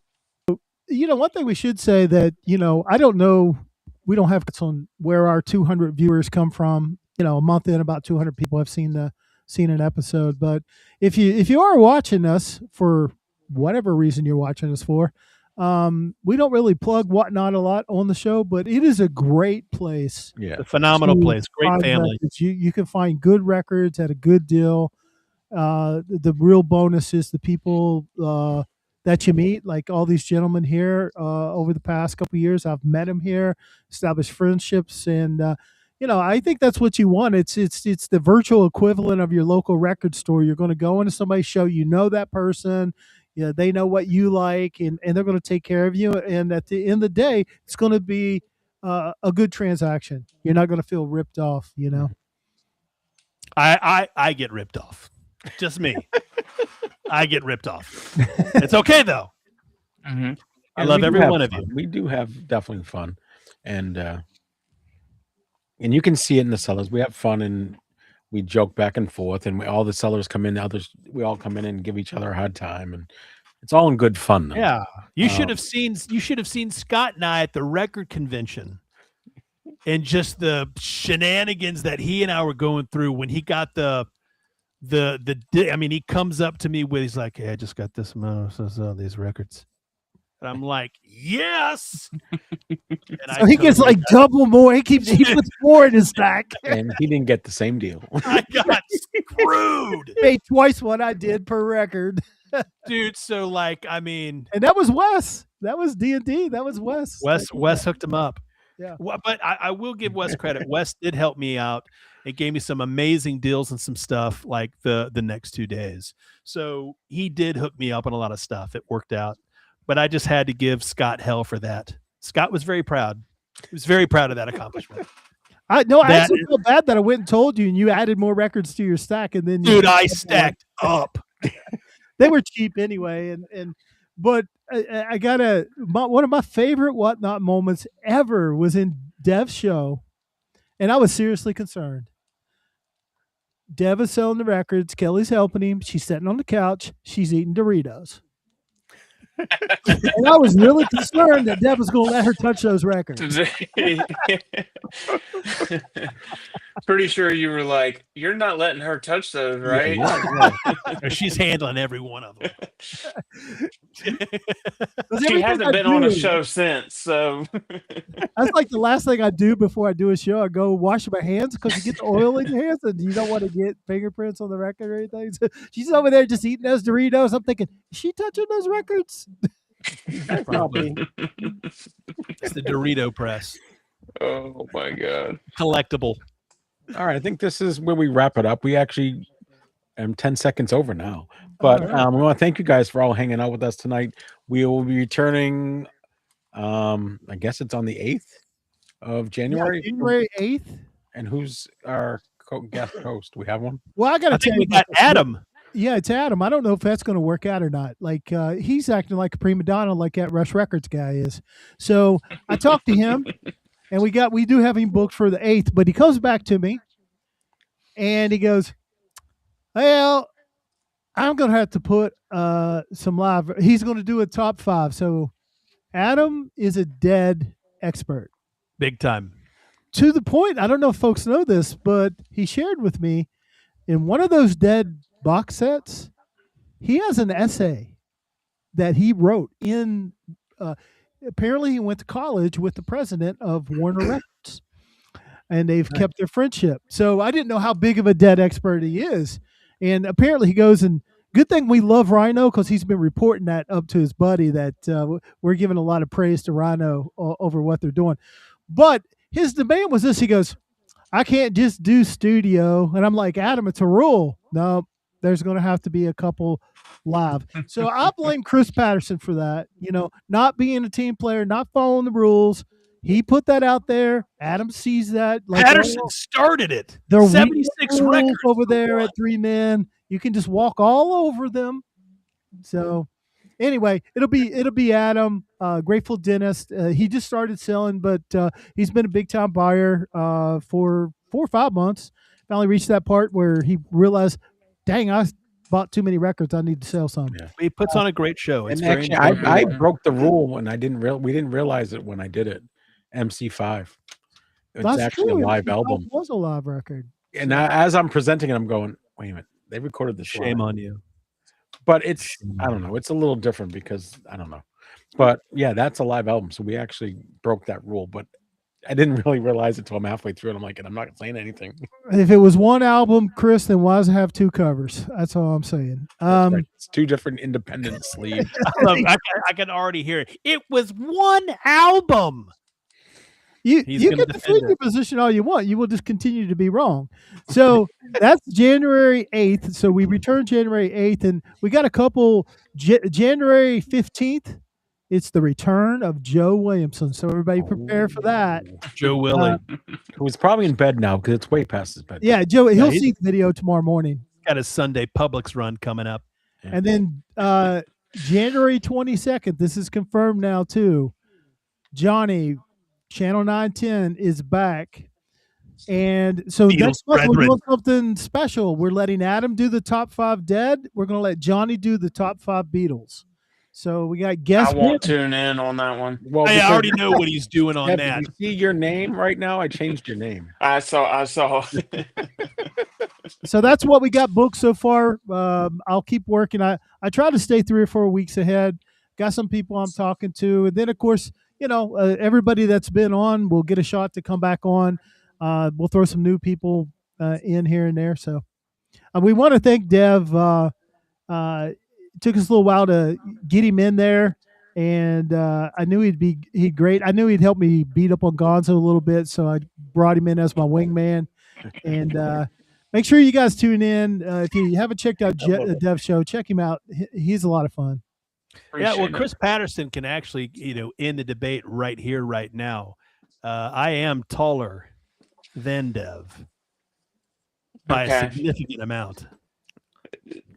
one thing we should say that, I don't know, we don't have on where our 200 viewers come from. A month in, about 200 people have seen an episode. But if you are watching us for whatever reason you're watching us for, we don't really plug Whatnot a lot on the show, but it is a great place. Yeah. A phenomenal to place, great find family. records. You can find good records at a good deal. The real bonus is the people that you meet, like all these gentlemen here over the past couple of years. I've met them here, established friendships, and I think that's what you want. It's the virtual equivalent of your local record store. You're going to go into somebody's show, that person. Yeah, they know what you like, and they're going to take care of you. And at the end of the day, it's going to be a good transaction. You're not going to feel ripped off. I get ripped off. Just me. I get ripped off. It's okay though. Mm-hmm. I And love we do every have one of fun. you. We do have definitely fun, and you can see it in the sellers. We have fun and we joke back and forth, and all the sellers come in. We all come in and give each other a hard time, and it's all in good fun. Though. Yeah. You should have seen Scott and I at the record convention, and just the shenanigans that he and I were going through when he got he comes up to me he's like, "Hey, I just got this amount of these records." And I'm like, "Yes." And So he gets like double more. He puts more in his stack. And he didn't get the same deal. I got screwed, Paid twice what I did per record. dude. So And that was Wes. That was D&D. That was Wes. Wes hooked him up. Yeah. Well, but I will give Wes credit. Wes did help me out. It gave me some amazing deals and some stuff like the next 2 days. So he did hook me up on a lot of stuff. It worked out. But I just had to give Scott hell for that. Scott was very proud. He was very proud of that accomplishment. I That- actually feel bad that I went and told you, and you added more records to your stack, and then Dude, I stacked up. they were cheap anyway, but I gotta one of my favorite whatnot moments ever was in Dev's show, and I was seriously concerned. Dev is selling the records. Kelly's helping him. She's sitting on the couch. She's eating Doritos. And I was really concerned that Dev was going to let her touch those records. Pretty sure you were like, you're not letting her touch those, right? She's handling every one of them. She hasn't been on a show since, so That's like the last thing I do before I do a show. I go wash my hands because you get the oil in your hands and you don't want to get fingerprints on the record or anything. So she's over there just eating those Doritos. I'm thinking, is she touching those records? Probably. It's the Dorito press. oh my god. Collectible. All right, I think this is where we wrap it up. We actually am 10 seconds over now. But All right. we want to thank you guys for all hanging out with us tonight. We will be returning, I guess it's on the 8th of January. Yeah, January 8th. And who's our guest host? Do we have one? Well, I got I to tell think you, we got Adam. yeah, it's Adam. I don't know if that's going to work out or not. Like, he's acting like a prima donna, like that Rush Records guy is. So I talked to him, and we do have him booked for the 8th. But he comes back to me, and he goes, "Well, I'm going to have to put some live." He's going to do a top 5. So Adam is a dead expert. Big time. To the point, I don't know if folks know this, but he shared with me in one of those dead box sets, he has an essay that he wrote in. Apparently, he went to college with the president of Warner Records, and they've kept their friendship. So I didn't know how big of a dead expert he is. And apparently, he goes and good thing we love Rhino because he's been reporting that up to his buddy that we're giving a lot of praise to Rhino over what they're doing. But his demand was this: he goes, "I can't just do studio," and I'm like, "Adam, it's a rule. No, there's going to have to be a couple live." So I blame Chris Patterson for that. You know, not being a team player, not following the rules. He put that out there. Adam sees that. Like, Patterson started it. they're 76 rules records over there at 3 Men. You can just walk all over them. So anyway, it'll be Adam, Grateful Dentist. He just started selling, but he's been a big time buyer for 4 or 5 months. Finally reached that part where he realized, dang, I bought too many records. I need to sell some. Yeah. He puts on a great show. It's And very actually, I enjoyable. broke the rule and we didn't realize it when I did it. MC5. It's That's actually true. a live It album. was a live record. And as I'm presenting it, I'm going, wait a minute, they recorded this Shame live. on you. But it's, I don't know, it's a little different because I don't know. But yeah, that's a live album. So we actually broke that rule, but I didn't really realize it till I'm halfway through it. I'm like, and I'm not saying anything. If it was one album, Chris, then why does it have 2 covers? That's all I'm saying. That's right. It's 2 different independent sleeves. I can already hear it. It was one album. You He's you gonna can defend defend your position all you want. You will just continue to be wrong. So that's January 8th. So we return January 8th, and we got a couple. January 15th, it's the return of Joe Williamson. So everybody prepare for that. Joe Willie Who's probably in bed now because it's way past his bed. Yeah, Joe, he'll he's- see the video tomorrow morning. got his Sunday Publix run coming up. And then January 22nd, this is confirmed now too. Johnny, Channel 910 is back. And so Beatles next month we're brethren. doing something special. We're letting Adam do the top 5 dead. We're going to let Johnny do the top 5 Beatles. So we got I guest won't pick. tune in on that one. Well, I because- already know what he's doing on Yeah, that. you see your name right now? I changed your name. I saw. So that's what we got booked so far. I'll keep working. I try to stay 3 or 4 weeks ahead. Got some people I'm talking to, and then of course, you know, everybody that's been on will get a shot to come back on. We'll throw some new people in here and there. So we want to thank Dev. It took us a little while to get him in there, and I knew he'd great. I knew he'd help me beat up on Gonzo a little bit, so I brought him in as my wingman. And make sure you guys tune in. If you haven't checked out Dev Show, check him out. He's a lot of fun. Yeah, well, Appreciate it. Chris Patterson can actually, end the debate right here, right now. I am taller than Dev by a Okay. significant amount.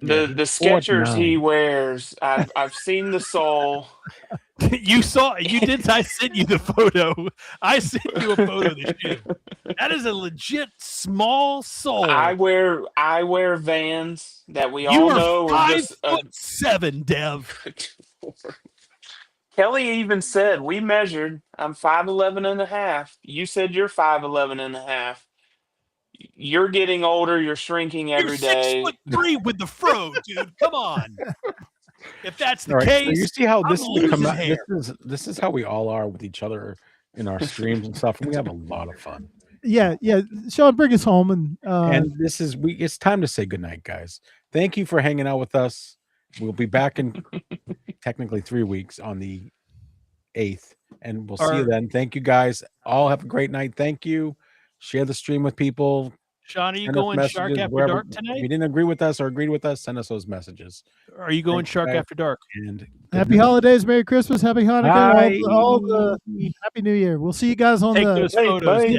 The Skechers he wears, I've seen the sole. You did. I sent you the photo. I sent you a photo of the shoe. That is a legit small sole. I wear Vans that we You all are know are just 5'7", Dev. Kelly even said, we measured, I'm 5'11 and a half. You said you're 5'11 and a half. You're getting older, you're shrinking every You're day. 6'3" with the fro, dude. Come on. If that's the All right, case, so you see how I'm this losing hair. this is how we all are with each other in our streams and stuff. And we have a lot of fun. Yeah. Sean, bring us home, and And this is it's time to say goodnight, guys. Thank you for hanging out with us. We'll be back in technically 3 weeks on the 8th, and we'll see you then. Thank you, guys. All have a great night. Thank you. Share the stream with people. Sean, are you Send us going Shark messages After wherever- Dark If tonight? you didn't agree with us or agreed with us, send us those messages. Are you going Thanks, Shark guys. After Dark? And happy holidays, Merry Christmas, Happy Hanukkah, Bye. all the Happy New Year. We'll see you guys on Take the those Hey, photos, bye. Dev.